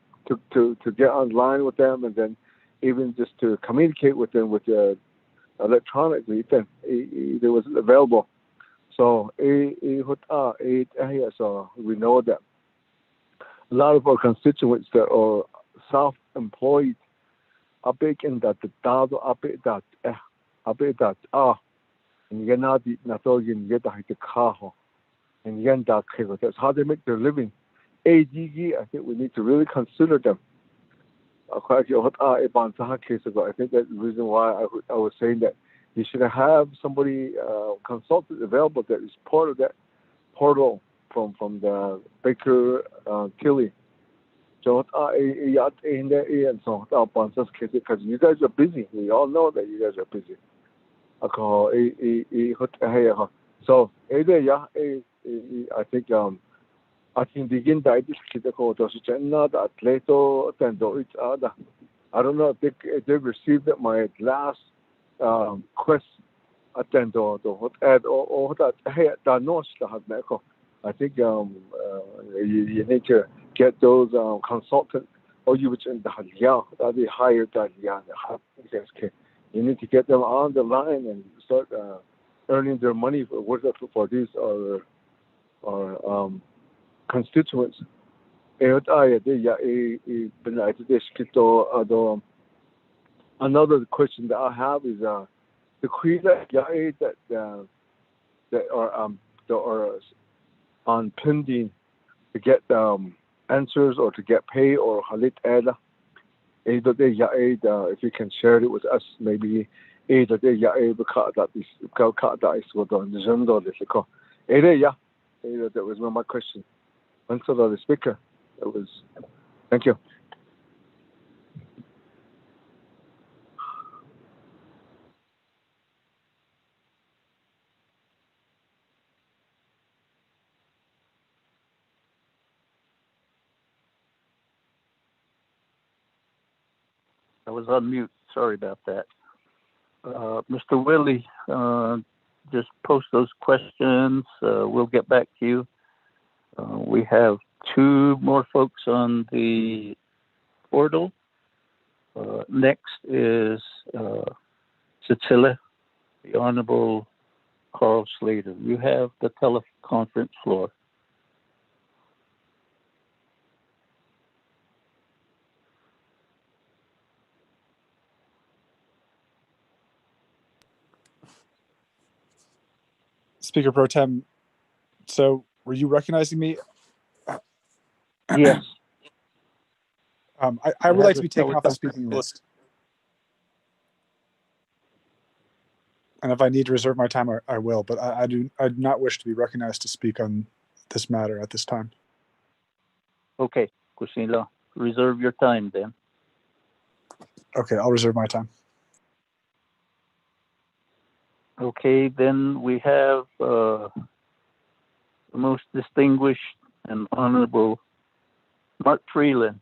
get online with them, and then even just to communicate with them with electronically. Then it wasn't available. So so we know that a lot of our constituents that are self-employed. Abek in that the dado abek that and you not the natogin get the kaho and yen that that's how they make their living. I think we need to really consider them. I think that's the reason why I was saying that you should have somebody consultant available that is part of that portal from the Baker Tilly. So and so because you guys are busy. We all know that you guys are busy. So I think begin that I don't know if they received my last quest attend or that I think you need to get those consultants, or you would that they hired that you need to get them on the line and start earning their money for these or constituents. Another question that I have is the queen that are on pending to get answers or to get pay or halit ada. If you can share it with us, maybe that was my question. Thanks for the speaker. Thank you. I was on mute. Sorry about that. Mr. Willie, just post those questions. We'll get back to you. We have two more folks on the portal. Next is Cecilia, the Honorable Carl Slater. You have the teleconference floor. Speaker Pro Tem, so were you recognizing me? Yes. I would like to be taken off the speaking list. And if I need to reserve my time, I will. But I do not wish to be recognized to speak on this matter at this time. Okay, Kusila, reserve your time then. Okay, I'll reserve my time. Okay, then we have the most distinguished and honorable Mark Freeland.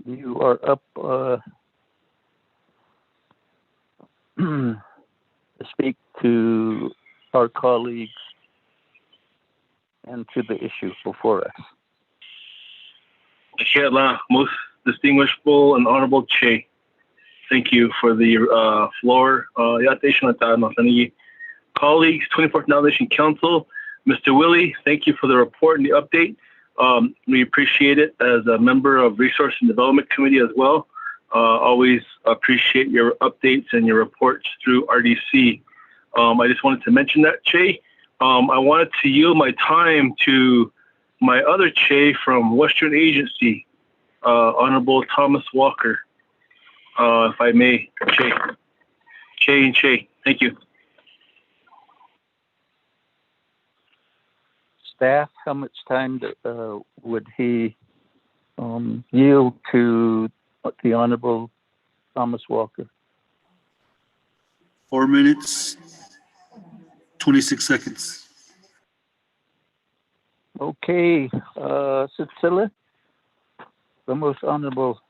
You are up to speak to our colleagues and to the issue before us. Most distinguishable and honorable Che, thank you for the floor. Colleagues, 24th Nomination Council, Mr. Willie, thank you for the report and the update. We appreciate it as a member of Resource and Development Committee as well. Always appreciate your updates and your reports through RDC. I just wanted to mention that, Che. I wanted to yield my time to my other Che from Western Agency, Honorable Thomas Walker, if I may, Che. Che and Che, thank you. Staff, how much time would he yield to the Honorable Thomas Walker? 4 minutes, 26 seconds. Okay, Cecilia, the most honorable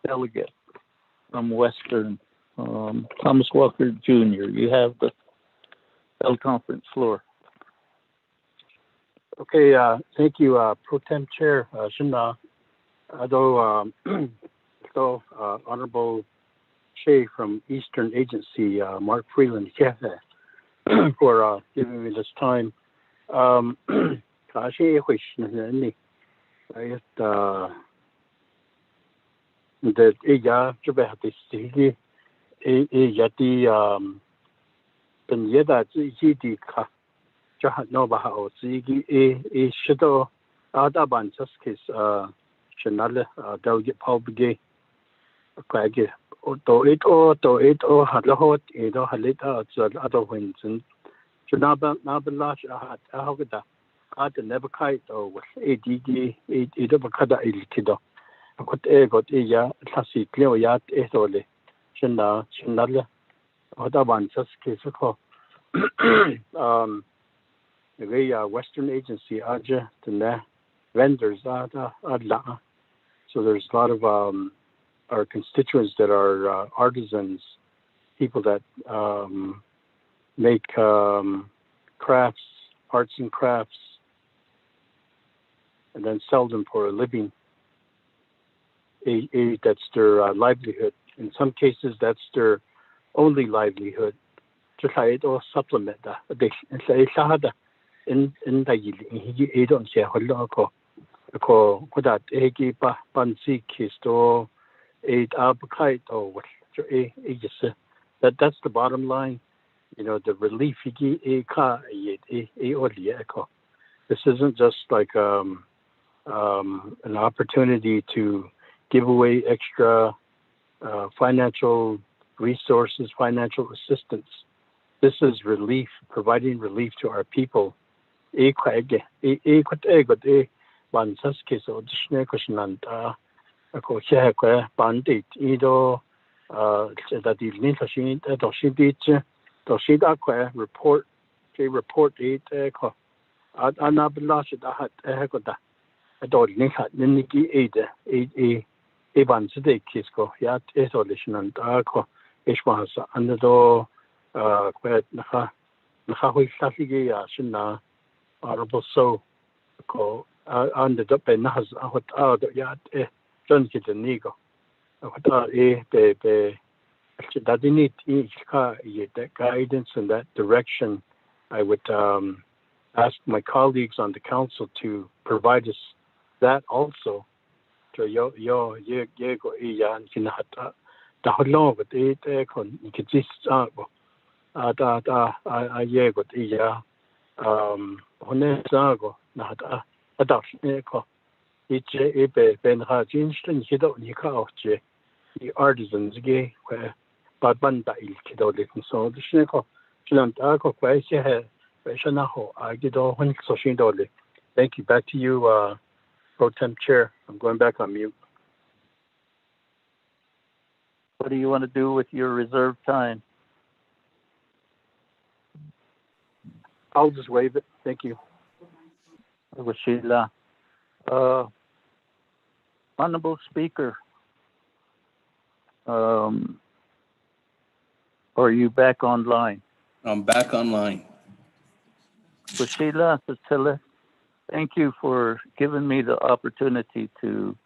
delegate from Western, Thomas Walker Jr., you have the teleconference floor. Okay, thank you, Pro Tem Chair Shinna. Honorable Che from Eastern Agency, Mark Freeland, for giving me this time. Navajo Shido Adaban Juskis Shanale Delegate Paul Begay Quaggy do it or Hadlahot Edo Halita other wins and Junaba Nabalash Ahogada Art and never kite or was ADD Edabakada Elitido. I could got Eya Tassi Cleo Yat Etole Shanala Adaban Juskis. The Western Agency, Aja, the vendors, so there's a lot of our constituents that are artisans, people that make crafts, arts and crafts, and then sell them for a living. That's their livelihood. In some cases, that's their only livelihood. Just like it supplement that. In the don't say hollow that eggy pansy kissed or eight up kite or what that's the bottom line. You know, the relief a car this isn't just like an opportunity to give away extra financial resources, financial assistance. This is relief, providing relief to our people. Bansas case or Schneckerschland, a cocher, bandit, Edo, that the Lintashin, Doshi Beach, Doshi Aqua, report, it, Anabalash, Egoda, a dog Ninka, Niniki Ada, a Bansade Kisko, Yat, Isolation and Arco, Ishwas, under the quite Nahawi Safigi, Shina. Honorable so called under the Benaz what out yet John Kitanigo. What are that need each car that guidance in that direction. I would ask my colleagues on the council to provide us that also to yo yego yan kinata the long with it con you could just yego iya Honesago, not a Dachneco. It's a Ben Hajinstein, he don't Nika, the artisans gay, where Barbanda il Kidoli, so the Shinko, Chilantaco, Kwaisha, Veshanaho, Agido, Soshindoli. Thank you. Back to you, Pro Tem Chair. I'm going back on mute. What do you want to do with your reserved time? I'll just waive it. Thank you. Washila. Honorable Speaker, are you back online? I'm back online. Washila, thank you for giving me the opportunity to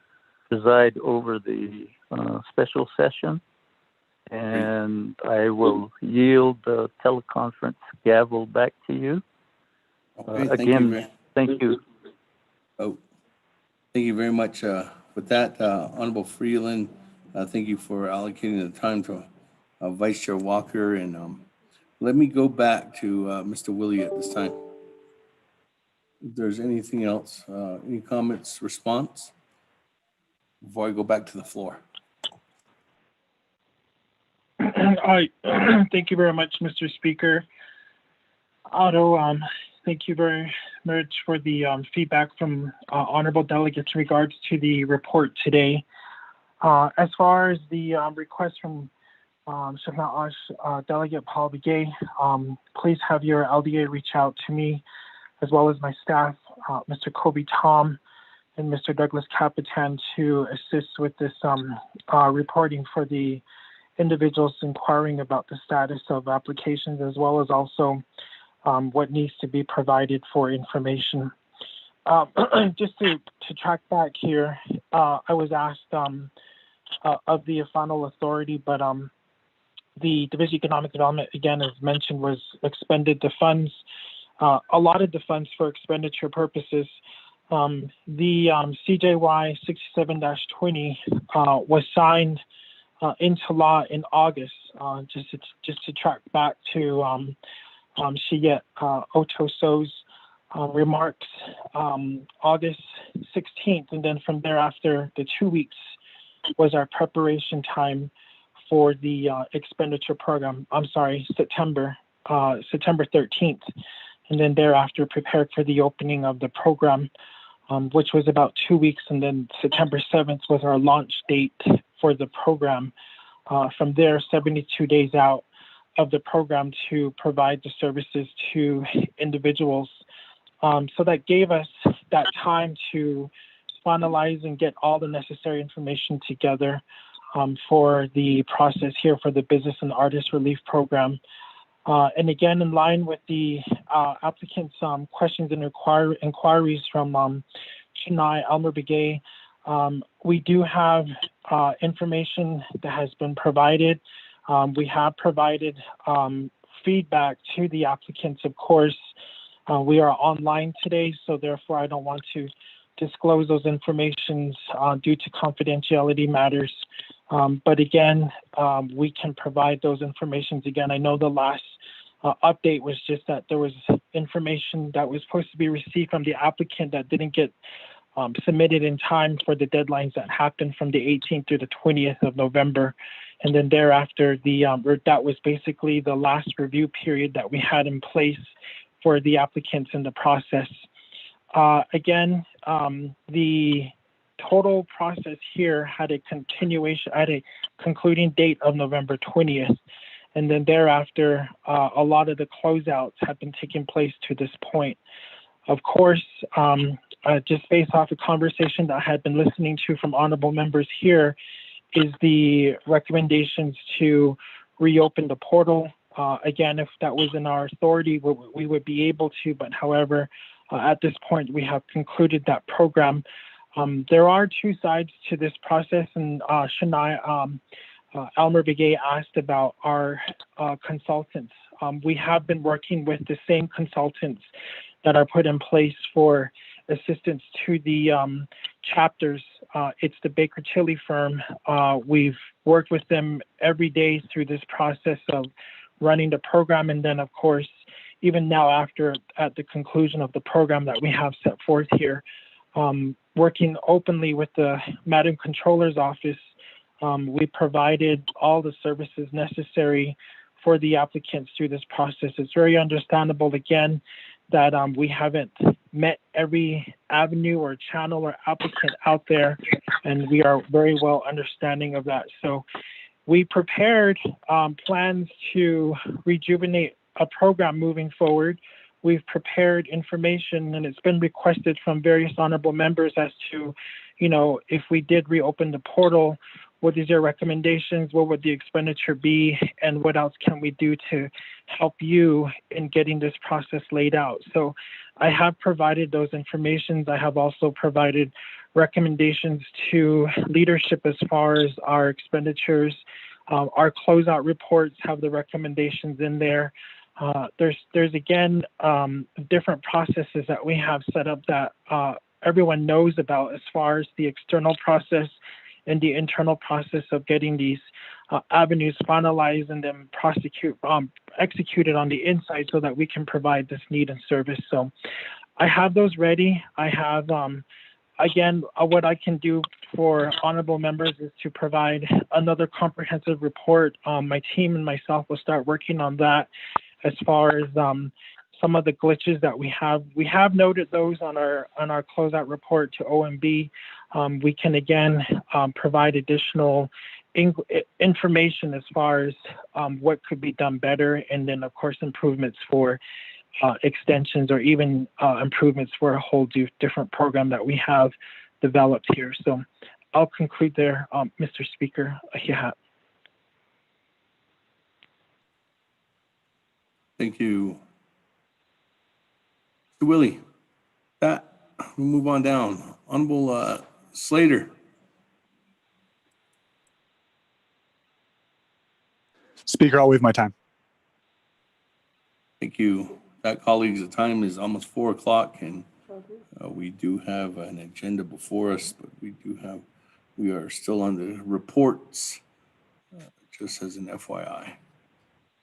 preside over the special session, and I will yield the teleconference gavel back to you. Okay, Again, thank you. Oh, thank you very much. With that, Honorable Freeland, thank you for allocating the time to Vice Chair Walker. And let me go back to Mr. Willie at this time. If there's anything else, any comments, response, before I go back to the floor. Thank you very much, Mr. Speaker. Otto, thank you very much for the feedback from honorable delegates in regards to the report today. As far as the request from Delegate Paul Begay, please have your LDA reach out to me, as well as my staff, Mr. Kobe Tom and Mr. Douglas Capitan, to assist with this reporting for the individuals inquiring about the status of applications, as well as also what needs to be provided for information. Just to track back here, I was asked of the final authority, but the Division of Economic Development, again, as mentioned, was expended the funds, allotted the funds for expenditure purposes. The CJY 67-20 was signed into law in August. Just to track back to Shiyet Otoso's remarks, August 16th, and then from thereafter, the 2 weeks was our preparation time for the expenditure program. I'm sorry, September 13th, and then thereafter prepared for the opening of the program, which was about 2 weeks, and then September 7th was our launch date for the program. From there, 72 days out of the program to provide the services to individuals. So that gave us that time to finalize and get all the necessary information together for the process here for the Business and Artist Relief Program. And again, in line with the applicants' questions and inquiries from Chennai Elmer Begay, we do have information that has been provided. We have provided feedback to the applicants, of course. We are online today, so therefore I don't want to disclose those informations due to confidentiality matters. But again, we can provide those informations again. I know the last update was just that there was information that was supposed to be received from the applicant that didn't get submitted in time for the deadlines that happened from the 18th through the 20th of November. And then thereafter, that was basically the last review period that we had in place for the applicants in the process. Again, the total process here had a concluding date of November 20th. And then thereafter, a lot of the closeouts have been taking place to this point. Of course, just based off a conversation that I had been listening to from honorable members here, is the recommendations to reopen the portal. Again, if that was in our authority, we would be able to, but however, at this point, we have concluded that program. There are two sides to this process, and Shania Elmer Begay asked about our consultants. We have been working with the same consultants that are put in place for assistance to the chapters. It's the Baker Tilly firm. We've worked with them every day through this process of running the program, and then of course, even now after at the conclusion of the program that we have set forth here, working openly with the Madam Controller's Office We provided all the services necessary for the applicants through this process. It's very understandable, again, that we haven't met every avenue or channel or applicant out there, and we are very well understanding of that. So we prepared plans to rejuvenate a program moving forward. We've prepared information, and it's been requested from various honorable members as to, if we did reopen the portal, what is your recommendations? What would the expenditure be? And what else can we do to help you in getting this process laid out? So I have provided those informations. I have also provided recommendations to leadership as far as our expenditures. Our closeout reports have the recommendations in there. There's again, different processes that we have set up that everyone knows about as far as the external process and the internal process of getting these avenues finalized and then executed on the inside so that we can provide this need and service. So I have those ready. I have, again, what I can do for honorable members is to provide another comprehensive report. My team and myself will start working on that as far as some of the glitches that we have. We have noted those on our closeout report to OMB. We can again provide additional information as far as what could be done better, and then of course improvements for extensions or even improvements for a whole different program that we have developed here. So I'll conclude there, Mr. Speaker. Thank you. Mr. Willie, we'll move on down. Honorable Slater. Speaker, I'll waive my time. Thank you. That, colleagues, the time is almost 4 o'clock, and we do have an agenda before us, but we are still on the reports, just as an FYI.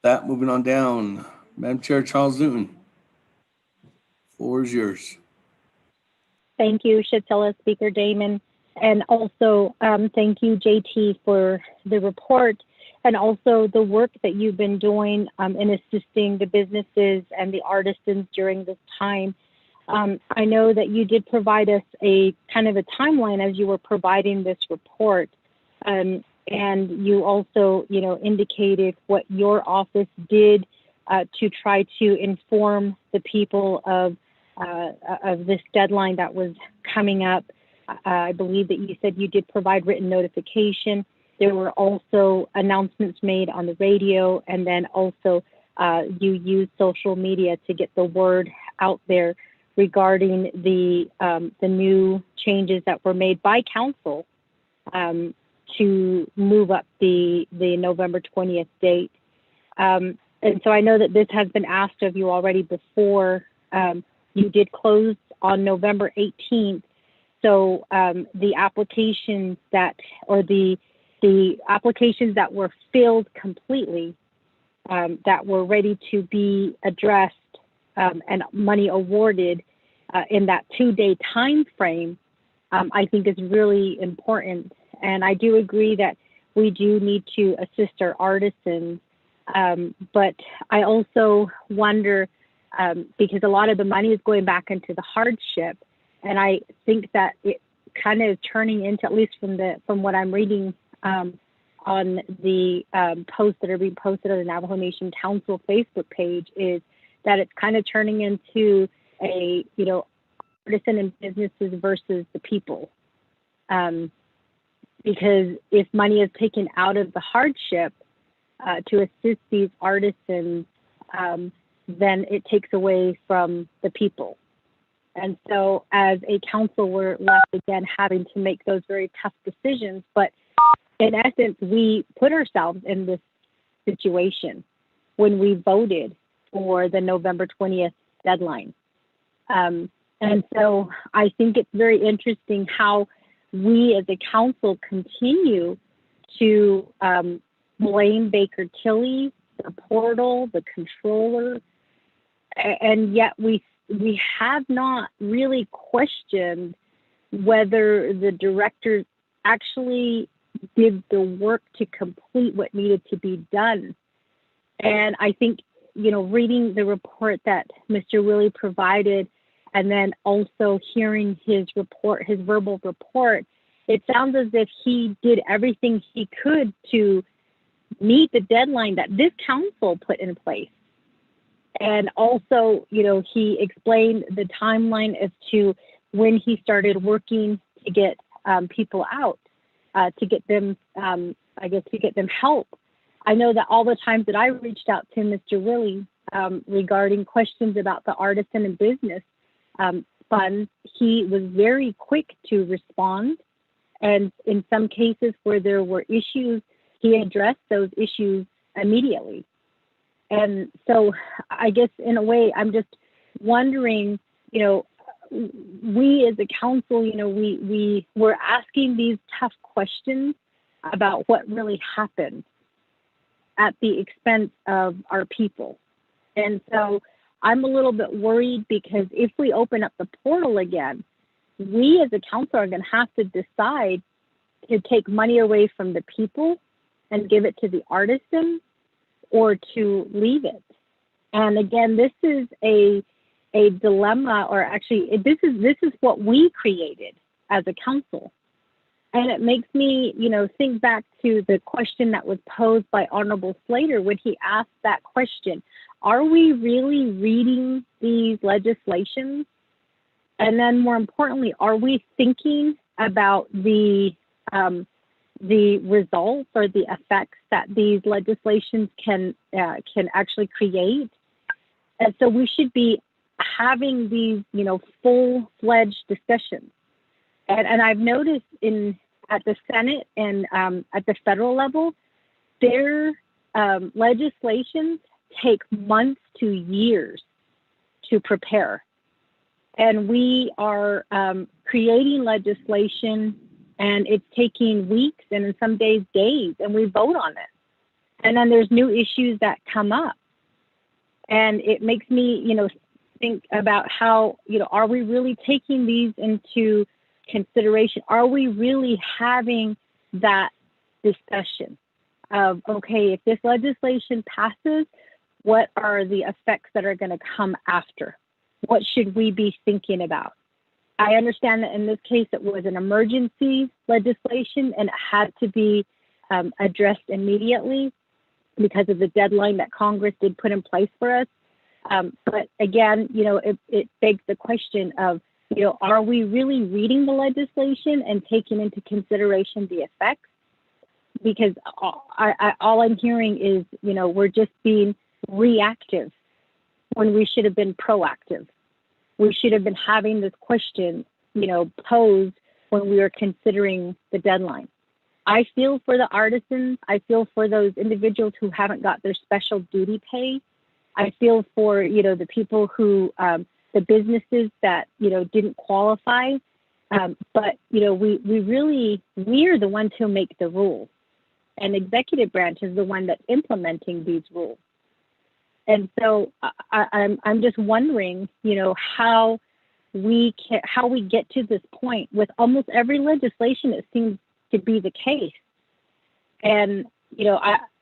That, moving on down, Madam Chair Charles Newton, floor is yours. Thank you, Shatilla, Speaker Damon, and also thank you, JT, for the report and also the work that you've been doing in assisting the businesses and the artisans during this time. I know that you did provide us a kind of a timeline as you were providing this report, and you also, indicated what your office did to try to inform the people of this deadline that was coming up. I believe that you said you did provide written notification. There were also announcements made on the radio, and then also you used social media to get the word out there regarding the new changes that were made by council to move up the November 20th date. And so I know that this has been asked of you already before. You did close on November 18th. So the applications that were filled completely, that were ready to be addressed and money awarded in that 2-day time frame, I think is really important. And I do agree that we do need to assist our artisans. But I also wonder, because a lot of the money is going back into the hardship, and I think that it kind of turning into, at least from what I'm reading on the posts that are being posted on the Navajo Nation Council Facebook page, is that it's kind of turning into a, artisan and businesses versus the people. Because if money is taken out of the hardship to assist these artisans, then it takes away from the people. And so as a council, we're left again having to make those very tough decisions. But in essence, we put ourselves in this situation when we voted for the November 20th deadline. And so I think it's very interesting how we as a council continue to blame Baker Tilly, the portal, the controller, and yet we have not really questioned whether the directors actually did the work to complete what needed to be done. And I think, reading the report that Mr. Willie provided, and then also hearing his report, his verbal report, it sounds as if he did everything he could to meet the deadline that this council put in place. And also, he explained the timeline as to when he started working to get people out, to get them, to get them help. I know that all the times that I reached out to Mr. Willie regarding questions about the Artisan and Business funds, he was very quick to respond. And in some cases where there were issues, he addressed those issues immediately. And so I guess in a way, I'm just wondering, we as a council, we're asking these tough questions about what really happened at the expense of our people. And so I'm a little bit worried because if we open up the portal again, we as a council are going to have to decide to take money away from the people and give it to the artisan, or to leave it. And again, this is a dilemma, or actually this is what we created as a council. And it makes me, think back to the question that was posed by Honorable Slater when he asked that question: are we really reading these legislations? And then more importantly, are we thinking about the results or the effects that these legislations can actually create? And so we should be having these, full-fledged discussions. And I've noticed at the Senate and at the federal level, their legislations take months to years to prepare. And we are creating legislation, and it's taking weeks and in some days, and we vote on it. And then there's new issues that come up. And it makes me, think about how, are we really taking these into consideration? Are we really having that discussion of, okay, if this legislation passes, what are the effects that are going to come after? What should we be thinking about? I understand that in this case, it was an emergency legislation and it had to be addressed immediately because of the deadline that Congress did put in place for us. But again, it begs the question of, are we really reading the legislation and taking into consideration the effects? Because all I'm hearing is, we're just being reactive when we should have been proactive. We should have been having this question, posed when we were considering the deadline. I feel for the artisans. I feel for those individuals who haven't got their special duty pay. I feel for, the people who, the businesses that, didn't qualify. But, we're the ones who make the rules. And executive branch is the one that's implementing these rules. And so I'm just wondering, how we get to this point with almost every legislation. It seems to be the case. And,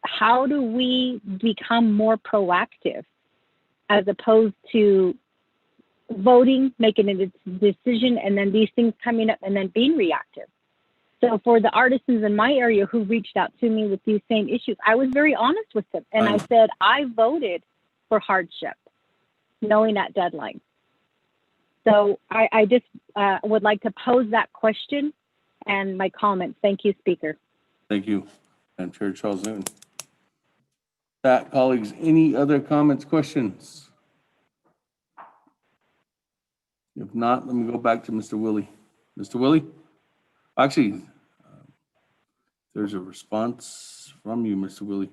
how do we become more proactive as opposed to voting, making a decision, and then these things coming up and then being reactive? So for the artisans in my area who reached out to me with these same issues, I was very honest with them. And I said, I voted for hardship, knowing that deadline. So I just would like to pose that question and my comments. Thank you, Speaker. Thank you, and Chair Charles Newton. That, colleagues, any other comments, questions? If not, let me go back to Mr. Willie. Mr. Willie? Actually, there's a response from you, Mr. Willie.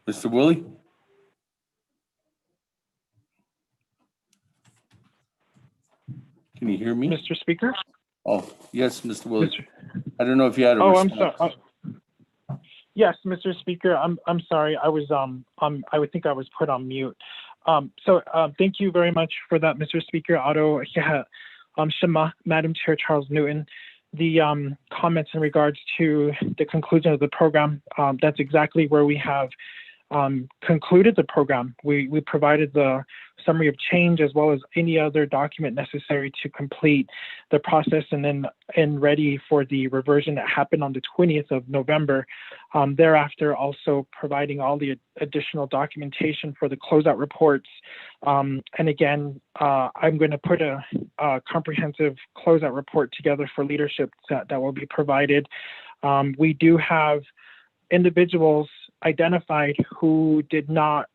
Mr. Willie? Can you hear me? Mr. Speaker? Oh, yes, Mr. Willie. I don't know if you had a Oh, I'm response. sorry. Yes, Mr. Speaker, I'm sorry. I was I would think I was put on mute. Thank you very much for that, Mr. Speaker. Otto Shema, Madam Chair Charles Newton. The comments in regards to the conclusion of the program, that's exactly where we have concluded the program. We provided the summary of change as well as any other document necessary to complete the process and ready for the reversion that happened on the 20th of November. Thereafter, also providing all the additional documentation for the closeout reports. And again, I'm going to put a comprehensive closeout report together for leadership that will be provided. We do have individuals identified who did not,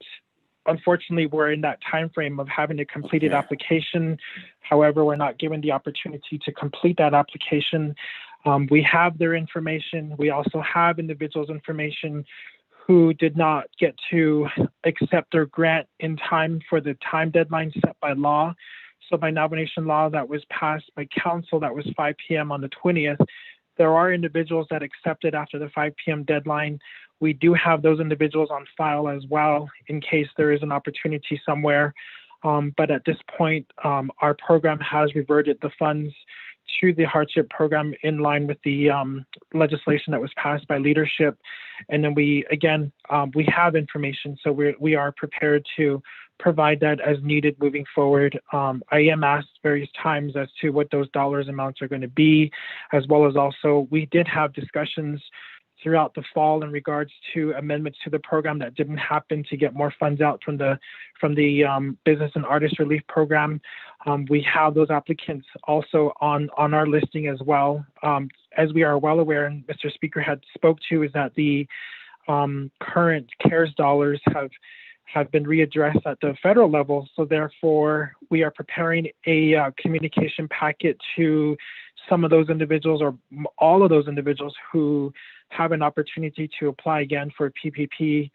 unfortunately, were in that time frame of having a completed application. However, we're not given the opportunity to complete that application. We have their information. We also have individuals' information who did not get to accept their grant in time for the time deadline set by law. So by nomination law that was passed by council, that was 5 p.m. on the 20th, there are individuals that accepted after the 5 p.m. deadline. We do have those individuals on file as well in case there is an opportunity somewhere. But at this point, our program has reverted the funds to the hardship program in line with the legislation that was passed by leadership. And then we have information, so we are prepared to provide that as needed moving forward. I am asked various times as to what those dollars amounts are going to be, as well as also we did have discussions throughout the fall in regards to amendments to the program that didn't happen to get more funds out from the Business and Artist Relief Program. We have those applicants also on our listing as well. As we are well aware, and Mr. Speaker had spoke to, is that the current CARES dollars have been readdressed at the federal level. So therefore, we are preparing a communication packet to some of those individuals or all of those individuals who have an opportunity to apply again for PPP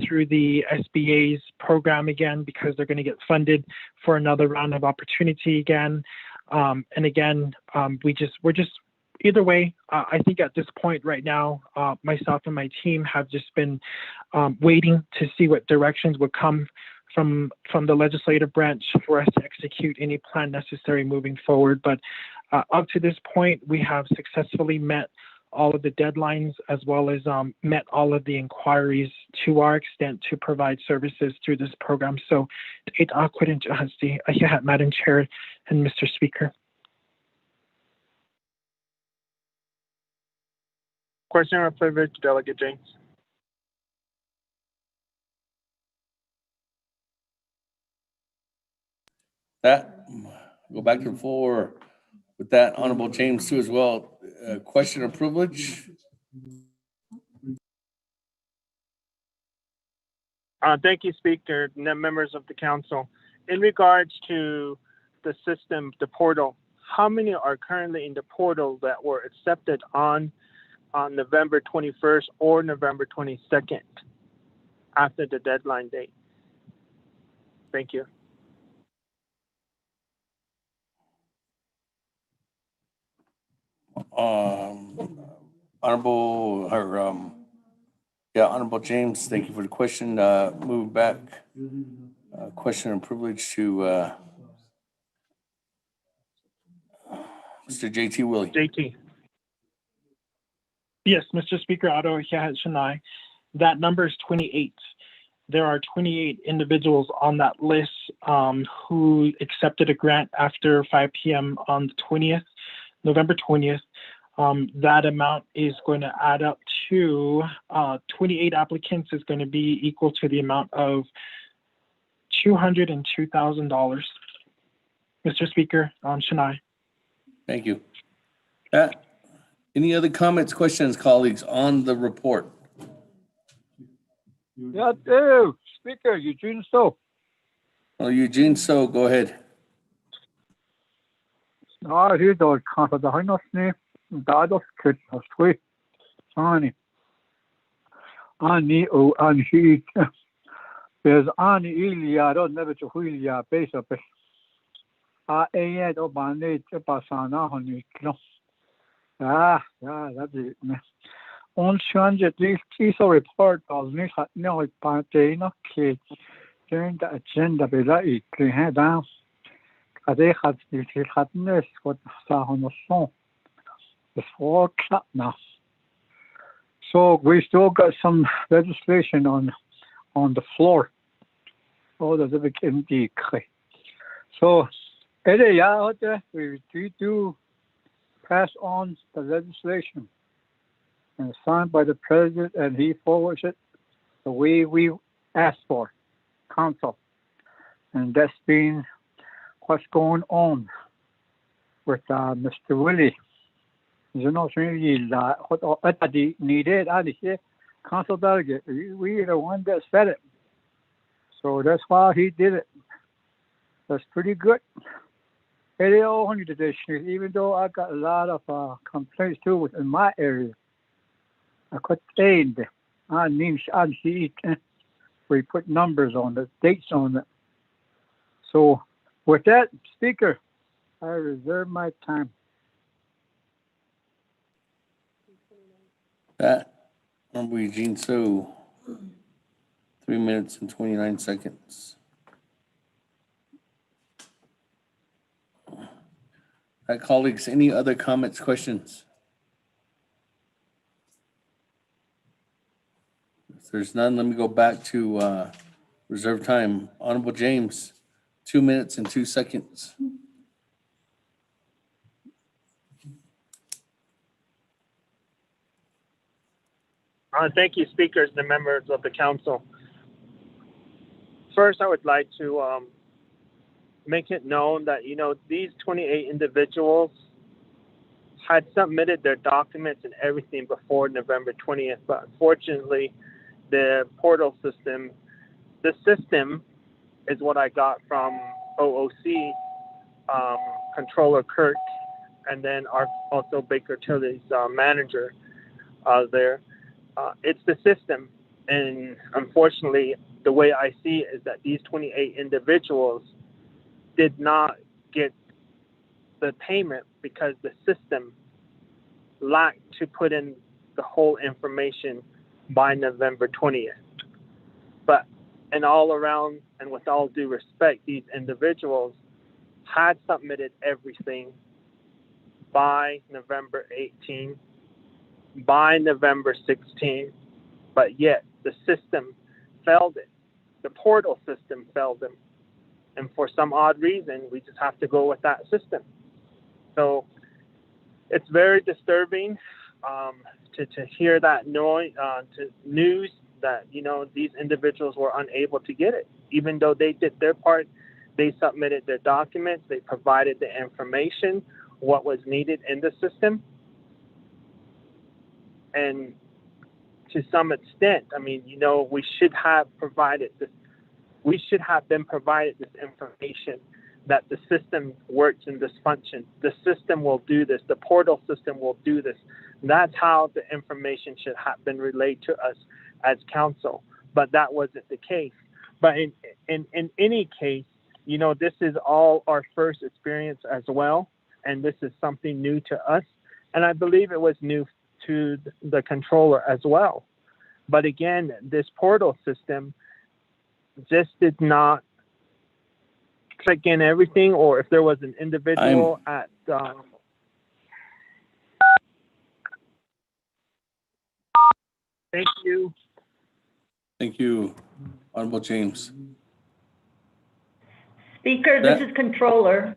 through the SBA's program again, because they're going to get funded for another round of opportunity again. And again, we're just either way. I think at this point right now, myself and my team have just been waiting to see what directions would come from the legislative branch for us to execute any plan necessary moving forward. But up to this point, we have successfully met all of the deadlines, as well as met all of the inquiries to our extent to provide services through this program. So, Madam Chair and Mr. Speaker. Question or privilege, Delegate James. That, go back to the floor with that, Honorable James too as well. Question or privilege? Thank you, Speaker, and members of the council. In regards to the system, the portal, how many are currently in the portal that were accepted on November 21st or November 22nd after the deadline date? Thank you. Honorable James, thank you for the question. Move back. Question and privilege to Mr. JT Willie. JT. Yes, Mr. Speaker, Otto Shanai. That number is 28. There are 28 individuals on that list who accepted a grant after 5 p.m. on the 20th, November 20th. That amount is going to add up to 28 applicants is going to be equal to the amount of $202,000. Mr. Speaker, Shanai. Thank you. Any other comments, questions, colleagues, on the report? Yeah, do. Speaker, Eugene So. Well, Eugene So, go ahead. Here's the concept of the Dados kid, Tony. Ani o anhi. There's ani ilia don't never to huilia base up. O bane pasana honey. Yeah, that's it. On change this piece of report of me no party no kid. During the agenda below it had down. They had this what saw on the song. It's 4 o'clock now. So we still got some legislation on the floor. Oh, there's a big empty. So, we do pass on the legislation and signed by the president, and he forwards it the way we asked for, council. And that's been what's going on with Mr. Willie. You know, what needed, council delegate. We are the one that said it. So that's why he did it. That's pretty good. Even though I got a lot of complaints too in my area. I could say we put numbers on it, dates on it. So with that, Speaker, I reserve my time. That, Honorable Eugene So, 3 minutes and 29 seconds. All right, colleagues, any other comments, questions? If there's none, let me go back to reserve time. Honorable James, 2 minutes and 2 seconds. Thank you, speakers and members of the council. First, I would like to make it known that, these 28 individuals had submitted their documents and everything before November 20th, but unfortunately, the portal system, the system is what I got from OOC, Controller Kirk, and then also Baker Tilly's manager there. It's the system, and unfortunately, the way I see it is that these 28 individuals did not get the payment because the system lacked to put in the whole information by November 20th. But in all around, and with all due respect, these individuals had submitted everything by November 18th, by November 16th, but yet the system failed it. The portal system failed them. And for some odd reason, we just have to go with that system. So it's very disturbing to hear that news that, these individuals were unable to get it. Even though they did their part, they submitted their documents, they provided the information, what was needed in the system. And to some extent, we should have provided this. We should have been provided this information that the system works in this function. The system will do this. The portal system will do this. That's how the information should have been relayed to us as council. But that wasn't the case. But in any case, this is all our first experience as well. And this is something new to us. And I believe it was new to the controller as well. But again, this portal system just did not click in everything, or if there was an individual Thank you. Thank you, Honorable James. Speaker, this is Controller.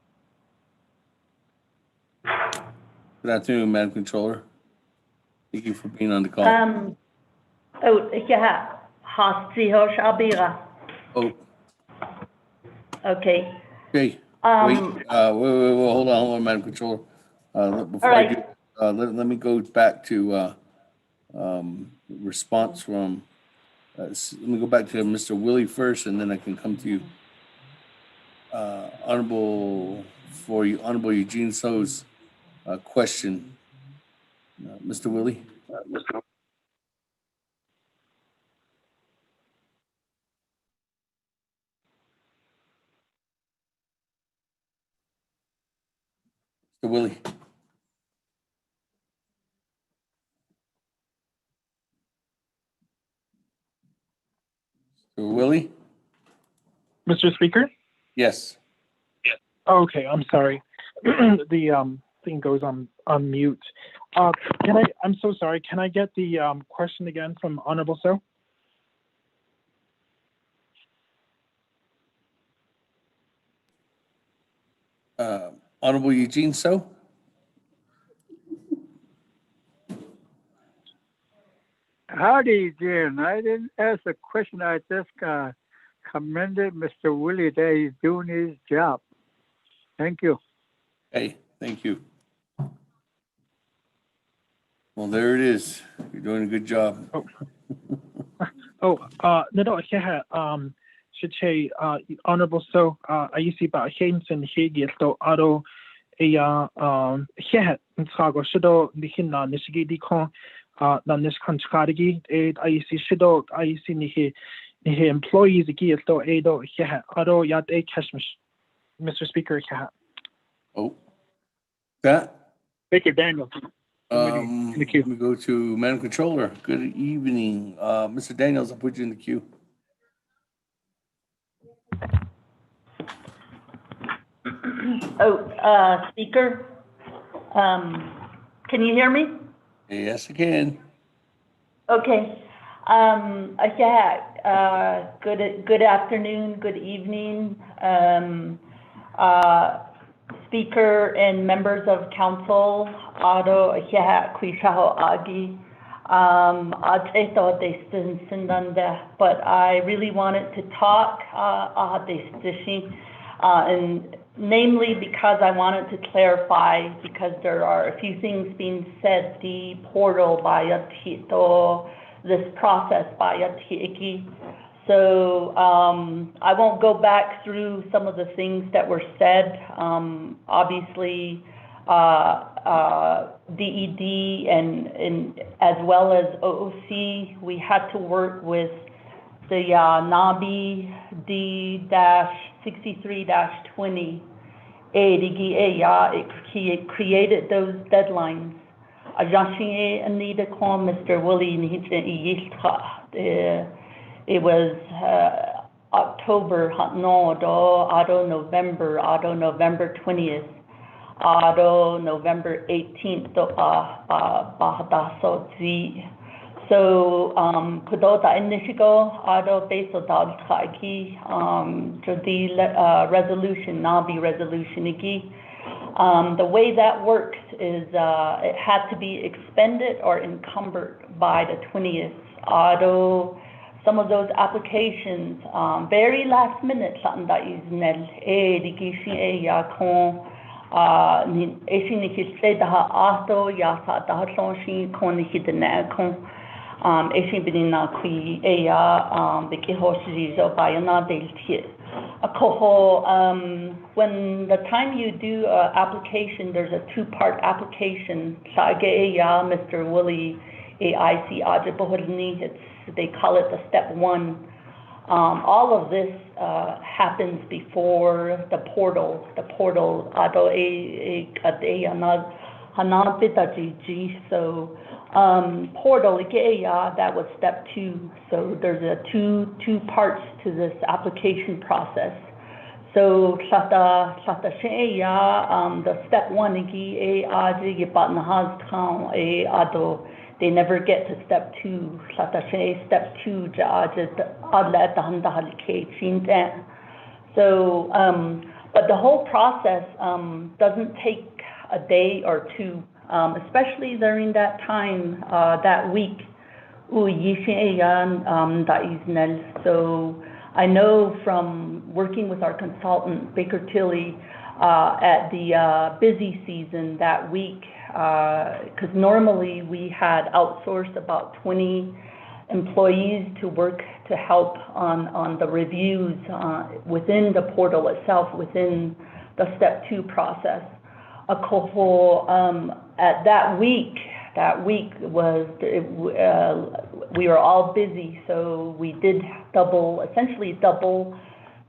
Good afternoon, Madam Controller. Thank you for being on the call. Okay. Okay. Wait, hold on, Madam Controller. Before I do, let me go back to response from. Let me go back to Mr. Willie first, and then I can come to you. Honorable Eugene So's question. Mr. Willie. Mr. Willie. Mr. Willie? Mr. Speaker? Yes. Okay, I'm sorry. The thing goes on mute. I'm so sorry. Can I get the question again from Honorable So? Honorable Eugene So? Howdy, Jim. I didn't ask a question. I just commended Mr. Willie that he's doing his job. Thank you. Hey, thank you. Well, there it is. You're doing a good job. No, should say, Honorable So, I used to about Hanson Higgy, so Auto, Sago, Shido, Nihina, Nishigi, Con, Nanis Conchkarigi, I used to Shido, I used to Nihi employees, Gi, so Ado, Auto, Yat, A Cashmish, Mr. Speaker, Oh, that? Baker Daniel. Let me go to Madam Controller. Good evening. Mr. Daniels, I'll put you in the queue. Speaker, can you hear me? Yes, I can. Okay. Good afternoon, good evening, Speaker and members of council. Ado Kwishaho Agi. But I really wanted to talk, and namely because I wanted to clarify, because there are a few things being said, the portal by this process by Iki. So I won't go back through some of the things that were said. Obviously, DED and as well as OOC, we had to work with the NABI D-63-20. It created those deadlines. Anita Kwan, Mr. Willie, it was October, November 20th, November 18th, so Kudota Initigo, Beso Dalkaki, resolution, Nabi resolution. The way that works is it had to be expended or encumbered by the 20th. Some of those applications, very last minute, when the time you do application, there's a two-part application. Mr. Willie, they call it the step one. All of this happens before the portal. So portal, that was step two. So there's two parts to this application process. So the step one, they never get to step two. Step two, so, but the whole process doesn't take a day or two, especially during that time, that week. So I know from working with our consultant, Baker Tilly, at the busy season that week, because normally we had outsourced about 20 employees to work to help on the reviews within the portal itself, within the step two process. At that week was, we were all busy, so we did essentially double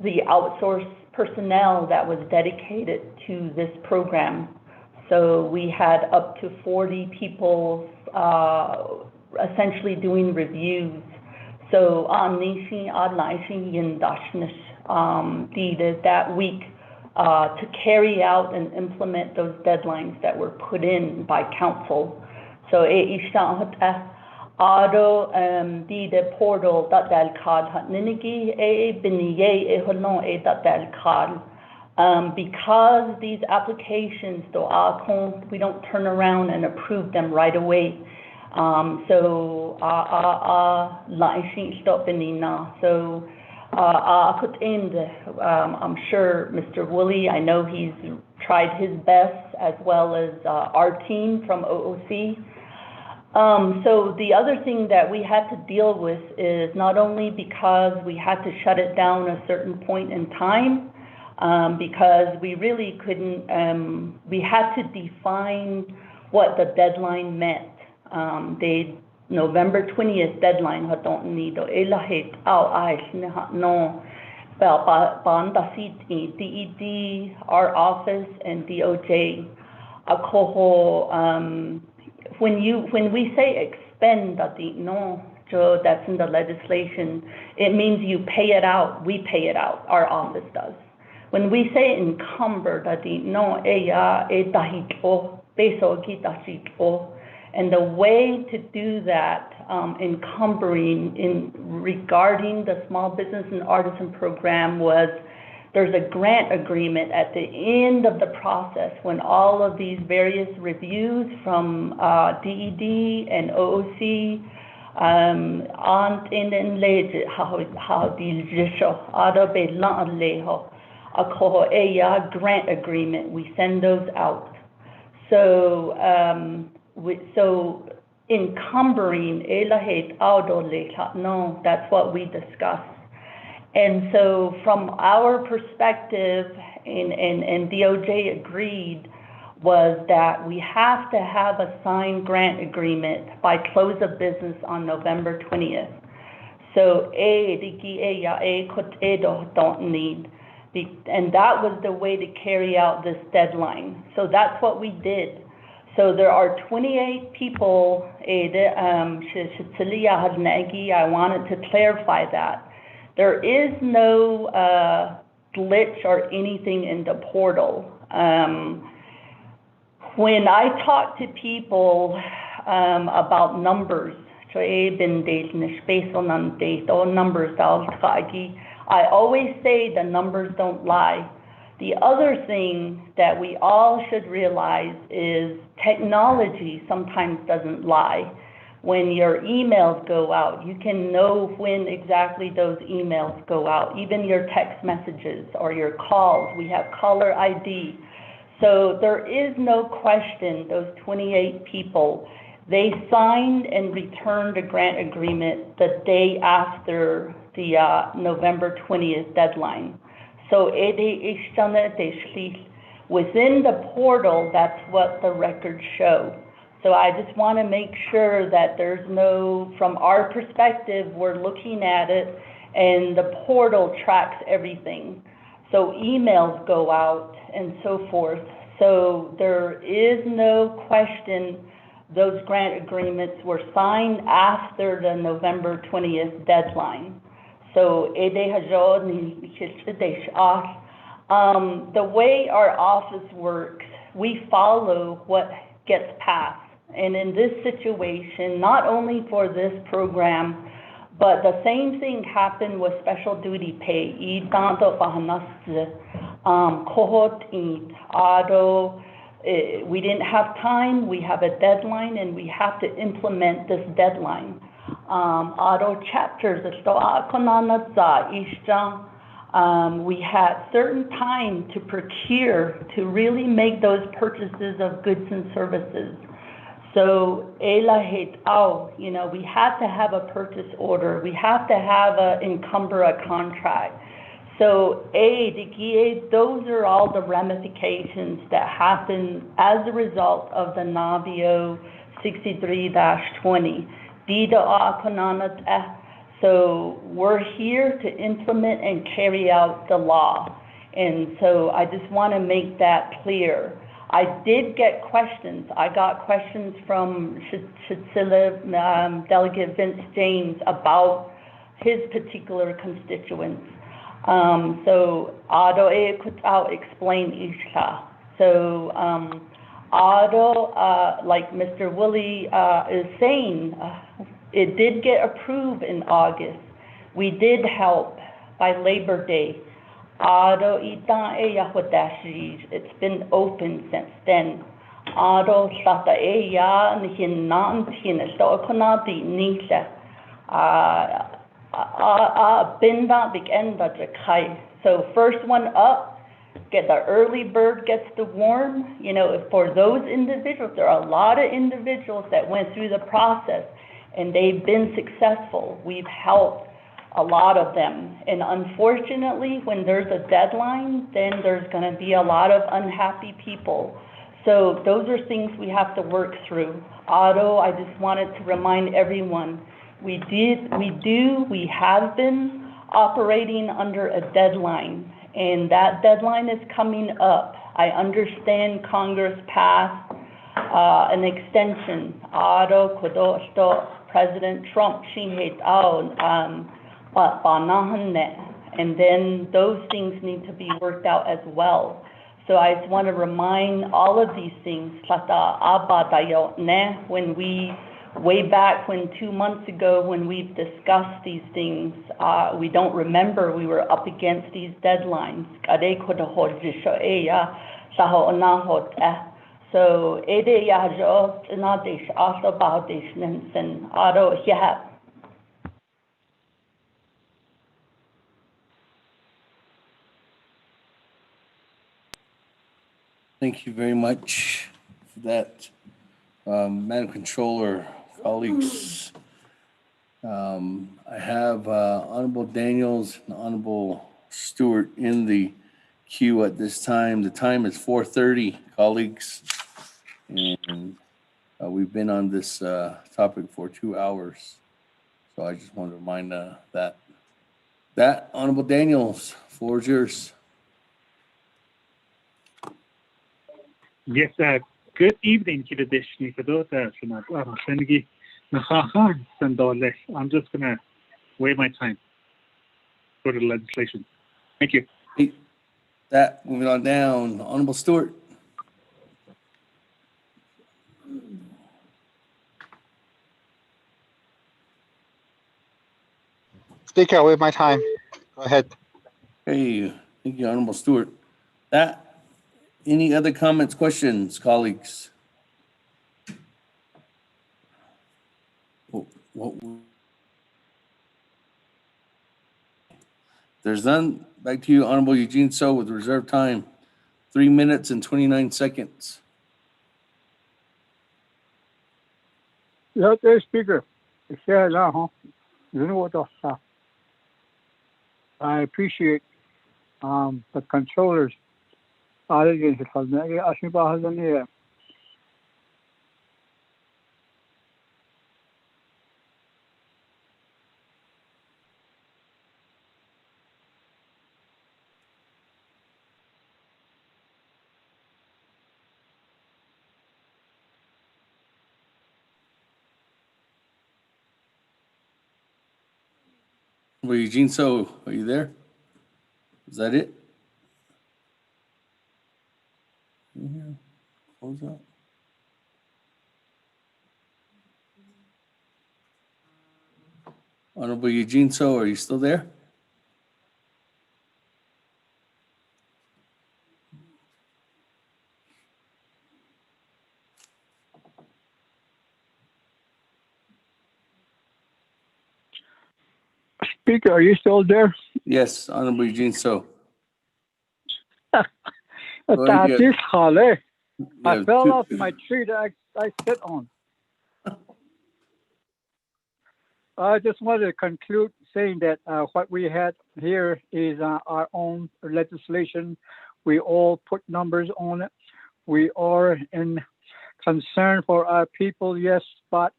the outsourced personnel that was dedicated to this program. So we had up to 40 people essentially doing reviews. So on that week to carry out and implement those deadlines that were put in by council. So auto the portal that card ninigi because these applications we don't turn around and approve them right away. So I could end. I'm sure Mr. Woolley, I know he's tried his best, as well as our team from OOC. So the other thing that we had to deal with is not only because we had to shut it down a certain point in time, because we really couldn't, we had to define what the deadline meant. The November 20th deadline DED, our office, and DOJ. When we say expend, so that's in the legislation, it means you pay it out, we pay it out, our office does. When we say encumber, and the way to do that, encumbering regarding the Small Business and Artisan Program was there's a grant agreement at the end of the process when all of these various reviews from DED and OOC grant agreement, we send those out. So encumbering, that's what we discussed. And so from our perspective, and DOJ agreed, was that we have to have a signed grant agreement by close of business on November 20th. So don't need. And that was the way to carry out this deadline. So that's what we did. So there are 28 people, I wanted to clarify that. There is no glitch or anything in the portal. When I talk to people about numbers, I always say the numbers don't lie. The other thing that we all should realize is technology sometimes doesn't lie. When your emails go out, you can know when exactly those emails go out, even your text messages or your calls. We have caller ID. So there is no question those 28 people, they signed and returned a grant agreement the day after the November 20th deadline. So within the portal, that's what the records show. So I just want to make sure that there's no, from our perspective, we're looking at it and the portal tracks everything. So emails go out and so forth. So there is no question those grant agreements were signed after the November 20th deadline. So the way our office works, we follow what gets passed. And in this situation, not only for this program, but the same thing happened with special duty pay. We didn't have time, we have a deadline, and we have to implement this deadline. Auto chapters, we had certain time to procure, to really make those purchases of goods and services. So, we had to have a purchase order. We have to have encumber a contract. So, those are all the ramifications that happen as a result of the Navajo 63-20. So, we're here to implement and carry out the law. And so, I just want to make that clear. I did get questions. I got questions from Delegate Vince James about his particular constituents. So I'll explain Ishka. So like Mr. Willie is saying, it did get approved in August. We did help by Labor Day. It's been open since then. So first one up, get the early bird gets the worm. You know, for those individuals, there are a lot of individuals that went through the process and they've been successful. We've helped a lot of them. And unfortunately, when there's a deadline, then there's going to be a lot of unhappy people. So those are things we have to work through. Otto, I just wanted to remind everyone, we have been operating under a deadline, and that deadline is coming up. I understand Congress passed an extension. Otto, President Trump, and then those things need to be worked out as well. So I just want to remind all of these things, when way back when 2 months ago when we've discussed these things, we don't remember we were up against these deadlines. So Thank you very much for that, Madam Controller, colleagues. I have Honorable Daniels and Honorable Stewart in the queue at this time. The time is 4:30, colleagues, and we've been on this topic for 2 hours. So I just want to remind that Honorable Daniels, floor is yours. Yes, good evening, I'm just going to wait my time for the legislation. Thank you. Moving on down, Honorable Stewart. Speaker, I wait my time. Go ahead. Hey, thank you, Honorable Stewart. Any other comments, questions, colleagues? There's none. Back to you, Honorable Eugene So, with reserved time, 3 minutes and 29 seconds. Yeah, Speaker. I appreciate the controllers. Well, Eugene So, are you there? Is that it? Close out. Honorable Eugene So, are you still there? Speaker, are you still there? Yes, Honorable Eugene So. I fell off my tree that I sit on. I just wanted to conclude saying that what we had here is our own legislation. We all put numbers on it. We are in concern for our people, yes, but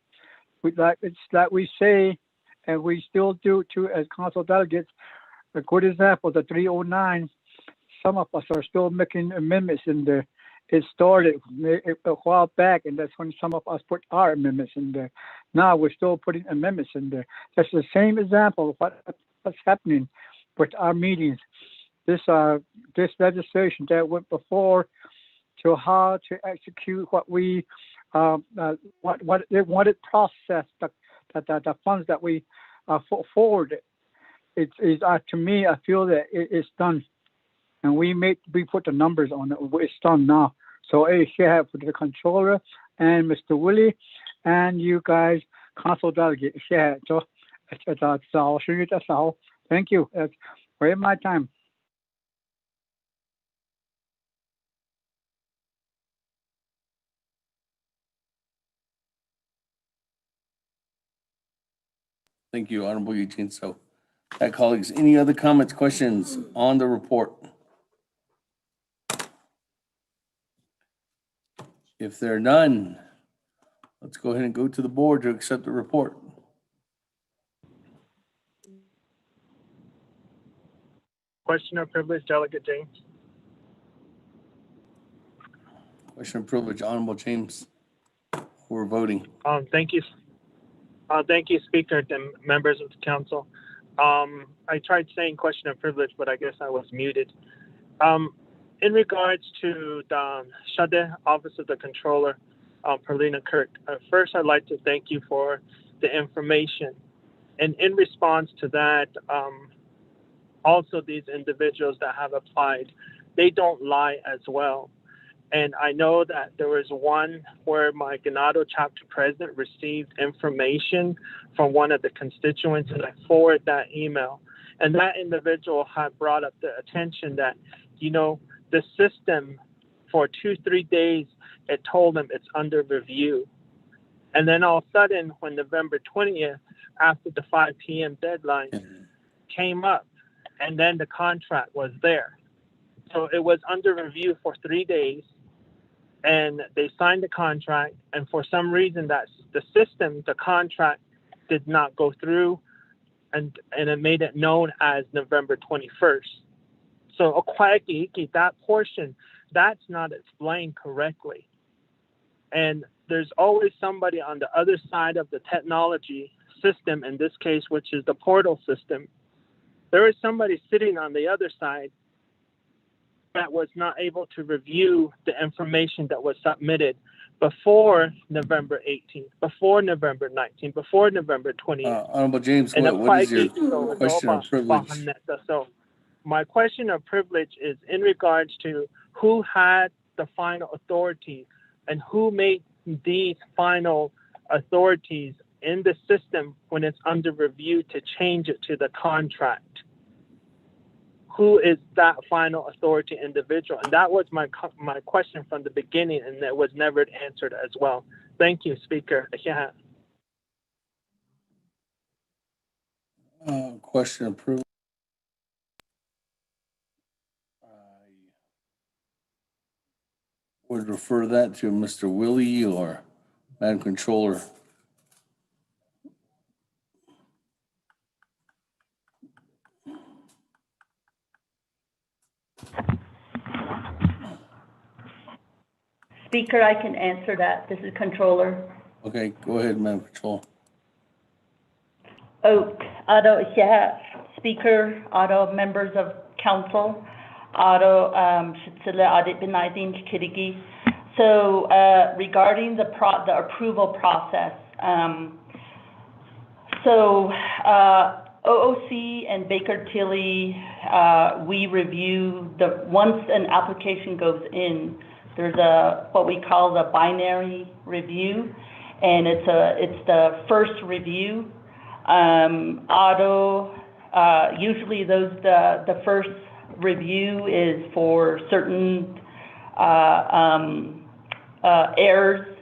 it's like we say, and we still do too as council delegates. A good example, the 309, some of us are still making amendments in it started a while back, and that's when some of us put our amendments in there. Now we're still putting amendments in there. That's the same example of what's happening with our meetings. This legislation that went before to how to execute what we what it processed the funds that we forwarded. It's to me, I feel that it's done, and we put the numbers on it. It's done now. So it should have for the controller and Mr. Willie and you guys, council delegate. So that's all. Thank you. That's where my time. Thank you, Honorable Eugene. So, colleagues, any other comments, questions on the report? If there are none, let's go ahead and go to the board to accept the report. Question of privilege, Delegate James. Question of privilege, Honorable James. We're voting. Thank you. Thank you, Speaker and members of the council. I tried saying question of privilege, but I guess I was muted. In regards to the Shade Office of the Controller, Perlina Kirk, first I'd like to thank you for the information. And in response to that, also these individuals that have applied, they don't lie as well. And I know that there was one where my Ganado chapter president received information from one of the constituents, and I forwarded that email. And that individual had brought up the attention that, the system for 2-3 days, it told them it's under review. And then all of a sudden, when November 20th, after the 5 p.m. deadline came up, and then the contract was there. So it was under review for 3 days, and they signed the contract, and for some reason that the system, the contract did not go through, and it made it known as November 21st. So that portion, that's not explained correctly. And there's always somebody on the other side of the technology system, in this case, which is the portal system. There is somebody sitting on the other side that was not able to review the information that was submitted before November 18th, before November 19th, before November 20th. Honorable James, what is your question of privilege? So my question of privilege is in regards to who had the final authority and who made these final authorities in the system when it's under review to change it to the contract. Who is that final authority individual? And that was my question from the beginning, and it was never answered as well. Thank you, Speaker. Question of privilege. I would refer that to Mr. Willie or Madam Controller. Speaker, I can answer that. This is Controller. Okay, go ahead, Madam Controller. Speaker, members of council, so regarding the approval process, OOC and Baker Tilly, we review once an application goes in, there's what we call the binary review, and it's the first review. Usually the first review is for certain errors.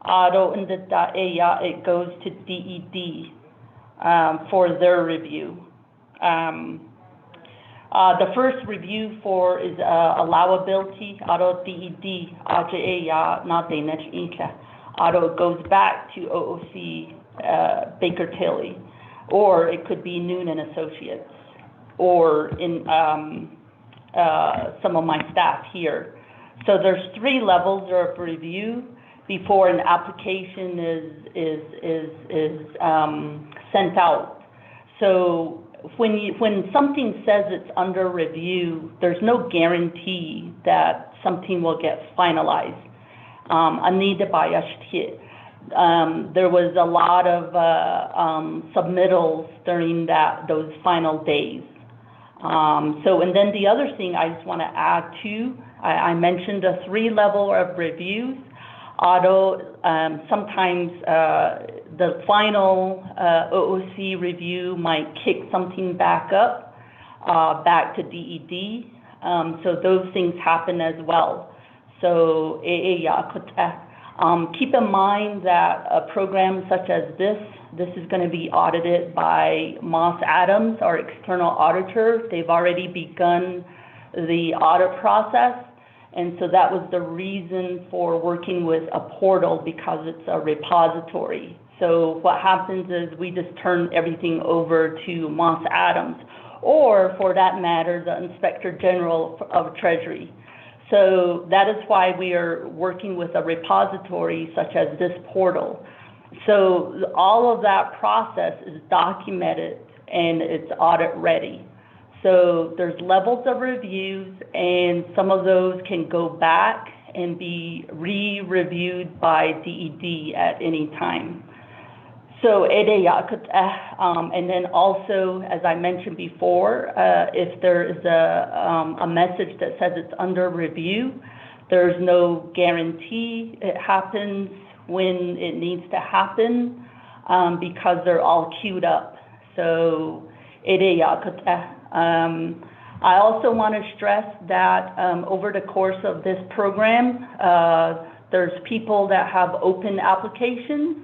It goes to DED for their review. The first review is allowability. DED goes back to OOC Baker Tilly, or it could be Noon and Associates, or in some of my staff here. So there's 3 levels of review before an application is sent out. So when something says it's under review, there's no guarantee that something will get finalized. There was a lot of submittals during those final days. And then the other thing I just want to add too, I mentioned a 3 level of reviews. Sometimes the final OOC review might kick something back up, back to DED. So those things happen as well. So keep in mind that a program such as this is going to be audited by Moss Adams, our external auditor. They've already begun the audit process. And so that was the reason for working with a portal, because it's a repository. So what happens is we just turn everything over to Moss Adams, or for that matter, the Inspector General of Treasury. So that is why we are working with a repository such as this portal. So all of that process is documented and it's audit ready. So there's levels of reviews, and some of those can go back and be re-reviewed by DED at any time. So and then also, as I mentioned before, if there is a message that says it's under review, there's no guarantee it happens when it needs to happen, because they're all queued up. So I also want to stress that over the course of this program, there's people that have open applications.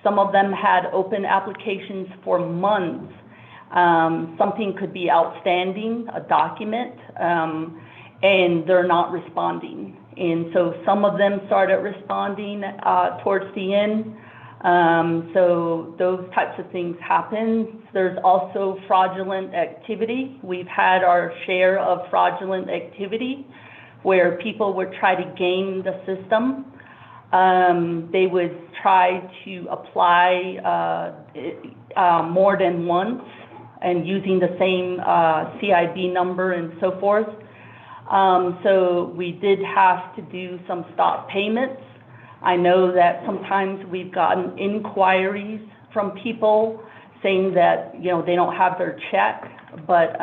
Some of them had open applications for months. Something could be outstanding, a document, and they're not responding. And so some of them started responding towards the end. So those types of things happen. There's also fraudulent activity. We've had our share of fraudulent activity where people would try to game the system. They would try to apply more than once and using the same CIB number and so forth. So we did have to do some stop payments. I know that sometimes we've gotten inquiries from people saying that, you know, they don't have their check, but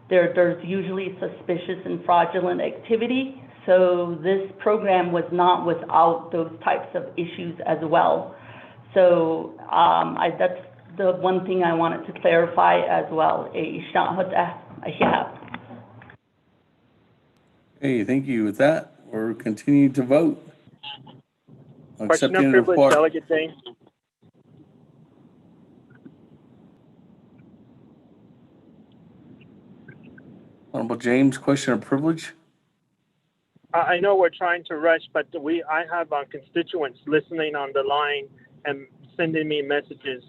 there's usually suspicious and fraudulent activity. So this program was not without those types of issues as well. So that's the one thing I wanted to clarify as well. Hey, thank you. With that, we're continuing to vote. Question of Accepting the privilege, report. Delegate James. Honorable James, question of privilege. I know we're trying to rush, but I have constituents listening on the line and sending me messages.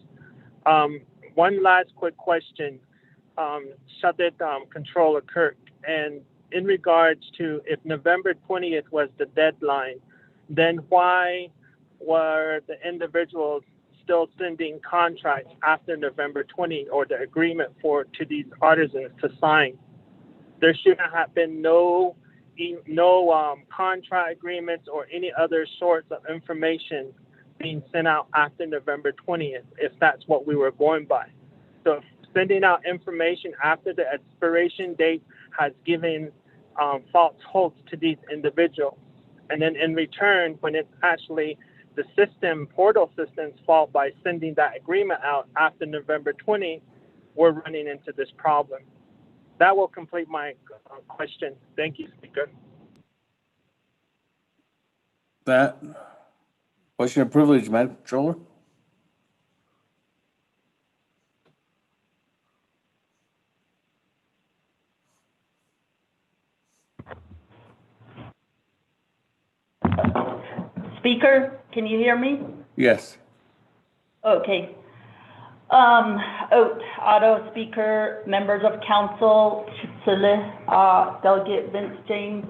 One last quick question, Controller Kirk, and in regards to if November 20th was the deadline, then why were the individuals still sending contracts after November 20 or the agreement to these artisans to sign? There shouldn't have been no contract agreements or any other sorts of information being sent out after November 20th, if that's what we were going by. So sending out information after the expiration date has given false hopes to these individuals. And then in return, when it's actually the portal system's fault by sending that agreement out after November 20, we're running into this problem. That will complete my question. Thank you, Speaker. That question of privilege, Madam Controller. Speaker, can you hear me? Yes. Okay. Auto Speaker, members of council, Delegate Vince James.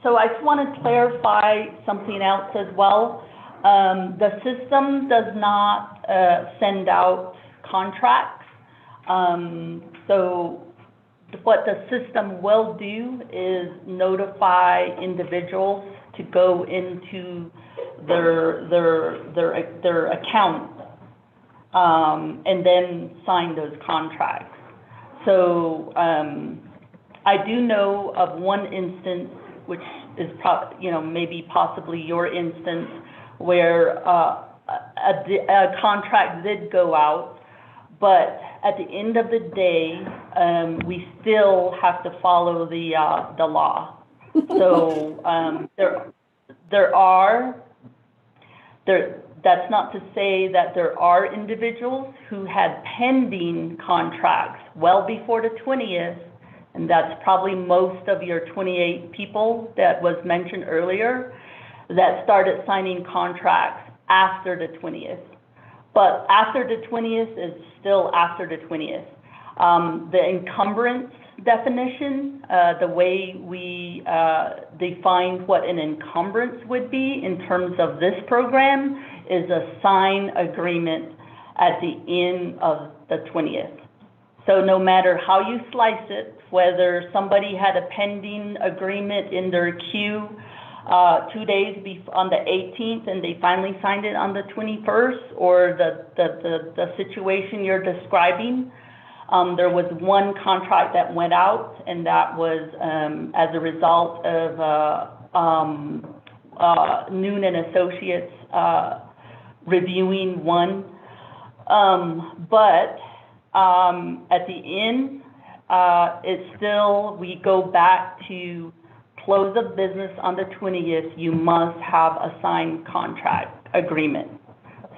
So I just want to clarify something else as well. The system does not send out contracts. So what the system will do is notify individuals to go into their account and then sign those contracts. So I do know of one instance, which is maybe possibly your instance, where a contract did go out, but at the end of the day, we still have to follow the law. So that's not to say that there are individuals who had pending contracts well before the 20th, and that's probably most of your 28 people that was mentioned earlier, that started signing contracts after the 20th. But after the 20th is still after the 20th. The encumbrance definition, the way we define what an encumbrance would be in terms of this program, is a signed agreement at the end of the 20th. So no matter how you slice it, whether somebody had a pending agreement in their queue 2 days on the 18th and they finally signed it on the 21st, or the situation you're describing, there was one contract that went out, and that was as a result of Noon and Associates reviewing one. But at the end, it's still, we go back to close of business on the 20th, you must have a signed contract agreement.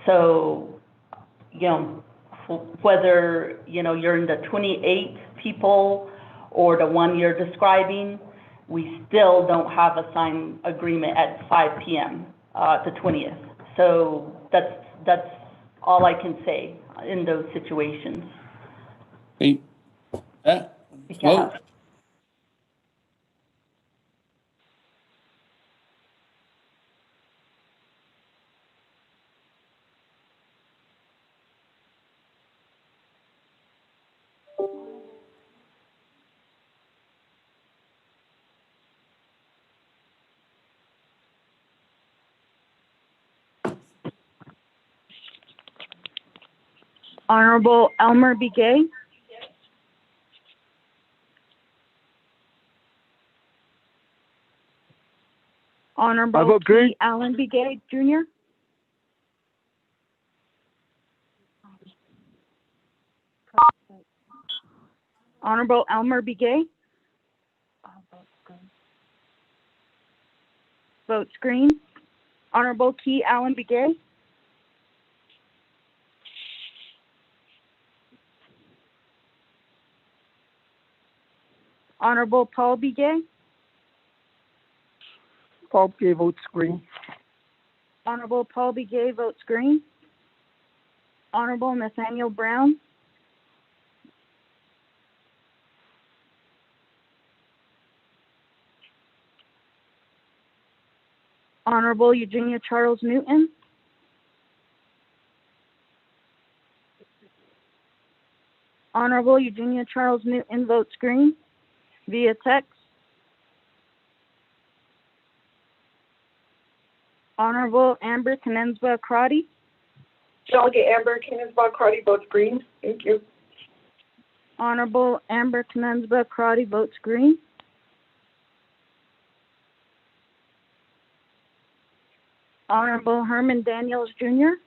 So, whether, you're in the 28 people or the one you're describing, we still don't have a signed agreement at 5 p.m. The 20th. So that's all I can say in those situations. Hey, vote. Honorable Elmer B. Gay. Honorable T. Allen B. Gay, Jr. Honorable Elmer B. Gay. Vote screen. Honorable Key Allen B. Gay. Honorable Paul B. Gay. Paul B. Gay, vote screen. Honorable Paul B. Gay, vote screen. Honorable Nathaniel Brown. Honorable Eugenia Charles Newton. Honorable Eugenia Charles Newton, vote screen via text. Honorable Amber Canensba Crotty. Delegate Amber Canensba Crotty, vote green. Thank you. Honorable Amber Canensba Crotty, votes green. Honorable Herman Daniels, Jr.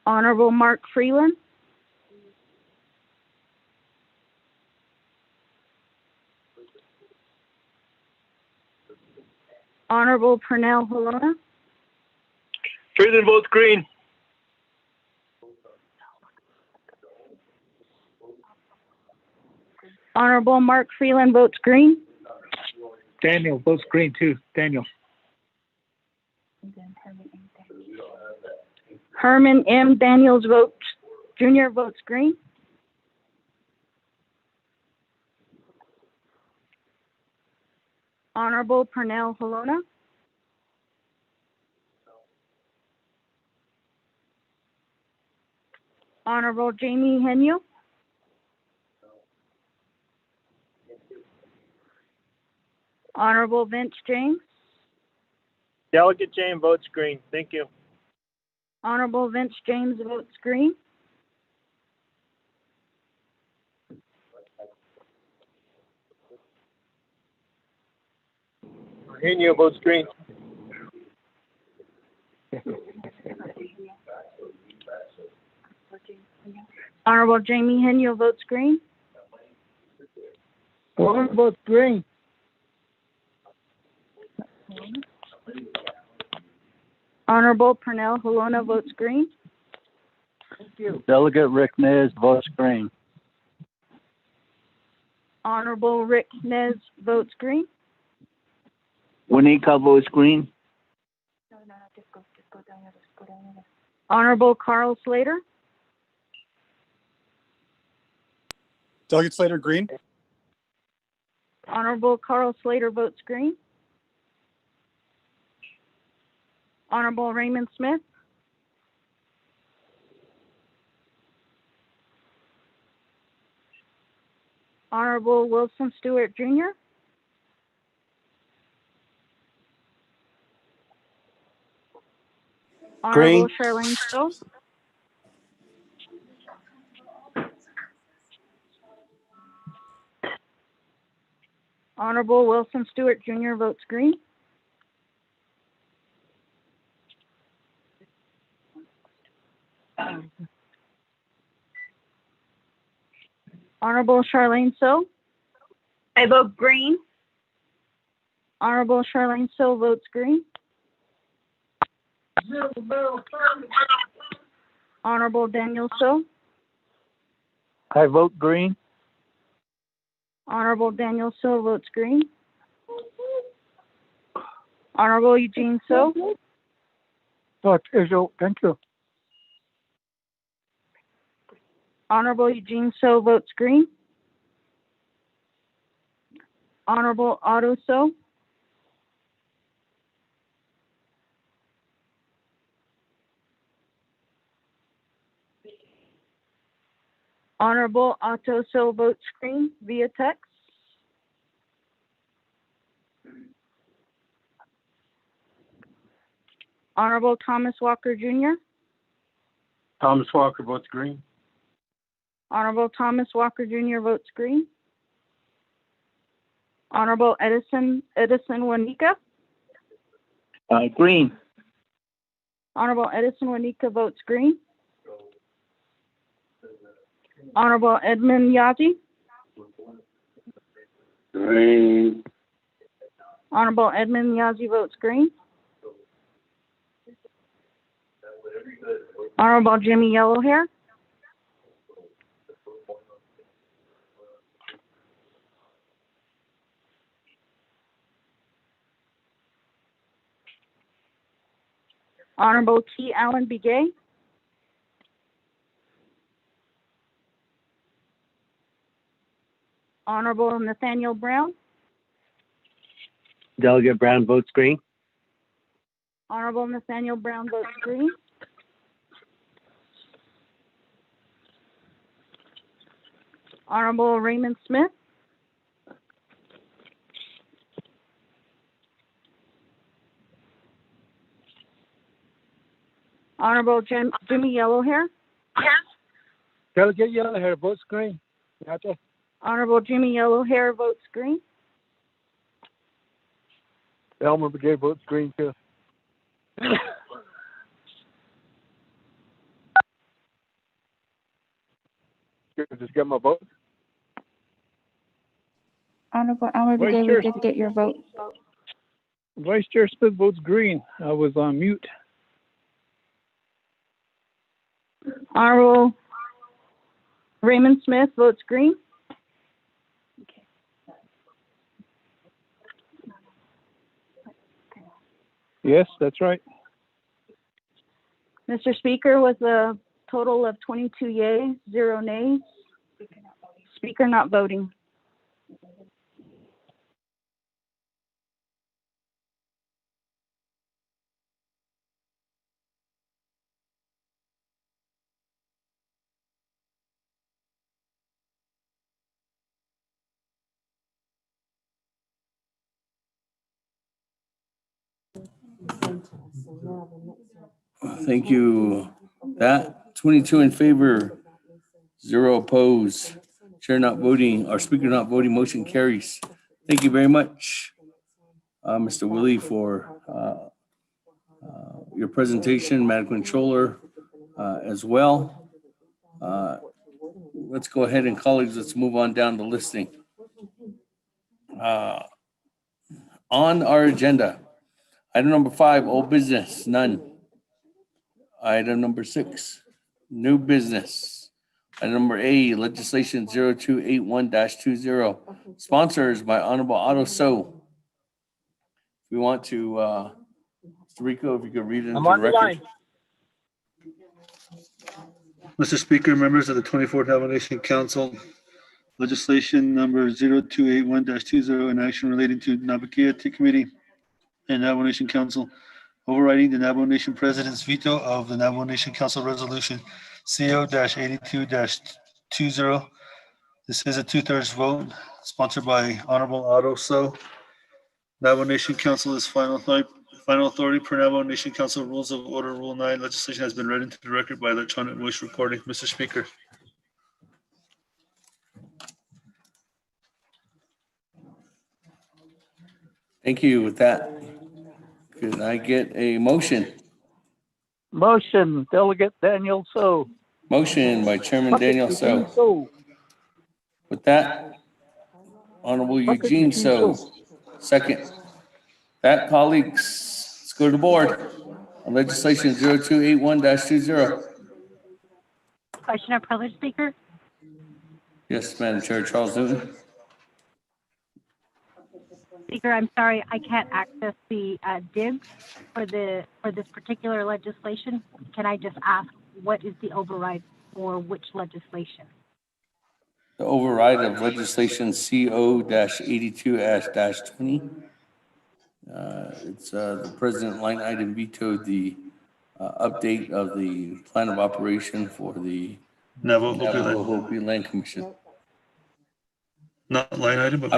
Honorable Mark Freeland. Honorable Pernell Halona. Freeland votes green. Honorable Mark Freeland votes green. Daniel votes green too. Daniel. Herman M. Daniels votes, Jr. votes green. Honorable Pernell Halona. Honorable Jamie Henyo. Honorable Vince James. Delegate James votes green. Thank you. Honorable Vince James votes green. Henyo votes green. Honorable Jamie Henyo votes green. One votes green. Honorable Pernell Halona votes green. Thank you. Delegate Rick Nez votes green. Honorable Rick Nez votes green. Winika votes green. Honorable Carl Slater. Delegate Slater, green. Honorable Carl Slater votes green. Honorable Raymond Smith. Honorable Wilson Stewart Jr. Honorable Charlene Stowe. Honorable Wilson Stewart Jr. votes green. Honorable Charlene Stowe. I vote green. Honorable Charlene Stowe votes green. Honorable Daniel Stowe. I vote green. Honorable Daniel Stowe votes green. Honorable Eugene Stowe. Thank you. Honorable Eugene Stowe votes green. Honorable Otto Stowe. Honorable Otto Stowe votes green via text. Honorable Thomas Walker Jr. Thomas Walker votes green. Honorable Thomas Walker Jr. votes green. Honorable Edison Wanika. Green. Honorable Edison Wanika votes green. Honorable Edmund Yazi. Green. Honorable Edmund Yazi votes green. Honorable Jimmy Yellowhair. Honorable T. Allen Begay. Honorable Nathaniel Brown. Delegate Brown votes green. Honorable Nathaniel Brown votes green. Honorable Raymond Smith. Honorable Jimmy Yellowhair. Delegate Yellowhair votes green. Honorable Jimmy Yellowhair votes green. Elmer Begay votes green too. Just get my vote. Honorable Elmer Vice Begay, we Chair. did get your vote. Vice Chair Smith votes green. I was on mute. Honorable Raymond Smith votes green. Yes, that's right. Mr. Speaker, with a total of 22 yeas, 0 nays. Speaker not voting. Thank you. That 22 in favor, 0 opposed. Chair not voting, or speaker not voting, motion carries. Thank you very much, Mr. Willie, for your presentation, Madam Controller, as well. Let's go ahead and colleagues, let's move on down the listing. On our agenda, item number 5, old business, none. Item number 6, new business. Item number A, legislation 0281-20. Sponsors by Honorable Otto So. If we want to, Mr. Rico, if you could read it into the record. Mr. Speaker, members of the 24th Navajo Nation Council, legislation number 0281-20, an action relating to Navajo Committee and Navajo Nation Council, overriding the Navajo Nation President's veto of the Navajo Nation Council Resolution CO-82-20. This is a 2/3 vote, sponsored by Honorable Otto So. Navajo Nation Council is final authority per Navajo Nation Council Rules of Order Rule 9. Legislation has been read into the record by electronic voice recording. Mr. Speaker. Thank you. With that, could I get a motion? Motion, Delegate Daniel So. Motion by Chairman Daniel So. With that, Honorable Eugene So. Second. That, colleagues, let's go to the board on legislation 0281-20. Question of privilege, Speaker. Yes, Madam Chair, Charles Newton. Speaker, I'm sorry, I can't access the DIB for this particular legislation. Can I just ask what is the override for which legislation? The override of legislation CO-82-20. It's the president line item vetoed the update of the plan of operation for the Navajo Land Commission. Not line item, but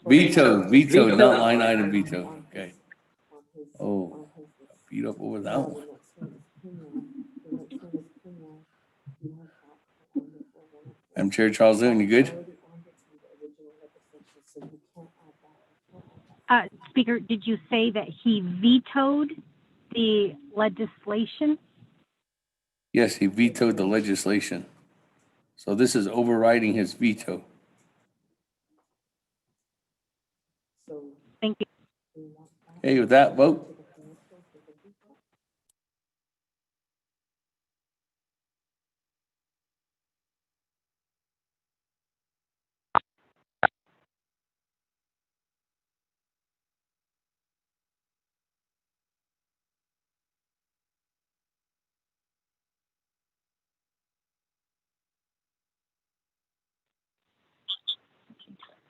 veto. Veto, not line item veto. Okay. Oh, beat up over that one. I'm Chair Charles Newton, you good? Speaker, did you say that he vetoed the legislation? Yes, he vetoed the legislation. So this is overriding his veto. Thank you. Okay, with that, vote.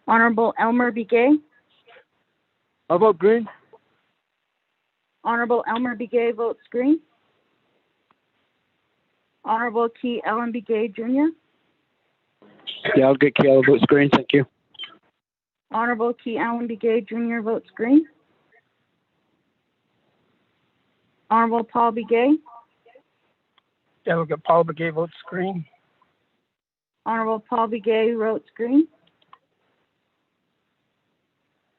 Honorable Elmer Begay. I vote green. Honorable Elmer Begay votes green. Honorable Key Ellen Begay Jr. Delegate Keel votes green. Thank you. Honorable Key Allen Begay Jr. votes green. Honorable Paul Begay. Delegate Paul Begay votes green. Honorable Paul Begay votes green.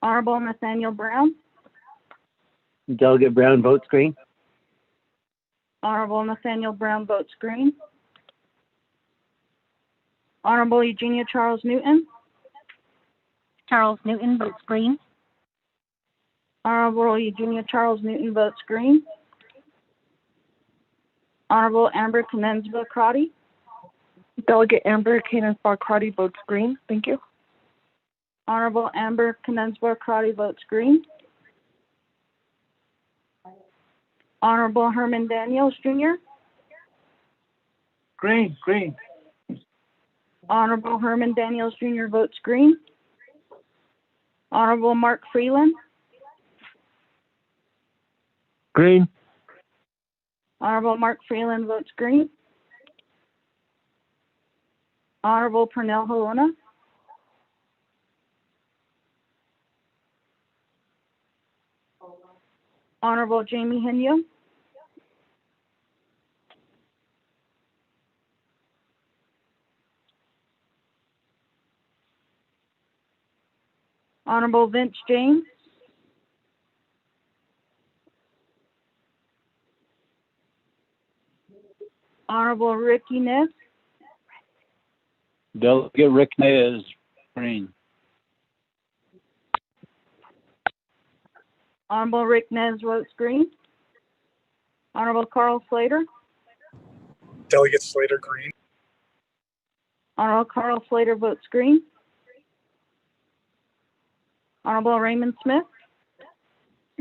Honorable Nathaniel Brown. Delegate Brown votes green. Honorable Nathaniel Brown votes green. Honorable Eugenia Charles Newton. Charles Newton votes green. Honorable Eugenia Charles Newton votes green. Honorable Amber Canensba Crotty. Delegate Amber Canensba Crotty votes green. Thank you. Honorable Amber Canensba Crotty votes green. Honorable Herman Daniels Jr. Green. Honorable Herman Daniels Jr. votes green. Honorable Mark Freeland. Green. Honorable Mark Freeland votes green. Honorable Pernell Halona. Honorable Jamie Henyo. Honorable Vince James. Honorable Ricky Ness. Delegate Rick Nez, green. Honorable Rick Nez votes green. Honorable Carl Slater. Delegate Slater, green. Honorable Carl Slater votes green. Honorable Raymond Smith.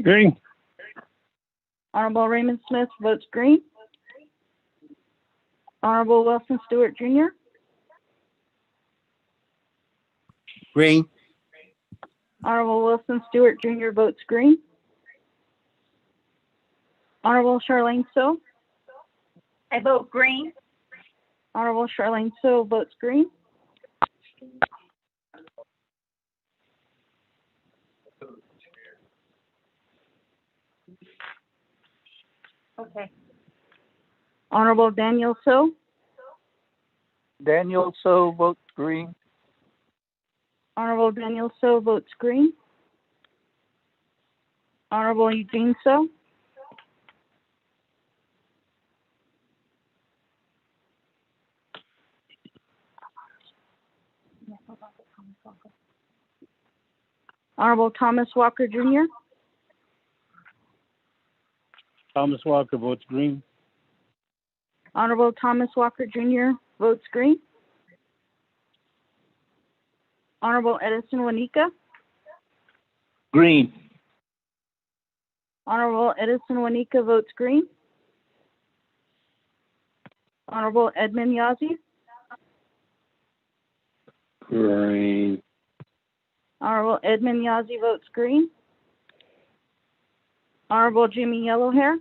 Green. Honorable Raymond Smith votes green. Honorable Wilson Stewart Jr. Green. Honorable Wilson Stewart Jr. votes green. Honorable Charlene So. I vote green. Honorable Charlene So votes green. Okay. Honorable Daniel So. Daniel So votes green. Honorable Daniel So votes green. Honorable Eugene So. Honorable Thomas Walker Jr. Thomas Walker votes green. Honorable Thomas Walker Jr. votes green. Honorable Edison Wanika. Green. Honorable Edison Wanika votes green. Honorable Edmund Yazzie. Green. Honorable Edmund Yazzie votes green. Honorable Jimmy Yellowhair.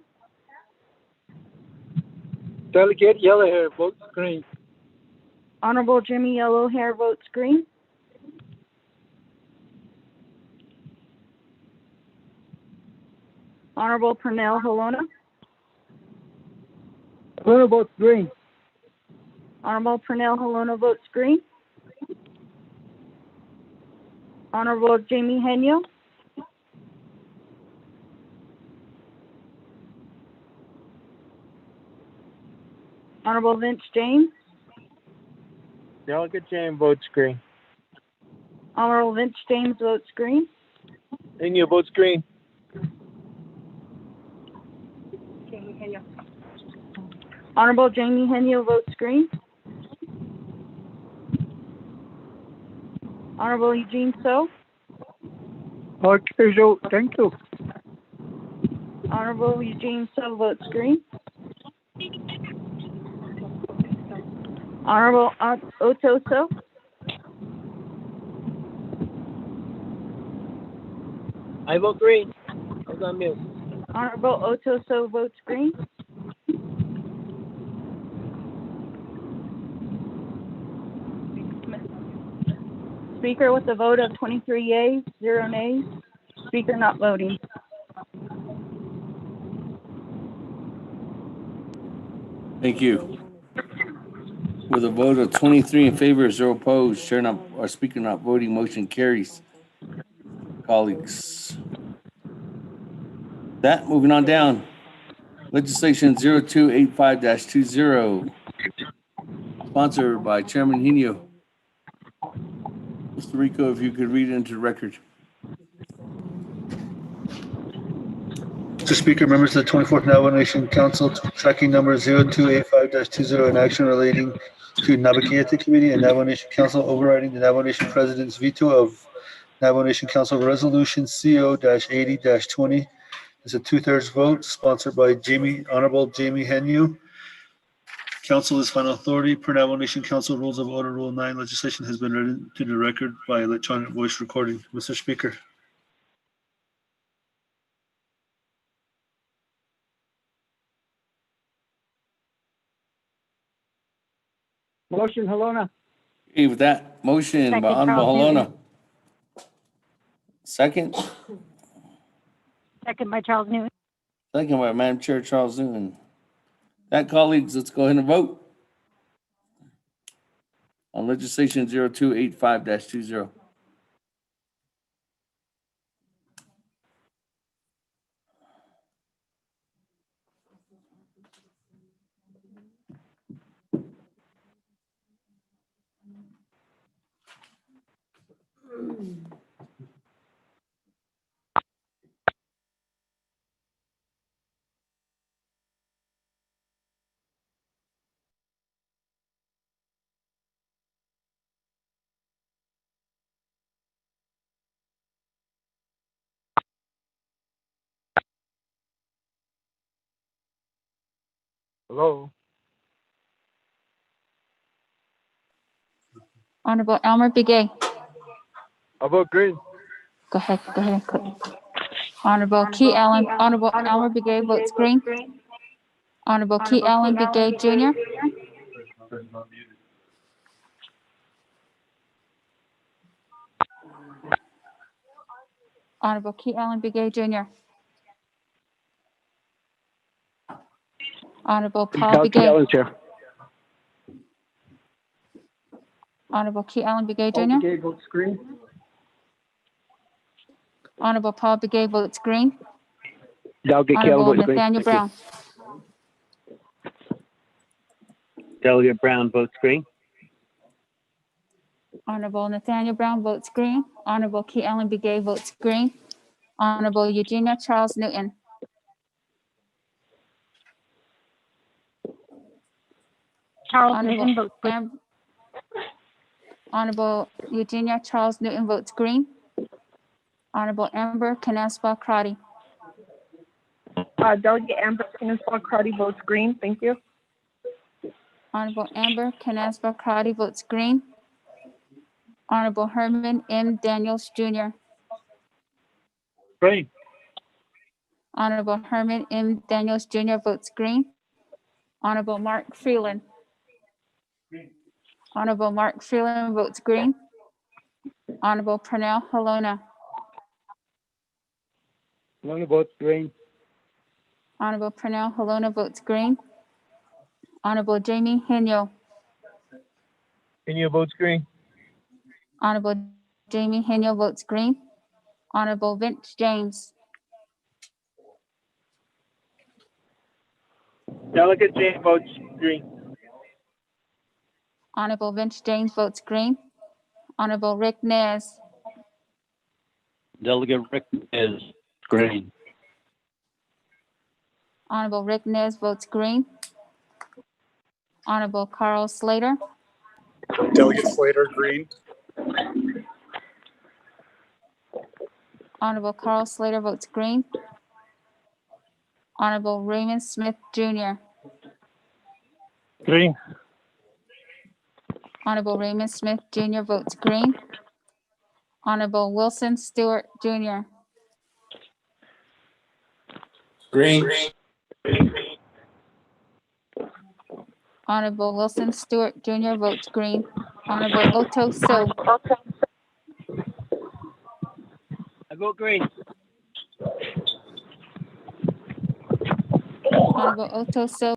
Delegate Yellowhair votes green. Honorable Jimmy Yellowhair votes green. Honorable Pernell Halona. Halona votes green. Honorable Pernell Halona votes green. Honorable Jamie Henyo. Honorable Vince James. Delegate James votes green. Honorable Vince James votes green. Henyo votes green. Honorable Jamie Henyo votes green. Honorable Eugene So. Okay, so thank you. Honorable Eugene So votes green. Honorable Otto So. I vote green. I was on mute. Honorable Otto So votes green. Speaker with a vote of 23 yeas, 0 nays. Speaker not voting. Thank you. With a vote of 23 in favor, 0 opposed, Chair not, or Speaker not voting, motion carries. Colleagues. That, moving on down. Legislation 0285-20, sponsored by Chairman Henio. Mr. Rico, if you could read it into the record. Mr. Speaker, members of the 24th Navajo Nation Council, tracking number 0285-20, an action relating to Navajo Committee and Navajo Nation Council overriding the Navajo Nation President's veto of Navajo Nation Council Resolution CO-80-20. It's a 2/3 vote, sponsored by Honorable Jamie Henyu. Council is final authority. Per Navajo Nation Council Rules of Order, Rule 9, legislation has been read into the record by electronic voice recording. Mr. Speaker. Motion, Halona. Okay, with that motion by Second, Honorable Charles Halona. Newton. Second, Second by Charles Newton. Second by Madam Chair Charles Newton. That, colleagues, let's go ahead and vote on legislation 0285-20. Hello. Honorable Elmer Begay. I vote green. Go ahead and click. Honorable Key Allen, Honorable Elmer Begay votes green. Honorable Key Allen Begay Jr. Honorable Key Allen Begay Jr. Honorable Paul Begay. Chair. Honorable Key Allen Begay Paul Jr. Begay votes green. Honorable Paul Begay votes green. Delegate Key Allen Honorable votes green. Nathaniel Thank you. Brown. Delegate Brown votes green. Honorable Nathaniel Brown votes green. Honorable Key Allen Begay votes green. Honorable Eugenia Charles Newton. Charles Honorable Newton votes green. Honorable Eugenia Charles Newton votes green. Honorable Amber Canespa Crotty. Delegate Amber Kinsella Crotty votes green. Thank you. Honorable Amber Canespa Crotty votes green. Honorable Herman M. Daniels Jr. Green. Honorable Herman M. Daniels Jr. votes green. Honorable Mark Freeland. Honorable Mark Freeland votes green. Honorable Pernell Halona. Maloney votes green. Honorable Pernell Halona votes green. Honorable Jamie Henyo. Henyo votes green. Honorable Jamie Henyo votes green. Honorable Vince James. Delegate James votes green. Honorable Vince James votes green. Honorable Rick Nez. Delegate Rick is green. Honorable Rick Nez votes green. Honorable Carl Slater. Delegate Slater, green. Honorable Carl Slater votes green. Honorable Raymond Smith Jr. Green. Honorable Raymond Smith Jr. votes green. Honorable Wilson Stewart Jr. Green. Honorable Wilson Stewart Jr. votes green. Honorable Otto So. I vote green. Honorable Otto So.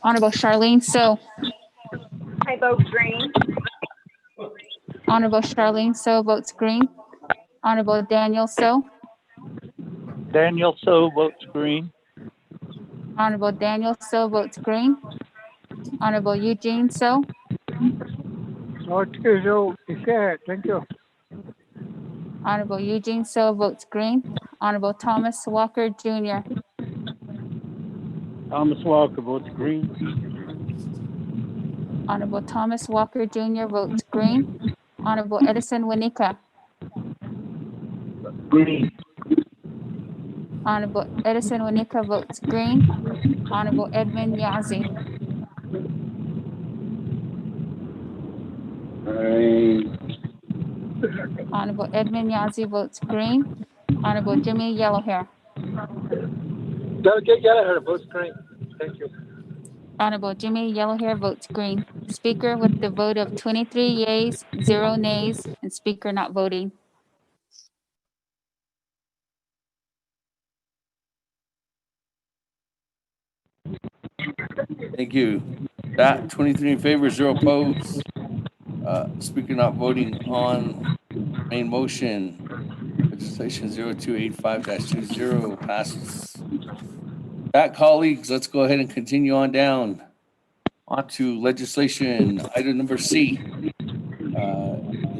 Honorable Charlene So. I vote green. Honorable Charlene So votes green. Honorable Daniel So. Daniel So votes green. Honorable Daniel So votes green. Honorable Eugene So. Thank you. Honorable Eugene So votes green. Honorable Thomas Walker Jr. Thomas Walker votes green. Honorable Thomas Walker Jr. votes green. Honorable Edison Winika. Green. Honorable Edison Winika votes green. Honorable Edmund Yazzie. Green. Honorable Edmund Yazzie votes green. Honorable Jimmy Yellowhair. Delegate Yellowhair votes green. Thank you. Honorable Jimmy Yellowhair votes green. Speaker with the vote of 23 yeas, 0 nays, and speaker not voting. Thank you. That 23 in favor, 0 opposed. Speaker not voting on main motion. Legislation 0285-20 passes. That, colleagues, let's go ahead and continue on down. On to legislation, item number C.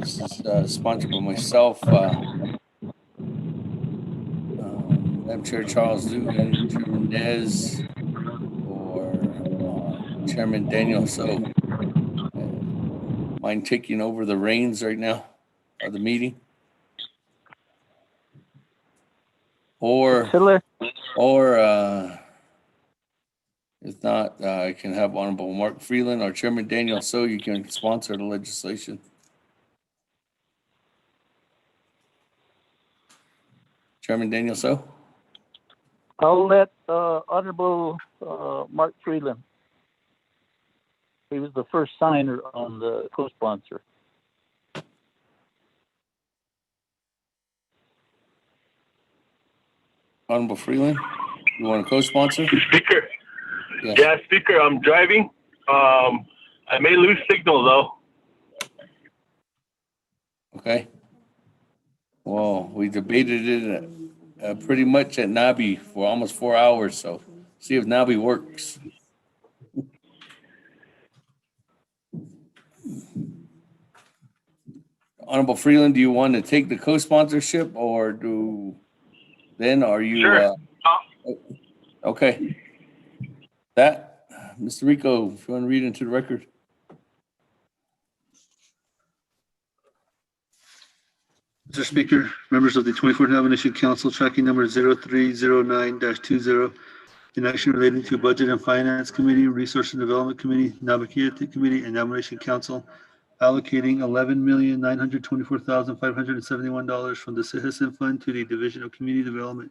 This is sponsored by myself, Madam Chair Charles Dugan, Chairman Nez, or Chairman Daniel. So, mind taking over the reins right now of the meeting? Or if not, I can have Honorable Mark Freeland or Chairman Daniel, so you can sponsor the legislation. Chairman Daniel, so? I'll let Honorable Mark Freeland. He was the first signer on the co-sponsor. Honorable Freeland, you want to co-sponsor? Speaker. Yes. Yeah, Speaker, I'm driving. I may lose signal though. Okay. Well, we debated it pretty much at Nabi for almost 4 hours, so see if Nabi works. Honorable Freeland, do you want to take the co-sponsorship, or are you? Sure. Okay. That, Mr. Rico, if you want to read into the record. Mr. Speaker, members of the 24th Nomination Council, tracking number 0309-20, in action relating to Budget and Finance Committee, Resource and Development Committee, Navajo Committee, and Nomination Council, allocating $11,924,571 from the Citizen Fund to the Division of Community Development,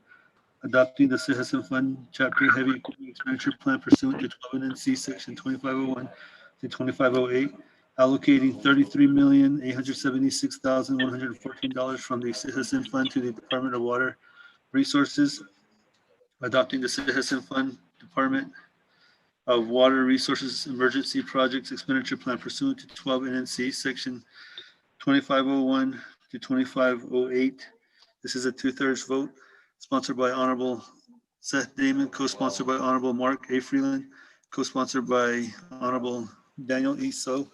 adopting the Citizen Fund Chapter Heavy Equipment Expenditure Plan pursuant to 12 NC Section 2501 to 2508, allocating $33,876,114 from the Citizen Fund to the Department of Water Resources, adopting the Citizen Fund Department of Water Resources Emergency Projects Expenditure Plan pursuant to 12 NNC Section 2501 to 2508. This is a 2/3 vote, sponsored by Honorable Seth Damon, co-sponsored by Honorable Mark A. Freeland, co-sponsored by Honorable Daniel E. So.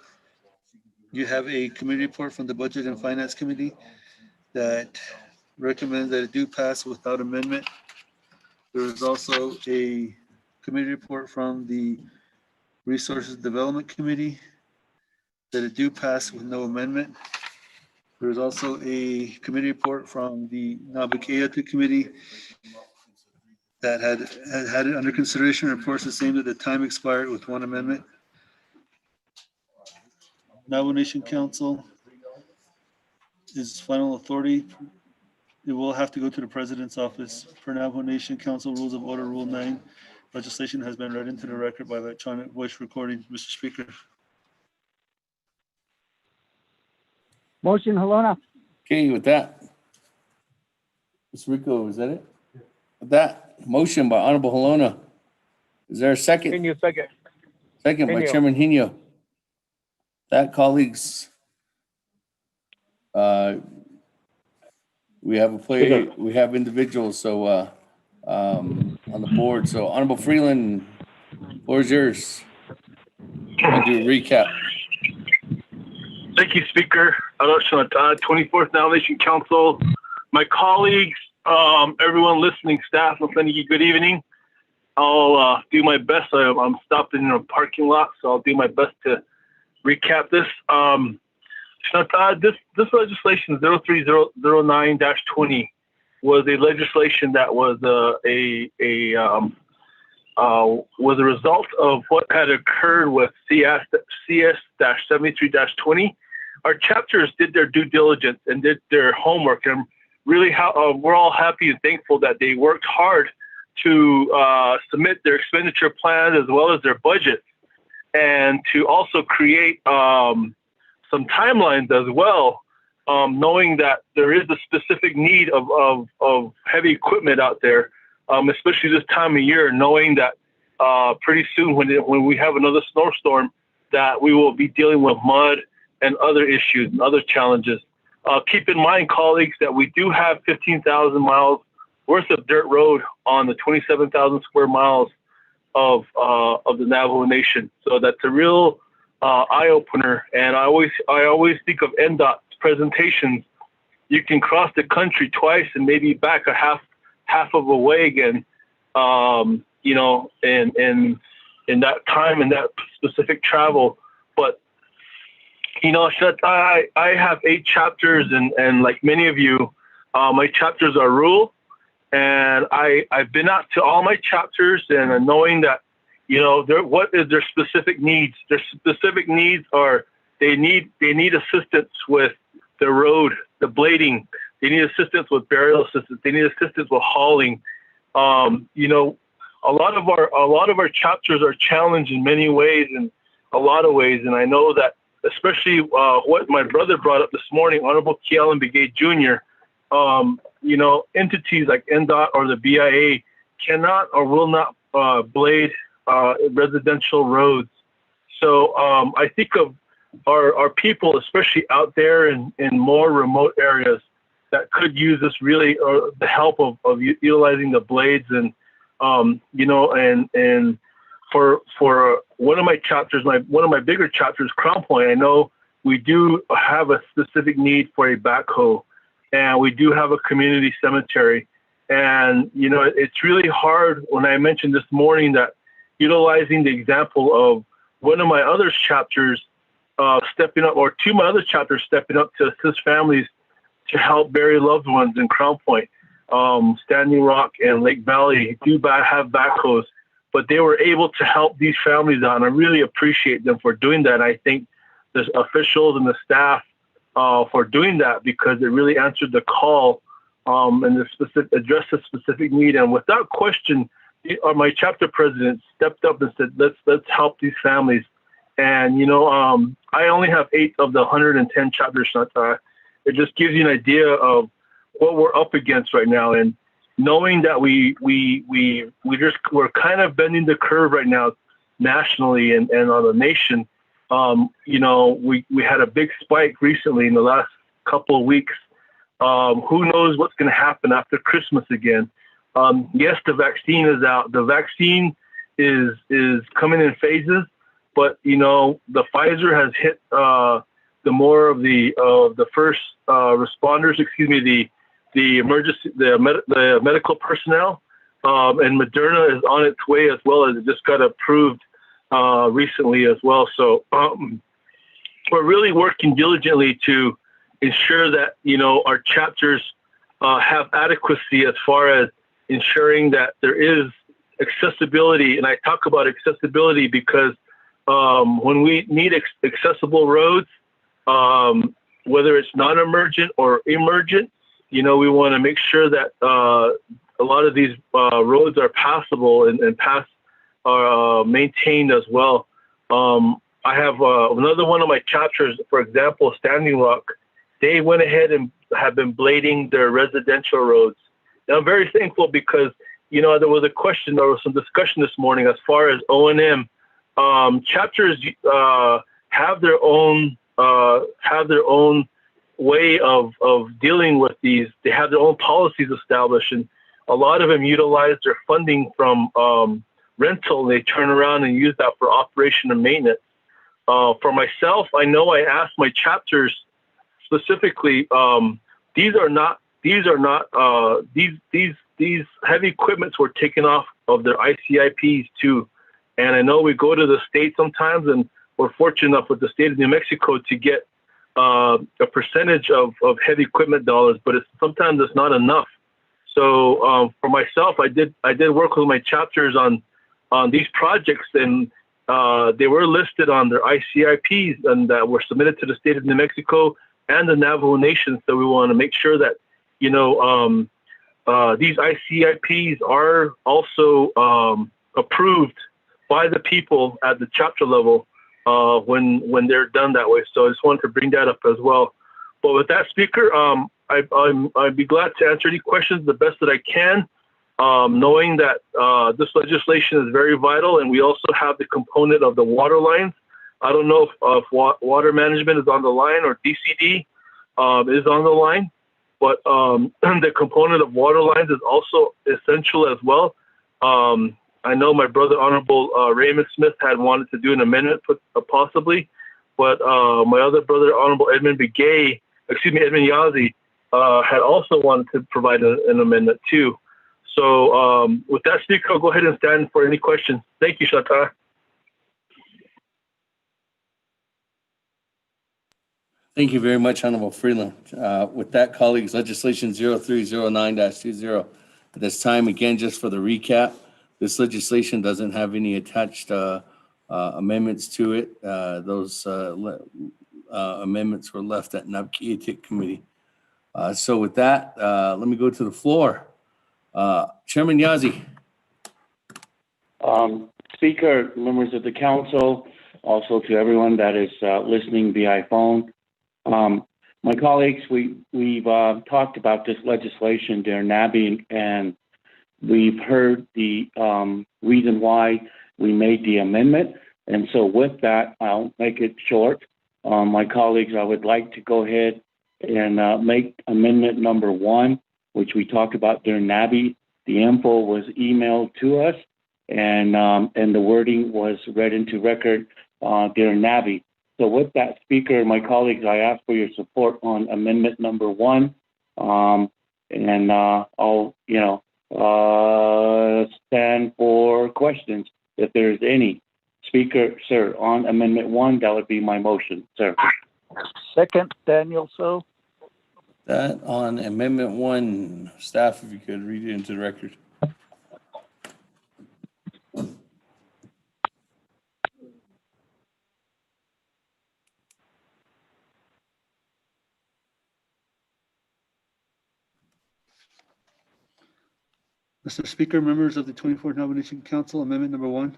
You have a committee report from the Budget and Finance Committee that recommends that it do pass without amendment. There is also a committee report from the Resources Development Committee that it do pass with no amendment. There is also a committee report from the Navajo Committee that had it under consideration, reports the same that the time expired with one amendment. Navajo Nation Council is final authority. It will have to go to the President's office. Per Navajo Nation Council Rules of Order, Rule 9, legislation has been read into the record by electronic voice recording. Mr. Speaker. Motion, Halona. Okay, with that, Mr. Rico, is that it? With that, motion by Honorable Halona. Is there a second? Second. Second by Henio. Chairman Henio. That, colleagues, we have we have individuals, so on the board. So Honorable Freeland, floor is yours. I'll do a recap. Thank you, Speaker. 24th Nomination Council, my colleagues, everyone listening, staff, I'm sending you good evening. I'll do my best. I'm stopped in a parking lot, so I'll do my best to recap this. This legislation 0309-20 was a legislation that was was a result of what had occurred with CS-73-20. Our chapters did their due diligence and did their homework, and really we're all happy and thankful that they worked hard to submit their expenditure plans as well as their budget, and to also create some timelines as well, knowing that there is a specific need of heavy equipment out there, especially this time of year, knowing that pretty soon when we have another snowstorm, that we will be dealing with mud and other issues and other challenges. Keep in mind, colleagues, that we do have 15,000 miles worth of dirt road on the 27,000 square miles of the Navajo Nation. So that's a real eye opener. And I always think of NDOT's presentations. You can cross the country twice and maybe back a half of a way again. You know, in that time and that specific travel. But you know, I have 8 chapters, and like many of you, my chapters are rural, and I've been out to all my chapters, and knowing that, you know, what is their specific needs. Their specific needs are they need assistance with the road, the blading. They need assistance with burial assistance. They need assistance with hauling. You know, a lot of our chapters are challenged in many ways, and a lot of ways, and I know that. Especially what my brother brought up this morning, Honorable Kealan Begay Jr., you know, entities like NDOT or the BIA cannot or will not blade residential roads. So I think of our people, especially out there in more remote areas, that could use this really, the help of utilizing the blades, and, you know, and for one of my chapters, one of my bigger chapters, Crown Point, I know we do have a specific need for a backhoe, and we do have a community cemetery. And, you know, it's really hard when I mentioned this morning that utilizing the example of one of my other chapters stepping up, or 2 of my other chapters stepping up to assist families to help bury loved ones in Crown Point, Standing Rock and Lake Valley do have backhoes. But they were able to help these families out, and I really appreciate them for doing that. I think the officials and the staff for doing that, because it really answered the call and addressed a specific need. And without question, my chapter president stepped up and said, "Let's help these families." And you know, I only have 8 of the 110 chapters. It just gives you an idea of what we're up against right now, and knowing that we're kind of bending the curve right now nationally and on the nation. You know, we had a big spike recently in the last couple of weeks. Who knows what's going to happen after Christmas again? Yes, the vaccine is out. The vaccine is coming in phases, but you know, the Pfizer has hit the more of the first responders. The emergency, the medical personnel, and Moderna is on its way as well, as it just got approved recently as well. So we're really working diligently to ensure that, you know, our chapters have adequacy as far as ensuring that there is accessibility. And I talk about accessibility because when we need accessible roads, whether it's non-emergent or emergent, you know, we want to make sure that a lot of these roads are passable and are maintained as well. I have another one of my chapters, for example, Standing Rock. They went ahead and have been blading their residential roads. And I'm very thankful because, you know, there was some discussion this morning as far as O&M. Chapters have their own way of dealing with these. They have their own policies established, and a lot of them utilize their funding from rental, and they turn around and use that for operation and maintenance. For myself, I know I asked my chapters specifically, these heavy equipments were taken off of their ICIPs too. And I know we go to the state sometimes, and we're fortunate enough with the state of New Mexico to get a percentage of heavy equipment dollars, but sometimes it's not enough. So for myself, I did work with my chapters on these projects, and they were listed on their ICIPs and were submitted to the state of New Mexico and the Navajo Nation. So we want to make sure that, you know, these ICIPs are also approved by the people at the chapter level when they're done that way. So I just wanted to bring that up as well. But with that, Speaker, I'd be glad to answer any questions the best that I can. knowing that this legislation is very vital, and we also have the component of the water lines. I don't know if water management is on the line or DCD is on the line, but the component of water lines is also essential as well. I know my brother, Honorable Raymond Smith, had wanted to do an amendment, possibly, but my other brother, Honorable Edmund Yazi, had also wanted to provide an amendment too. So with that, Speaker, I'll go ahead and stand for any questions. Thank you, Shata. Thank you very much, Honorable Freeland. With that, colleagues, legislation 0309-20. At this time, again, just for the recap, this legislation doesn't have any attached amendments to it. Those amendments were left at NABKEATIC committee. So with that, let me go to the floor. Chairman Yazi. Speaker, members of the council, also to everyone that is listening via phone. My colleagues, we've talked about this legislation during NABI, and we've heard the reason why we made the amendment. And so with that, I'll make it short. My colleagues, I would like to go ahead and make amendment number 1, which we talked about during NABI. The info was emailed to us, and the wording was read into record during NABI. So with that, Speaker, my colleagues, I ask for your support on amendment number 1, and I'll stand for questions if there's any. Speaker, sir, on amendment 1, that would be my motion, sir. Second, Daniel So. That on amendment 1, staff, if you could read it into the record. Mr. Speaker, members of the 24th Nomination Council, amendment number 1.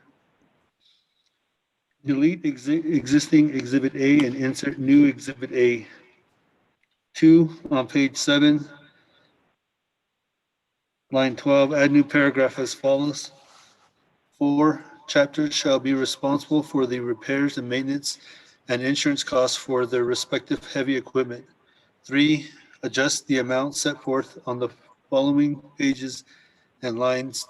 Delete existing Exhibit A and insert new Exhibit A. 2, on page 7, line 12, add new paragraph as follows. 4, chapters shall be responsible for the repairs and maintenance and insurance costs for their respective heavy equipment. 3, adjust the amount set forth on the following pages and lines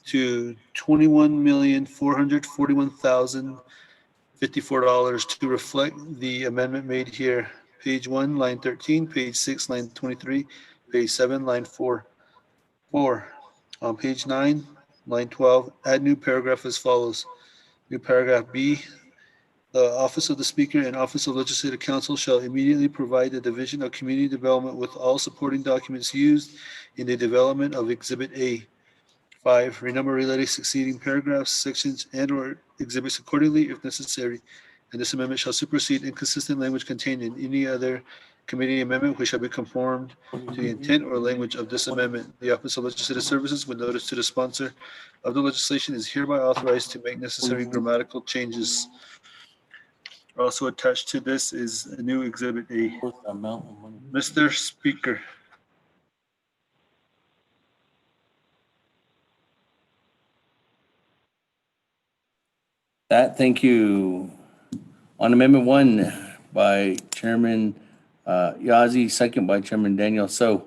to $21,441,054 to reflect the amendment made here. Page 1, line 13, page 6, line 23, page 7, line 4. On page 9, line 12, add new paragraph as follows. New paragraph B, the Office of the Speaker and Office of Legislative Counsel shall immediately provide the Division of Community Development with all supporting documents used in the development of Exhibit A. 5, renumber related succeeding paragraphs, sections, and/or exhibits accordingly if necessary. And this amendment shall supersede inconsistent language contained in any other committee amendment which shall be conformed to the intent or language of this amendment. The Office of Legislative Services, with notice to the sponsor of the legislation, is hereby authorized to make necessary grammatical changes. Also attached to this is a new Exhibit A. Mr. Speaker. Thank you. On amendment 1 by Chairman Yazi, second by Chairman Daniel So.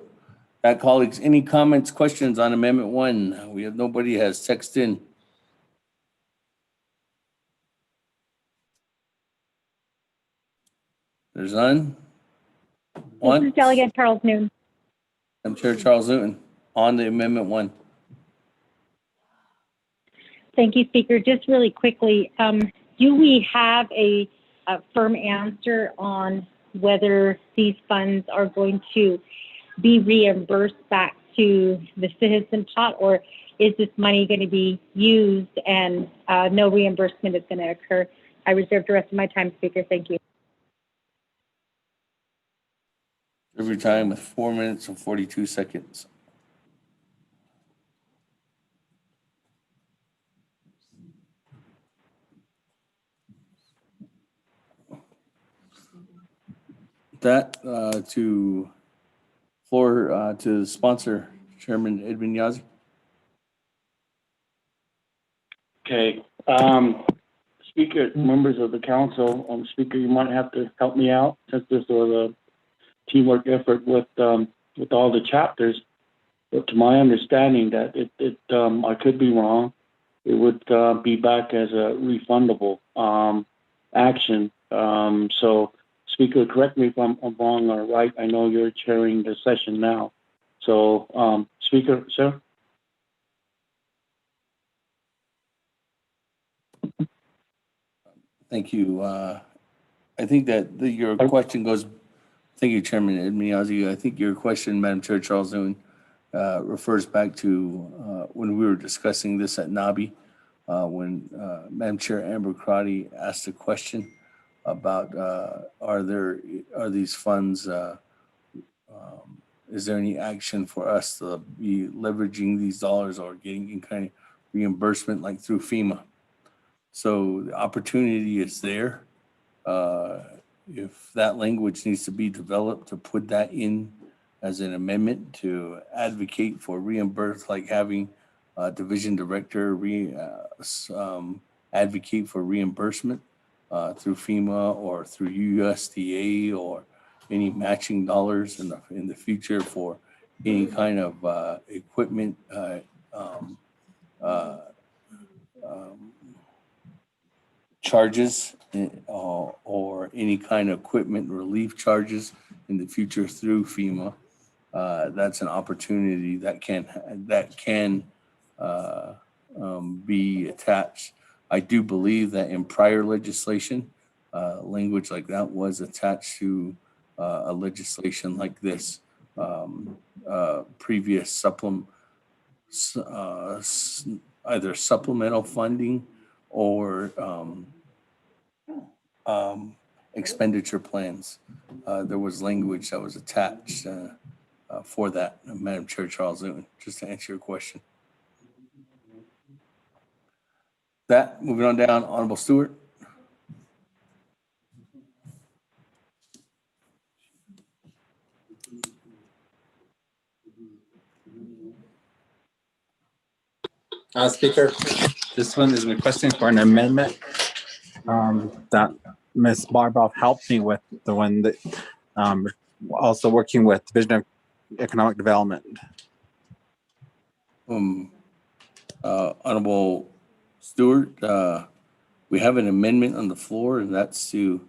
That, colleagues, any comments, questions on amendment 1? We have nobody has texted in. There's none. This is Delegate Charles Newton. I'm Chair Charles Newton on the amendment 1. Thank you, Speaker. Just really quickly, do we have a firm answer on whether these funds are going to be reimbursed back to the citizen pot, or is this money going to be used and no reimbursement is going to occur? I reserve the rest of my time, Speaker. Thank you. Every time with 4 minutes and 42 seconds. That to floor to the sponsor, Chairman Edwin Yazi. Okay. Speaker, members of the council, Speaker, you might have to help me out since this was a teamwork effort with all the chapters. But to my understanding, that I could be wrong. It would be back as a refundable action. So, Speaker, correct me if I'm wrong or right. I know you're chairing the session now. So, Speaker, sir. Thank you. I think that your question goes. Thank you, Chairman Edmiazi. I think your question, Madam Chair Charles Noon, refers back to when we were discussing this at NABI, when Madam Chair Amber Crotty asked a question about are these funds, is there any action for us to be leveraging these dollars or getting any kind of reimbursement like through FEMA? So the opportunity is there. If that language needs to be developed to put that in as an amendment to advocate for reimburse, like having a division director advocate for reimbursement through FEMA or through USDA or any matching dollars in the future for any kind of equipment charges or any kind of equipment relief charges in the future through FEMA. That's an opportunity that can be attached. I do believe that in prior legislation, language like that was attached to a legislation like this. Previous either supplemental funding or expenditure plans. There was language that was attached for that, Madam Chair Charles Newton, just to answer your question. That, moving on down, Honorable Stewart. Speaker, this one is requesting for an amendment that Ms. Barbara helped me with, the one that also working with Division of Economic Development. Honorable Stewart, we have an amendment on the floor, and that's to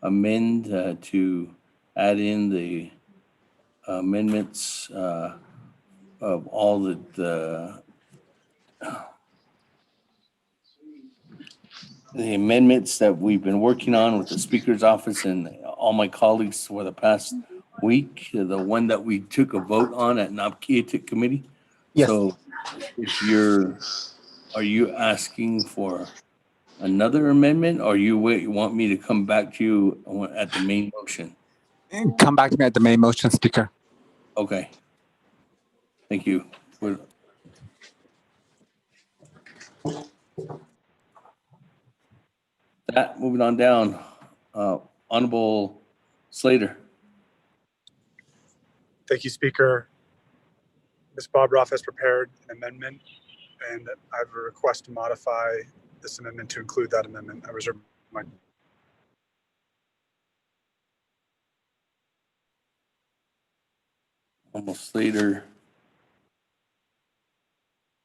amend to add in the amendments of all the amendments that we've been working on with the Speaker's office and all my colleagues for the past week, the one that we took a vote on at NABKIATIC committee. Yes. So are you asking for another amendment, or you want me to come back to you at the main motion? Come back to me at the main motion, Speaker. Okay. Thank you. That, moving on down, Honorable Slater. Thank you, Speaker. Ms. Bob Roth has prepared an amendment, and I have a request to modify this amendment to include that amendment. I reserve my. Honorable Slater.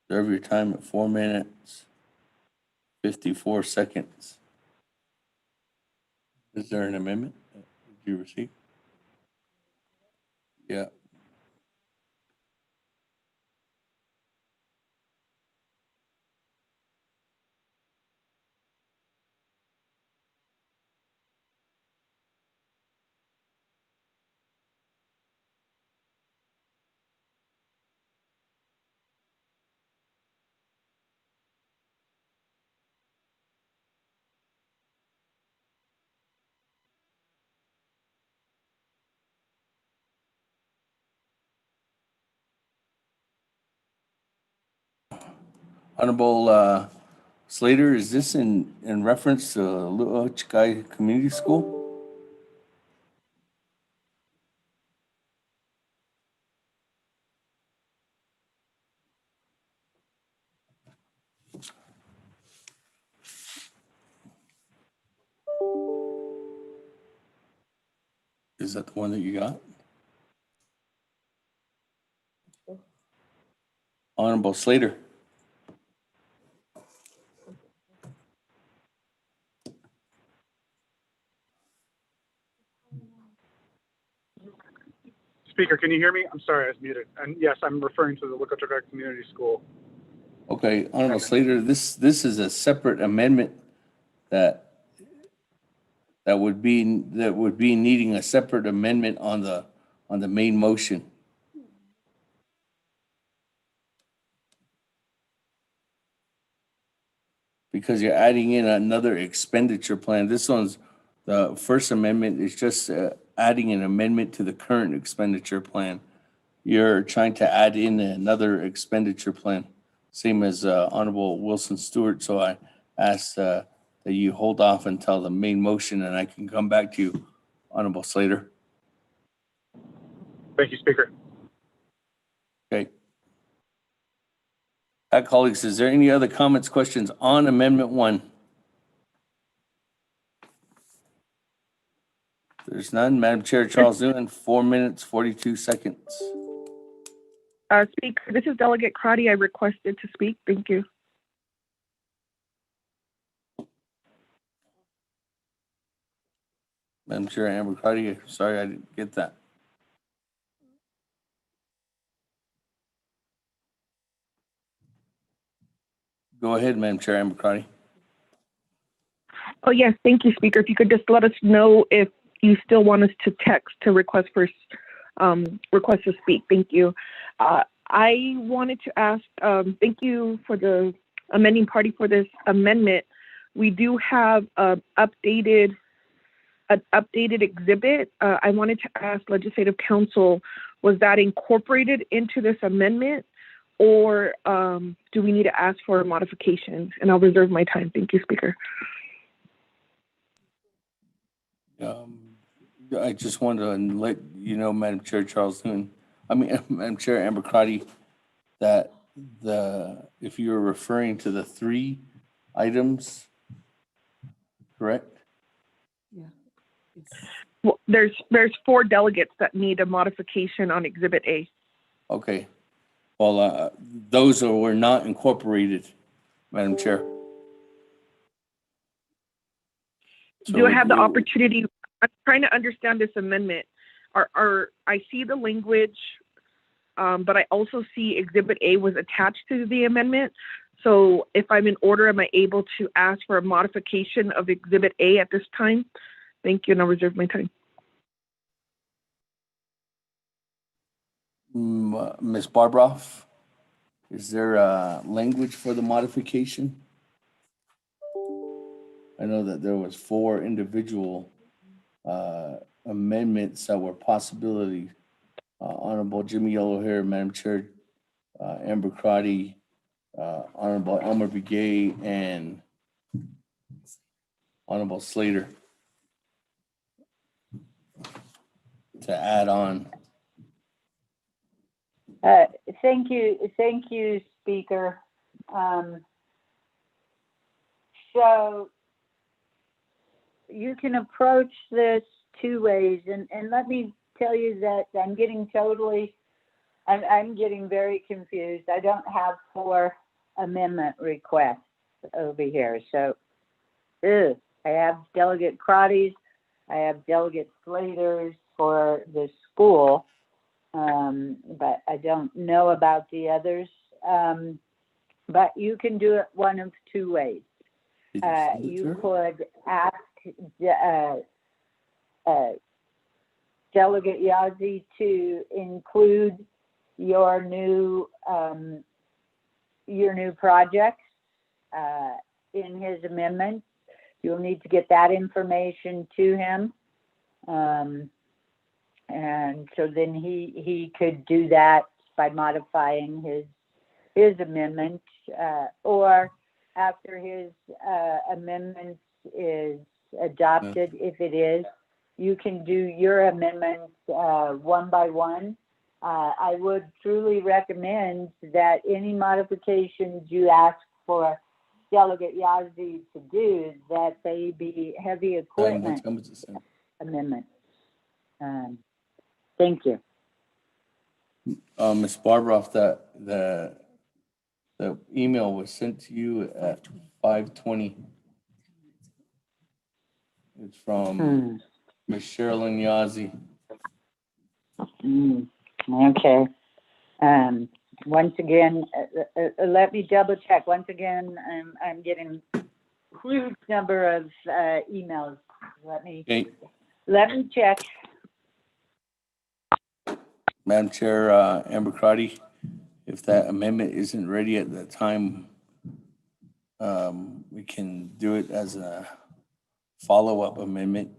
Reserve your time at 4 minutes, 54 seconds. Is there an amendment that you received? Yeah. Honorable Slater, is this in reference to Lu'uchikai Community School? Is that the one that you got? Honorable Slater. Speaker, can you hear me? I'm sorry, I was muted. And yes, I'm referring to the Wicotega Community School. Okay, Honorable Slater, this is a separate amendment that would be needing a separate amendment on the main motion. Because you're adding in another expenditure plan. This one's, the first amendment is just adding an amendment to the current expenditure plan. You're trying to add in another expenditure plan, same as Honorable Wilson Stewart. So I ask that you hold off until the main motion and I can come back to you, Honorable Slater. Thank you, Speaker. Okay. Colleagues, is there any other comments, questions on Amendment 1? There's none. Madam Chair, Charles Newman, 4 minutes, 42 seconds. Speaker, this is Delegate Crotty. I requested to speak. Thank you. Madam Chair, Amber Crotty, sorry I didn't get that. Go ahead, Madam Chair, Amber Crotty. Oh, yes. Thank you, Speaker. If you could just let us know if you still want us to text to request to speak. Thank you. I wanted to ask, thank you for the amending party for this amendment. We do have an updated exhibit. I wanted to ask Legislative Council, was that incorporated into this amendment, or do we need to ask for modifications? And I'll reserve my time. Thank you, Speaker. I just wanted to let you know, Madam Chair Charles Newman, Madam Chair Amber Crotty, that if you're referring to the 3 items, correct? Yeah. Well, there's 4 delegates that need a modification on Exhibit A. Okay. Well, those were not incorporated, Madam Chair. Do I have the opportunity? I'm trying to understand this amendment. I see the language, but I also see Exhibit A was attached to the amendment. So if I'm in order, am I able to ask for a modification of Exhibit A at this time? Thank you, and I'll reserve my time. Ms. Barbroff, is there language for the modification? I know that there was 4 individual amendments that were possibilities. Honorable Jimmy Yellowhair, Madam Chair, Amber Crotty, Honorable Elmer Begay, and Honorable Slater to add on. Thank you, Speaker. So you can approach this 2 ways, and let me tell you that I'm getting very confused. I don't have 4 amendment requests over here. So I have Delegate Crotty's, I have Delegate Slater's for the school, but I don't know about the others. But you can do it one of 2 ways. You could ask Delegate Yazzie to include your new projects in his amendment. You'll need to get that information to him, and so then he could do that by modifying his amendment, or after his amendment is adopted, if it is, you can do your amendments one by one. I would truly recommend that any modifications you ask for Delegate Yazzie to do, that they be heavy equipment amendments. Thank you. Ms. Barbroff, the email was sent to you at 5:20. It's from Ms. Sherilyn Yazzie. Okay. Once again, let me double check. Once again, I'm getting huge number of emails. Let me check. Madam Chair, Amber Crotty, if that amendment isn't ready at that time, we can do it as a follow-up amendment.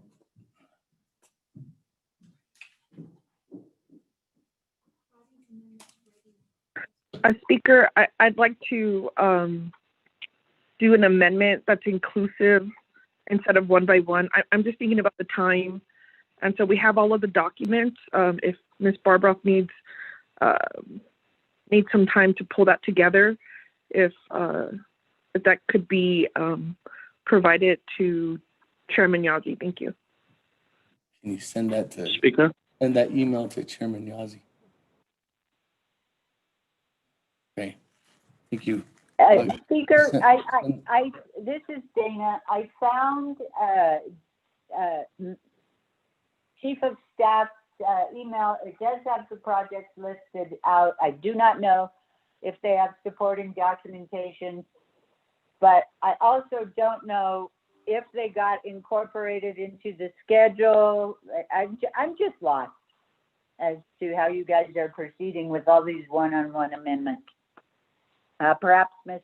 Speaker, I'd like to do an amendment that's inclusive instead of one by one. I'm just thinking about the time. And so we have all of the documents. If Ms. Barbroff needs some time to pull that together, if that could be provided to Chairman Yazzie. Thank you. Can you send that to Speaker? Send that email to Chairman Yazzie. Okay, thank you. Speaker, this is Dana. I found Chief of Staff's email. It does have the projects listed out. I do not know if they have supporting documentation, but I also don't know if they got incorporated into the schedule. I'm just lost as to how you guys are proceeding with all these one-on-one amendments. Perhaps Ms.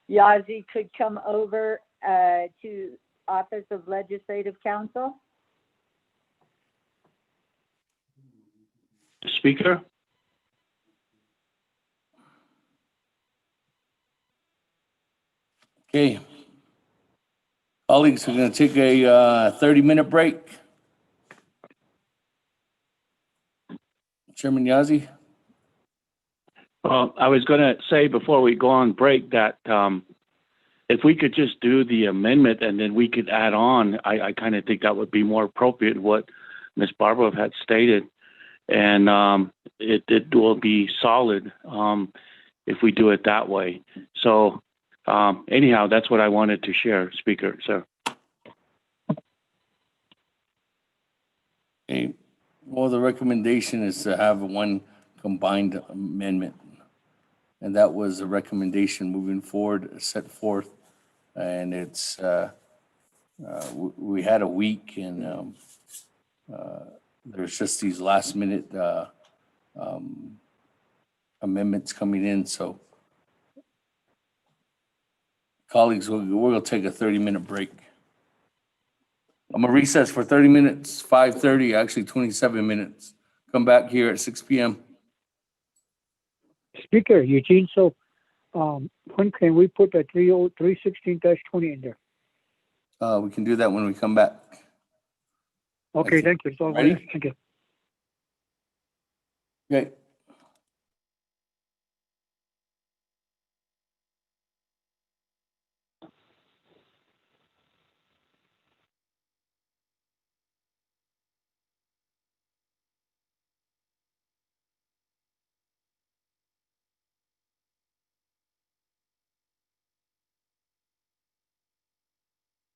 Yazzie could come over to Office of Legislative Counsel. Speaker? Okay. Colleagues, we're going to take a 30-minute break. Chairman Yazzie? I was going to say before we go on break that if we could just do the amendment and then we could add on, I kind of think that would be more appropriate what Ms. Barbara had stated. And it will be solid if we do it that way. So anyhow, that's what I wanted to share, Speaker, sir. Okay. Well, the recommendation is to have one combined amendment. And that was a recommendation moving forward, set forth. And it's, we had a week and there's just these last minute amendments coming in. So colleagues, we're going to take a 30-minute break. I'm going to recess for 30 minutes, 5:30, actually 27 minutes. Come back here at 6 p.m. Speaker, Eugene, so when can we put that 316-20 in there? We can do that when we come back. Okay, thank you. It's all Ready? right. Thank you. Okay.